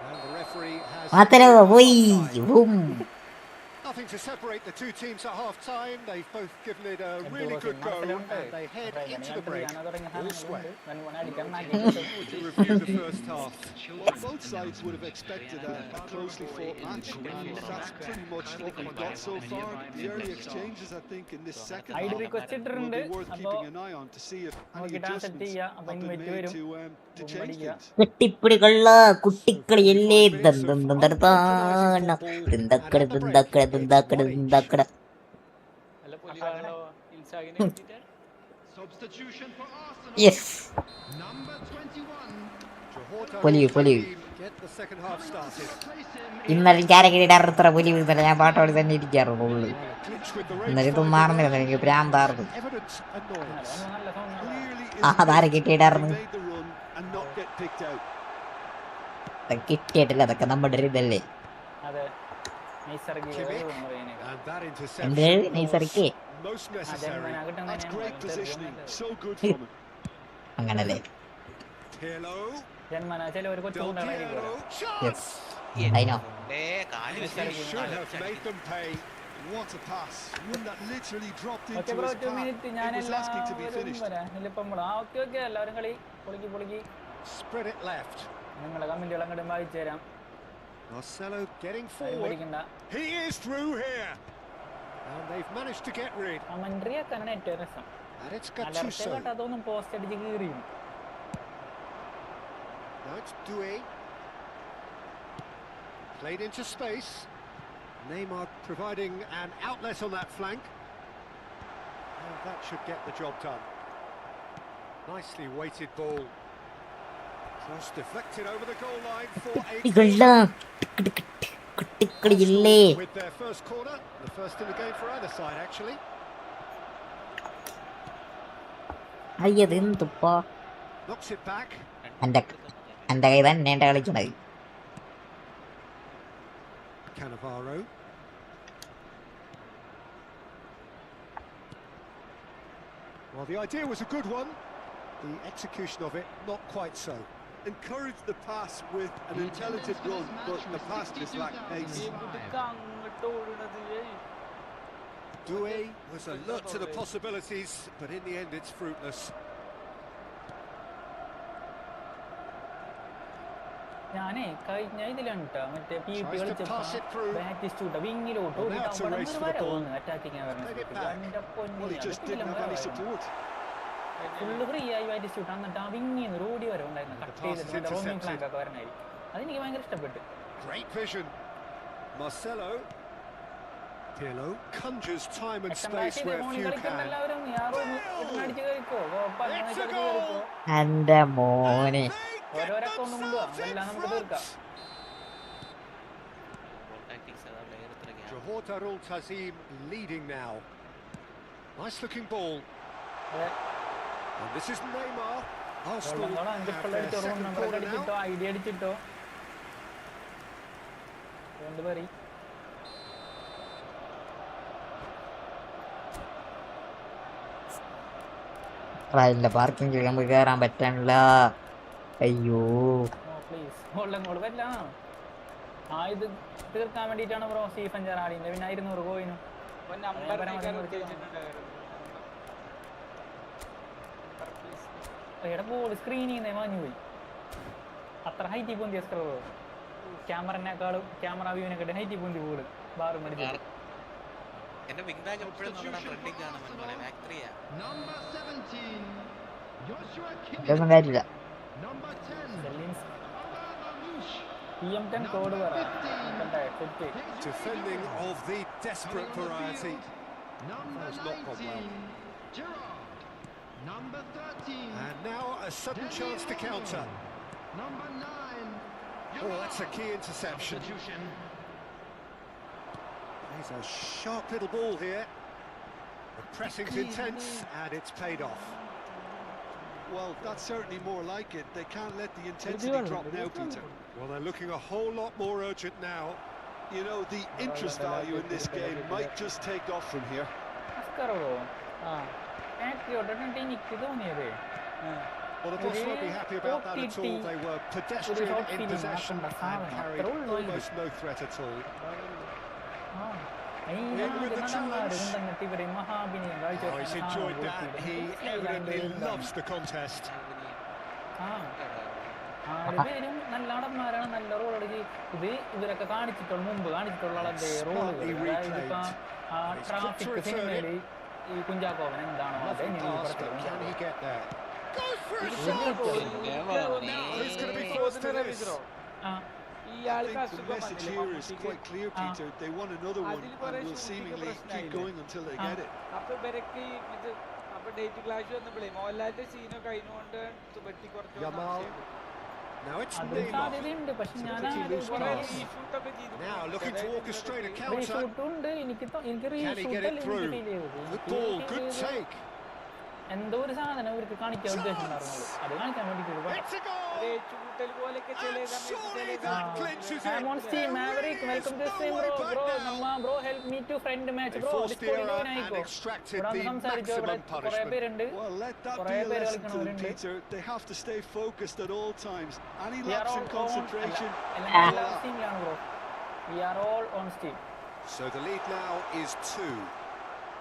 [SPEAKER 3] And the referee has
[SPEAKER 1] മാത്രമേ പോയി.
[SPEAKER 3] nothing to separate the two teams at half-time. They've both given it a really good go and they head into the break. All sweat. Would you review the first half?
[SPEAKER 4] Well, both sides would have expected a closely fought match, and that's pretty much what we've got so far. The early exchanges, I think, in this second half will be worth keeping an eye on to see if any adjustments have been made to change things.
[SPEAKER 1] കുട്ടിപ്പിടികളുള്ള കുട്ടിക്കളിയല്ലേ. തിന്തക്കട തിന്തക്കട തിന്തക്കട തിന്തക്കട. Yes പൊലിവ് പൊലിവ്. ഇന്നലെ character അത്ര പൊലിവ് ഇന്നലെ ഞാൻ പാട്ടോടി തന്നെ ഇരിക്കാറുള്ളൂ. ഇന്നലെ ഇതൊന്നും മാറുന്നില്ല. എനിക്ക് ഭ്രാന്തായിരുന്നു.
[SPEAKER 4] Clearly
[SPEAKER 1] അതാരെ കിട്ടിയിട്ടായിരുന്നു.
[SPEAKER 4] made the run and not get picked out.
[SPEAKER 1] കിട്ടിയിട്ടില്ല, അതൊക്കെ നമ്മുടെ ഒരു ഇതല്ലേ.
[SPEAKER 8] അതെ, നൈസർഗിക കഴിവ് എന്ന് പറയുന്നത്.
[SPEAKER 3] And that
[SPEAKER 1] എന്ത്
[SPEAKER 3] interception
[SPEAKER 1] നൈസർഗിക്ക്
[SPEAKER 3] was most necessary.
[SPEAKER 4] That's great positioning. So good from him.
[SPEAKER 1] അങ്ങനല്ലേ.
[SPEAKER 3] Pirlo.
[SPEAKER 8] ജന്മന ചില ഒരു കൊച്ചു
[SPEAKER 3] Del
[SPEAKER 8] കൊണ്ടായിരിക്കും.
[SPEAKER 3] Piero.
[SPEAKER 1] Yes.
[SPEAKER 3] Chance.
[SPEAKER 1] I know.
[SPEAKER 7] കാല്
[SPEAKER 3] He should have made them pay.
[SPEAKER 4] What a pass. One that literally dropped
[SPEAKER 8] okay
[SPEAKER 4] into
[SPEAKER 8] bro,
[SPEAKER 4] his
[SPEAKER 8] 2
[SPEAKER 4] path.
[SPEAKER 8] Minute.
[SPEAKER 4] It
[SPEAKER 8] ഞാൻ
[SPEAKER 4] was asking to be finished.
[SPEAKER 8] Okay എല്ലാവരും കളി പൊളിക്ക്.
[SPEAKER 3] Spread it left.
[SPEAKER 8] നിങ്ങളെ കമന്റുകൾ അങ്ങോട്ട് വായിച്ചു തരാം.
[SPEAKER 3] Marcelo getting
[SPEAKER 8] ആരും
[SPEAKER 3] forward.
[SPEAKER 8] പഠിക്കണ്ട.
[SPEAKER 3] He is through here. And they've managed to get rid.
[SPEAKER 8] Commentary ആക്കാനാണ് ഏറ്റവും രസം.
[SPEAKER 3] And it's
[SPEAKER 8] അലർച്ച
[SPEAKER 3] Gattuso.
[SPEAKER 8] കേട്ടതൊന്നും പോസ്റ്റ് അടിച്ച് കീറിയും.
[SPEAKER 3] Now it's Doué. Played into space. Neymar providing an outlet on that flank. And that should get the job done. Nicely weighted ball. Cross deflected over the goal line for a
[SPEAKER 1] കുട്ടിക്കളിയില്ലേ.
[SPEAKER 3] with their first corner. The first in the game for either side, actually.
[SPEAKER 1] അയ്യത് എന്തുപ്പാ.
[SPEAKER 3] Knocks it back.
[SPEAKER 1] എന്റെ കൈ തന്നെ കളിക്കണത്.
[SPEAKER 3] Cannavaro. Well, the idea was a good one. The execution of it, not quite so.
[SPEAKER 4] Encouraged the pass with an intelligent run, but the pass just lacked pace.
[SPEAKER 6] അങ്ങോട്ട് ഓടുന്നത്.
[SPEAKER 3] Doué was alert to the possibilities, but in the end it's fruitless.
[SPEAKER 8] ഞാനേ കഴിഞ്ഞ ഇതിലാണ് കേട്ടോ മറ്റേ P T
[SPEAKER 3] Tries to
[SPEAKER 8] കളിച്ചപ്പോ
[SPEAKER 3] pass it through.
[SPEAKER 8] ബാറ്റിസ്റ്റ് വിട്ട വിങ്ങിലോട്ട്
[SPEAKER 3] Well, now it's a race for the ball.
[SPEAKER 8] Attacking
[SPEAKER 3] Take it back.
[SPEAKER 4] Well, he just didn't have any support.
[SPEAKER 8] Full free ആയി ബാറ്റിസ്റ്റ് വിട്ട എന്നിട്ട് ആ വിങ്ങിന്ന് റോഡി വരെ ഉണ്ടായിരുന്നു കട്ട് ചെയ്തിട്ട് മറ്റേ റോമിംഗ് ഫ്ലാങ്ക് ഒക്കെ വരണായി. അതെനിക്ക് ഭയങ്കര ഇഷ്ടപ്പെട്ടു.
[SPEAKER 3] Great vision. Marcelo. Pirlo conjures time and space where
[SPEAKER 8] ഫോണിൽ
[SPEAKER 3] few
[SPEAKER 8] കളിക്കുന്ന
[SPEAKER 3] can.
[SPEAKER 8] എല്ലാവരും അടിച്ച് കയറിക്കോ
[SPEAKER 3] It's a goal.
[SPEAKER 1] എന്റെ മോനെ.
[SPEAKER 8] ഓരോരൊക്കെ ഒന്നും കൊണ്ടുപോകാം, അതെല്ലാം നമുക്ക് തീർക്കാം.
[SPEAKER 3] Johor Darul Tazim leading now. Nice looking ball.
[SPEAKER 8] അതെ,
[SPEAKER 3] And this is Neymar. Arsenal
[SPEAKER 8] വെള്ളം
[SPEAKER 3] have
[SPEAKER 8] അഞ്ചിപ്പോൾ
[SPEAKER 3] their
[SPEAKER 8] അടിച്ചോ, റൂം
[SPEAKER 3] second
[SPEAKER 8] നമ്പർ
[SPEAKER 3] corner
[SPEAKER 8] അടിച്ചിട്ടോ,
[SPEAKER 3] now.
[SPEAKER 8] ഐഡിയ അടിച്ചിട്ടോ. എന്ത് പറയും?
[SPEAKER 1] റൈലിന്റെ പാർക്കിംഗ് നമുക്ക് കയറാൻ പറ്റണില്ല. അയ്യോ,
[SPEAKER 8] പ്ലീസ് ഗോൾഡൻ ഗോൾ പറ്റില്ല. ആ ഇത് തീർക്കാൻ വേണ്ടിയിട്ടാണ് ബ്രോ സ്റ്റീഫൻ ജെറാർഡിന്റെ പിന്നെ 200 കോയിനും എവിടെ ബോൾ സ്ക്രീനിൽ മാഞ്ഞു പോയി. അത്ര ഹൈറ്റി പൊന്തിയ സ്ക്രോ ക്യാമറനേക്കാളും ക്യാമറ വ്യൂവിനെക്കാട്ടും ഹൈറ്റി പൊന്തി ബോള് ബാറും അടിച്ചു.
[SPEAKER 7] എന്റെ വിങ് ബാക്ക് എപ്പോഴും നോക്കണം ട്രെൻഡിങ് ആണ് ബാക്ക് 3-യാ.
[SPEAKER 1] ഇതൊന്നും കാര്യമില്ല.
[SPEAKER 8] PM10 കോഡ് പറ.
[SPEAKER 3] Defending of the desperate variety. Has not gone well. And now a sudden chance to counter. Oh, that's a key interception. There's a sharp little ball here. The pressing's intense and it's paid off.
[SPEAKER 4] Well, that's certainly more like it. They can't let the intensity drop now, Peter.
[SPEAKER 3] Well, they're looking a whole lot more urgent now.
[SPEAKER 4] You know, the interest value in this game might just take off from here.
[SPEAKER 8] എനിക്ക് തോന്നിയത്
[SPEAKER 3] Well, the boss won't be happy about that at all. They were pedestrian in possession and carried almost no threat at all.
[SPEAKER 8] മഹാഭിനയം
[SPEAKER 3] Oh, he's enjoyed that. He evidently loves the contest.
[SPEAKER 8] ആരുപേരും നല്ല നടന്മാരാണ്, നല്ല role അടിച്ച് ഇത് ഇവരൊക്കെ കാണിച്ചിട്ടുള്ള മുമ്പ് കാണിച്ചിട്ടുള്ള റോളുകൾ. Traffic സിനിമയില് ഈ കുഞ്ചാക്കോവൻ എന്താണോ അത്
[SPEAKER 3] Can he get there? Goes for a shot! Who's going to be forced to this?
[SPEAKER 4] I think the message here is quite clear, Peter. They want another one and will seemingly keep going until they get it.
[SPEAKER 6] അപ്പൊ ഇവരൊക്കെ ഇത് അപ്പൊ date clash വന്നപ്പോഴേ മോഹൻലാലിന്റെ സീനൊക്കെ അതിനുകൊണ്ട് വെട്ടി കുറച്ച്
[SPEAKER 3] Yamal. Now it's
[SPEAKER 8] അതും
[SPEAKER 3] Neymar.
[SPEAKER 8] സാധ്യതയുണ്ട്. പക്ഷെ ഞാൻ
[SPEAKER 6] ഷൂട്ടൊക്കെ ചെയ്തു.
[SPEAKER 3] Now looking to orchestrate a counter.
[SPEAKER 8] റീഷൂട്ടുണ്ട്. എനിക്ക്
[SPEAKER 3] Can he get it through? Good ball, good take.
[SPEAKER 8] എന്തോ ഒരു സാധനം ഇവർക്ക് കാണിക്കാൻ ഉദ്ദേശിച്ചിട്ടുണ്ടായിരുന്നുള്ളൂ. അത് കാണിക്കാൻ വേണ്ടിട്ട്
[SPEAKER 3] It's a goal!
[SPEAKER 6] ഏറ്റുമുട്ടൽ പോലെയൊക്കെ ചില
[SPEAKER 3] And
[SPEAKER 6] സമയത്ത്
[SPEAKER 3] surely
[SPEAKER 6] ചില
[SPEAKER 3] that clinches
[SPEAKER 8] I'm on
[SPEAKER 3] it.
[SPEAKER 8] Steam, Maverick, welcome to the stream bro. Bro, നമ്മ bro help me to friend match
[SPEAKER 3] They
[SPEAKER 8] bro.
[SPEAKER 3] forced the
[SPEAKER 8] Discord
[SPEAKER 3] error
[SPEAKER 8] join
[SPEAKER 3] and
[SPEAKER 8] ആയിക്കോ.
[SPEAKER 3] extracted
[SPEAKER 8] ഇവിടെ
[SPEAKER 3] the
[SPEAKER 8] വന്ന് സംസാരിച്ചോ. ഇവിടെ
[SPEAKER 3] maximum
[SPEAKER 8] കുറെ
[SPEAKER 3] punishment.
[SPEAKER 8] പേരുണ്ട്.
[SPEAKER 4] Well, let that
[SPEAKER 8] കുറേ
[SPEAKER 4] be a
[SPEAKER 8] പേര്
[SPEAKER 4] lesson to them,
[SPEAKER 8] കളിക്കണവരുണ്ട്.
[SPEAKER 4] Peter. They have to stay focused at all times. Any
[SPEAKER 8] We are
[SPEAKER 4] lapse
[SPEAKER 8] all
[SPEAKER 4] in
[SPEAKER 8] on
[SPEAKER 4] concentration.
[SPEAKER 8] എല്ലാ Steamലാണ് bro. We are all on Steam.
[SPEAKER 3] So the lead now is 2.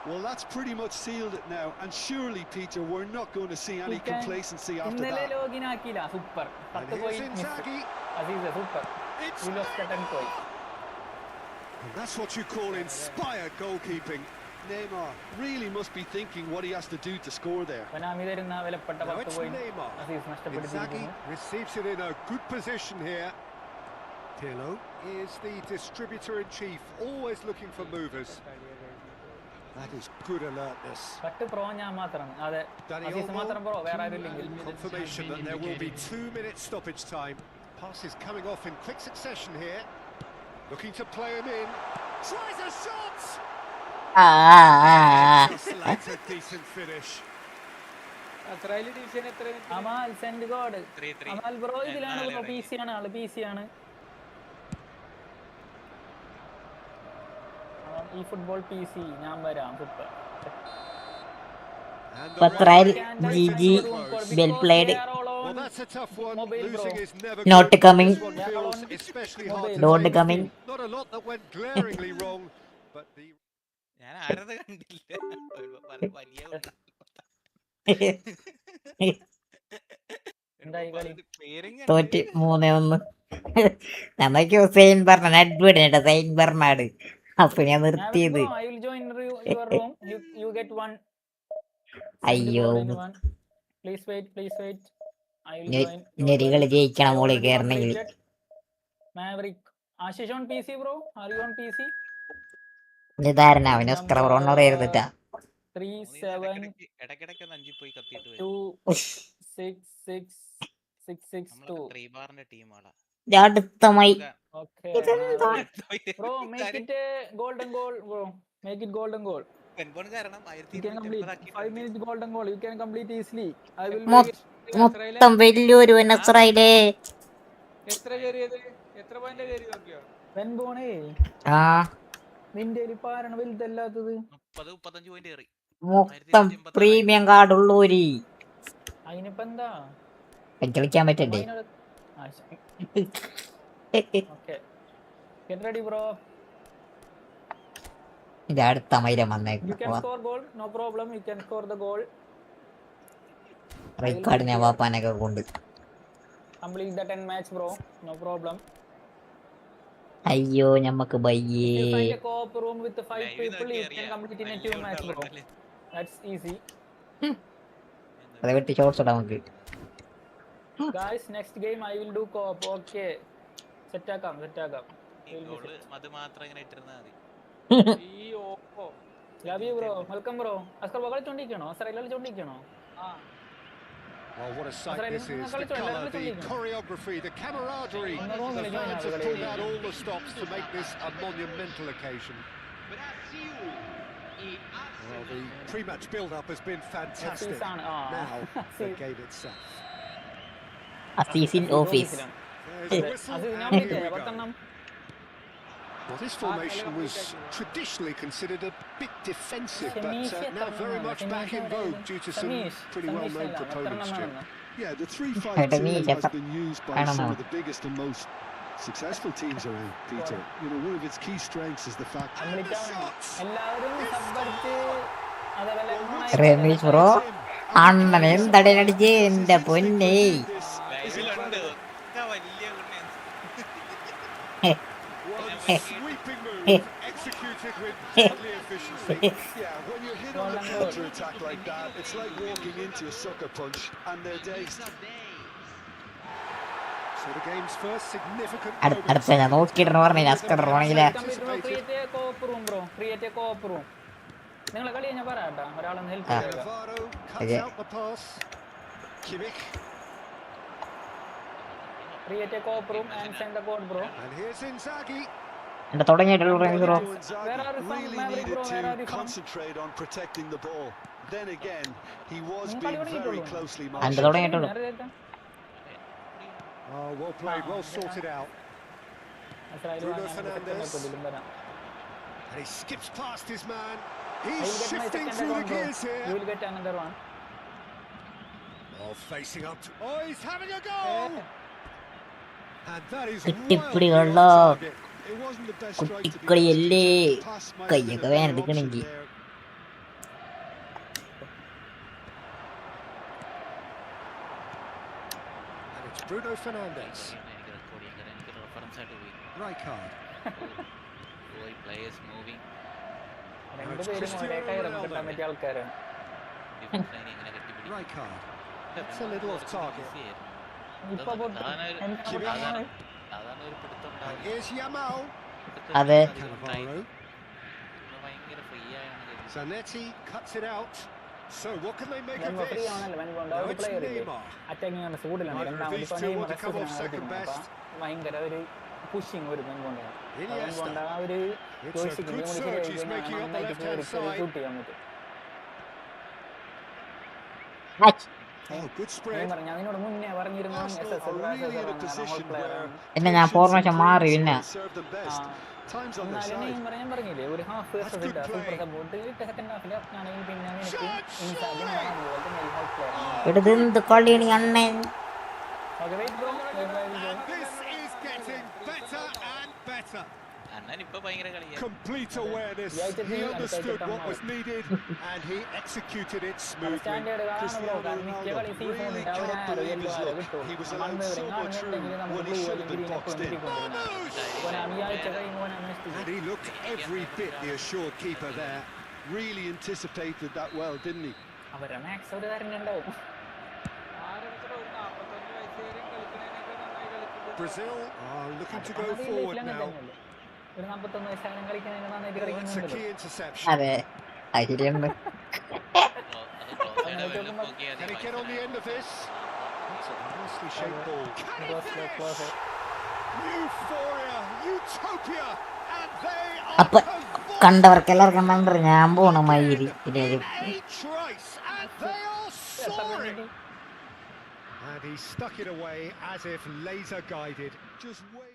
[SPEAKER 4] Well, that's pretty much sealed it now. And surely, Peter, we're not going to see any complacency after
[SPEAKER 8] ഇന്നലെ
[SPEAKER 4] that.
[SPEAKER 8] Login ആക്കിയില്ല. Super.
[SPEAKER 3] And
[SPEAKER 8] 10
[SPEAKER 3] here's
[SPEAKER 8] point miss.
[SPEAKER 3] Inzaghi.
[SPEAKER 8] Aziz super.
[SPEAKER 3] It's
[SPEAKER 8] We lost 10 points.
[SPEAKER 3] And that's what you call inspired goalkeeping.
[SPEAKER 4] Neymar really must be thinking what he has to do to score there.
[SPEAKER 8] വനാമി തരുന്ന വിലപ്പെട്ട
[SPEAKER 3] Now
[SPEAKER 8] 10
[SPEAKER 3] it's
[SPEAKER 8] point
[SPEAKER 3] Neymar.
[SPEAKER 8] Aziz
[SPEAKER 3] Inzaghi
[SPEAKER 8] നഷ്ടപ്പെടുത്തിയിരിക്കുന്നു.
[SPEAKER 3] receives it in a good position here. Pirlo is the distributor-in-chief, always looking for movers. That is good alertness.
[SPEAKER 8] Cut pro ഞാൻ മാത്രം. അതെ. അസീസ് മാത്രം pro, വേറെ ആരും ഇല്ലെങ്കിൽ.
[SPEAKER 3] Confirmation that there will be 2 minutes stoppage time. Passes coming off in quick succession here. Looking to play him in. Tries a shot! Just lands a decent finish.
[SPEAKER 6] Israeli division എത്ര minute?
[SPEAKER 8] Amal send ഗോഡ്.
[SPEAKER 7] 3-3.
[SPEAKER 8] Amal bro ഇതിലാണ് bro. PC ആണ് ആള്, PC ആണ്. ഈ football PC ഞാൻ വരാം. Super.
[SPEAKER 3] And the
[SPEAKER 1] But Ryan,
[SPEAKER 3] referee
[SPEAKER 1] GG,
[SPEAKER 3] brings it close.
[SPEAKER 1] well played.
[SPEAKER 3] Well, that's a tough one.
[SPEAKER 8] Mobile, bro.
[SPEAKER 3] Losing is never
[SPEAKER 1] Not
[SPEAKER 3] good.
[SPEAKER 1] coming.
[SPEAKER 3] This one feels especially hard to
[SPEAKER 1] Not
[SPEAKER 3] take.
[SPEAKER 1] coming.
[SPEAKER 3] Not a lot that went glaringly wrong, but the
[SPEAKER 7] ഞാൻ ആരത് കണ്ടില്ല. വലിയ
[SPEAKER 8] എന്തായി കളി?
[SPEAKER 7] Pairing
[SPEAKER 1] തോറ്റ് 3-1. നമുക്ക് Hussain Bernard അഡ്വേഡ് കേട്ടോ, Hussain Bernard. അപ്പൊ ഞാൻ നിർത്തിയത്.
[SPEAKER 8] I will join your room. You get one.
[SPEAKER 1] അയ്യോ,
[SPEAKER 8] Please wait. I will
[SPEAKER 1] ഞെ-
[SPEAKER 8] join.
[SPEAKER 1] ഞെരികള് ജയിക്കണം
[SPEAKER 8] I
[SPEAKER 1] Molly
[SPEAKER 8] already
[SPEAKER 1] കേറണമെങ്കിൽ.
[SPEAKER 8] completed. Maverick. Ashish on PC bro. Are you on PC?
[SPEAKER 1] ധാരണ അവന് ഓസ്കർ ബ്രോണർ ചെയ്തിട്ടാ.
[SPEAKER 8] 3 7
[SPEAKER 7] ഇടയ്ക്കിടയ്ക്ക് ഒന്ന് അഞ്ചി പോയി കത്തിയിട്ട്
[SPEAKER 8] 2 6 6 6 6 2.
[SPEAKER 7] ട്രീബാറിന്റെ ടീമാളാ.
[SPEAKER 1] അടുത്തമായി
[SPEAKER 8] Okay.
[SPEAKER 1] ഇതെന്താ?
[SPEAKER 8] Bro, make it a golden goal, bro. Make it golden goal.
[SPEAKER 7] പെൻബോൺ കാരണം
[SPEAKER 8] You can complete 5 minutes golden goal. You can complete easily. I will
[SPEAKER 1] മൊ- മൊത്തം വലിയൊരു നസ്രായിലേ.
[SPEAKER 6] എത്ര കയറിയത്? എത്ര പോയിന്റ് കയറി നോക്കിയോ?
[SPEAKER 8] വെൻബോണേ
[SPEAKER 1] ആ
[SPEAKER 8] നിന്റെ ഇപ്പൊ ആരാണ് വലുതല്ലാത്തത്?
[SPEAKER 7] 30-35 പോയിന്റ് കയറി.
[SPEAKER 1] മൊത്തം പ്രീമിയം കാർഡ് ഉള്ളൂരി.
[SPEAKER 8] അതിനിപ്പോ എന്താ
[SPEAKER 1] കളിക്കാൻ പറ്റണ്ടേ?
[SPEAKER 8] Okay get ready bro.
[SPEAKER 1] ഇത് അടുത്ത മൈരം
[SPEAKER 8] You can
[SPEAKER 1] വന്നേക്കും.
[SPEAKER 8] score goal, no problem. You can score the goal.
[SPEAKER 1] റെക്കോർഡിനെ വാപ്പാനൊക്കെ കൊണ്ട്.
[SPEAKER 8] Complete the 10 match, bro. No problem.
[SPEAKER 1] അയ്യോ ഞമ്മക്ക് ബയ്യേ.
[SPEAKER 8] If you find a co-op room with 5
[SPEAKER 7] Live
[SPEAKER 8] people, you
[SPEAKER 7] നോക്കി
[SPEAKER 8] can complete in a
[SPEAKER 7] അറിയാം.
[SPEAKER 8] 2 match, bro. That's easy.
[SPEAKER 1] അത് വെട്ടി shorts ഇടാം നമുക്ക്.
[SPEAKER 8] Guys, next game I will do co-op. Okay. Set ആക്കാം.
[SPEAKER 7] അത് മാത്രം ഇങ്ങനെ ഇട്ടിരുന്നാ മതി.
[SPEAKER 6] ഈ Oppo
[SPEAKER 8] Love you, bro. Welcome, bro. Askar ball കളിച്ചോണ്ടിരിക്കണോ? അസ്കർ കളിച്ചോണ്ടിരിക്കണോ?
[SPEAKER 3] Well, what a sight this is. The colour, the choreography, the camaraderie. The fans have pulled out all the stops to make this a monumental occasion. Well, the pre-match build-up has been fantastic. Now, the game itself.
[SPEAKER 1] അസീസിൻ office.
[SPEAKER 3] There's a whistle, and here we go. Well, this formation was traditionally considered a bit defensive, but now very much back in vogue due to some pretty well-known proponents, Jim.
[SPEAKER 4] Yeah, the 3-5-2 has been used by some of the biggest and most successful teams around, Peter. You know, one of its key strengths is the fact that
[SPEAKER 8] എല്ലാവരും സബ്ബടിച്ച്
[SPEAKER 1] Ramees bro അണ്ണൻ എന്തടിനടിച്ച് എന്റെ പൊന്നേ.
[SPEAKER 7] ലൈവിലുണ്ട്. ഒക്കെ വലിയ ഉണ്ണയാണ്.
[SPEAKER 3] Well, sweeping move executed with deadly efficiency.
[SPEAKER 4] yeah, when you're hit on a counter-attack like that, it's like walking into a sucker punch and they're dazed.
[SPEAKER 3] So the game's first significant
[SPEAKER 1] അടുത്ത ഞാൻ നോക്കിയിട്ട് പറഞ്ഞു അസ്കർ ബ്രോണെങ്കില്.
[SPEAKER 8] Create coop room. നിങ്ങളെ കളി ഞാൻ പറയാട്ടാ, ഒരാളൊന്ന് ഹെൽപ്പ്
[SPEAKER 1] Ah.
[SPEAKER 8] ചെയ്യുക.
[SPEAKER 3] Navarro cuts
[SPEAKER 1] Okay.
[SPEAKER 3] out the pass. Kimmich,
[SPEAKER 8] create coop room and send the code bro.
[SPEAKER 3] and here's Inzaghi.
[SPEAKER 1] എന്റെ തുടങ്ങിയിട്ടുള്ള
[SPEAKER 4] But
[SPEAKER 1] Ramees bro.
[SPEAKER 4] Inzaghi
[SPEAKER 8] Where are you from,
[SPEAKER 4] really
[SPEAKER 8] Maverick
[SPEAKER 4] needed
[SPEAKER 8] bro? Where are
[SPEAKER 4] to
[SPEAKER 8] you from?
[SPEAKER 4] concentrate on protecting the ball. Then again, he was
[SPEAKER 8] Nung
[SPEAKER 4] being
[SPEAKER 8] കളി
[SPEAKER 4] very
[SPEAKER 8] തുടങ്ങിയിട്ടുള്ളൂ.
[SPEAKER 4] closely
[SPEAKER 1] എന്റെ
[SPEAKER 4] monitored.
[SPEAKER 1] തുടങ്ങിയിട്ടുള്ളൂ.
[SPEAKER 3] Oh, well played, well sorted out. Bruno Fernandes. And he skips past his man. He's shifting through the gears
[SPEAKER 8] You
[SPEAKER 3] here.
[SPEAKER 8] will get another one.
[SPEAKER 3] Oh, facing up. Oh, he's having a goal. And that is
[SPEAKER 1] കിട്ടിപ്പിടികളോ
[SPEAKER 3] wildly on target.
[SPEAKER 4] It wasn't the best strike to be
[SPEAKER 1] കുട്ടിക്കളിയല്ലേ
[SPEAKER 4] honest. The pass might have been a
[SPEAKER 1] കയ്യൊക്കെ
[SPEAKER 4] better option
[SPEAKER 1] വേദനിക്കണെങ്കിൽ.
[SPEAKER 4] there.
[SPEAKER 3] And it's Bruno Fernandes. Right card.
[SPEAKER 7] Players moving.
[SPEAKER 8] രണ്ടുപേരും ഒരേ കയറുമ്പോൾ കിട്ടാൻ പറ്റിയ ആൾക്കാരാണ്.
[SPEAKER 3] Right card. That's a little off target.
[SPEAKER 8] ഇപ്പൊ
[SPEAKER 3] And here's Yamal.
[SPEAKER 1] അതെ.
[SPEAKER 3] Cannavaro. Zanetti cuts it out. So what can they make of
[SPEAKER 8] free
[SPEAKER 3] this?
[SPEAKER 8] ആണല്ലോ വെൻബോണ്ട്
[SPEAKER 3] Now
[SPEAKER 8] ഒരു
[SPEAKER 3] it's
[SPEAKER 8] പ്ലെയർ ഇല്ലേ
[SPEAKER 3] Neymar.
[SPEAKER 8] അറ്റാക്കിംഗ് ആണ് സൂഡിലാണ്
[SPEAKER 3] Neither of
[SPEAKER 8] രണ്ടാമത്
[SPEAKER 3] these
[SPEAKER 8] ഇപ്പൊ
[SPEAKER 3] two
[SPEAKER 8] Neymar
[SPEAKER 3] want to come off second
[SPEAKER 8] അപ്പൊ
[SPEAKER 3] best.
[SPEAKER 8] ഭയങ്കര ഒരു പുഷിങ് ഒരു വെൻബോണ്ട്
[SPEAKER 3] Iniesta.
[SPEAKER 8] വെൻബോണ്ട് ആ ഒരു
[SPEAKER 3] It's a good surge he's making up the left-hand side.
[SPEAKER 8] Shoot ചെയ്യാൻ പറ്റും.
[SPEAKER 3] Oh, good spread.
[SPEAKER 8] നെയ്മർ ഞാൻ നിന്നോട് മുന്നേ പറഞ്ഞിരുന്നു
[SPEAKER 3] Arsenal are really in a position where
[SPEAKER 1] പിന്നെ ഞാൻ ഫോർമേഷൻ മാറി പിന്നെ
[SPEAKER 3] serve them best. Times on their
[SPEAKER 8] എന്നാലും
[SPEAKER 3] side.
[SPEAKER 8] നെയ്മർ ഞാൻ പറഞ്ഞില്ലേ ഒരു half
[SPEAKER 3] That's good
[SPEAKER 8] super
[SPEAKER 3] play.
[SPEAKER 8] Support second ഹാഫിൽ ആണെങ്കിൽ പിന്നെ നിനക്ക്
[SPEAKER 3] Shot!
[SPEAKER 8] ഇൻസാഗും അതുപോലത്തെ മെയിൽ ഹൗസ് പ്ലെയർ.
[SPEAKER 1] എടുത്ത് കളിയാണ് അണ്ണൻ.
[SPEAKER 8] Okay wait bro.
[SPEAKER 3] And this is getting better and better.
[SPEAKER 7] അണ്ണൻ ഇപ്പൊ ഭയങ്കര കളിയാ.
[SPEAKER 3] Complete awareness. He understood what was needed and he executed it smoothly.
[SPEAKER 8] Standard കാണാൻ ബ്രോ.
[SPEAKER 4] Cristiano
[SPEAKER 8] കാരണം മിക്ക കളി
[SPEAKER 4] Ronaldo
[SPEAKER 8] സീസൺ
[SPEAKER 4] really
[SPEAKER 8] ഉണ്ട് അവർ
[SPEAKER 4] can't
[SPEAKER 8] arrow
[SPEAKER 4] believe
[SPEAKER 8] yellow
[SPEAKER 4] his
[SPEAKER 8] arrow
[SPEAKER 4] luck.
[SPEAKER 8] കിട്ടും.
[SPEAKER 4] He was
[SPEAKER 8] നമ്മൾ
[SPEAKER 4] allowed so much
[SPEAKER 8] കാണുന്നുണ്ടെങ്കിൽ
[SPEAKER 4] room
[SPEAKER 8] നമുക്ക്
[SPEAKER 4] when he
[SPEAKER 8] blue
[SPEAKER 4] should have
[SPEAKER 8] അല്ലെങ്കിൽ
[SPEAKER 4] been
[SPEAKER 8] ഗ്രീൻ
[SPEAKER 4] boxed
[SPEAKER 8] എപ്പോഴും
[SPEAKER 4] in.
[SPEAKER 8] കിട്ടിക്കൊണ്ടിരുന്നത്. ഈ ആഴ്ച കഴിയുമ്പോൾ
[SPEAKER 3] And he looked every bit the assured keeper there.
[SPEAKER 4] Really anticipated that well, didn't he?
[SPEAKER 8] അവരുടെ മാക്സ് ഒരു തരം ഉണ്ടാവും.
[SPEAKER 6] ആരെടുത്തിട്ട് ഒരു 45 വയസ്സുകാരും കളിക്കണേനൊക്കെ നന്നായി കളിക്കുമ്പോൾ
[SPEAKER 3] Brazil are looking to go
[SPEAKER 8] അത്
[SPEAKER 3] forward
[SPEAKER 8] അങ്ങനെ
[SPEAKER 3] now.
[SPEAKER 8] തന്നെയല്ലേ. ഒരു 41 വയസ്സായാലും കളിക്കുന്നതിന് നന്നായിട്ട്
[SPEAKER 3] Oh, that's a
[SPEAKER 8] കളിക്കുന്നുണ്ടല്ലോ.
[SPEAKER 3] key interception.
[SPEAKER 1] അതെ അത് ശരിയുണ്ട്.
[SPEAKER 3] Can he get on the end of this? That's a nicely shaped ball. Can he finish? Euphoria, utopia, and they are
[SPEAKER 1] അപ്പൊ കണ്ടവർക്ക് എല്ലാവർക്കും നന്ദി. ഞാൻ പോണു മയിരി.
[SPEAKER 3] in a trice, and they are soaring. And he stuck it away as if laser guided.
[SPEAKER 4] Just wait.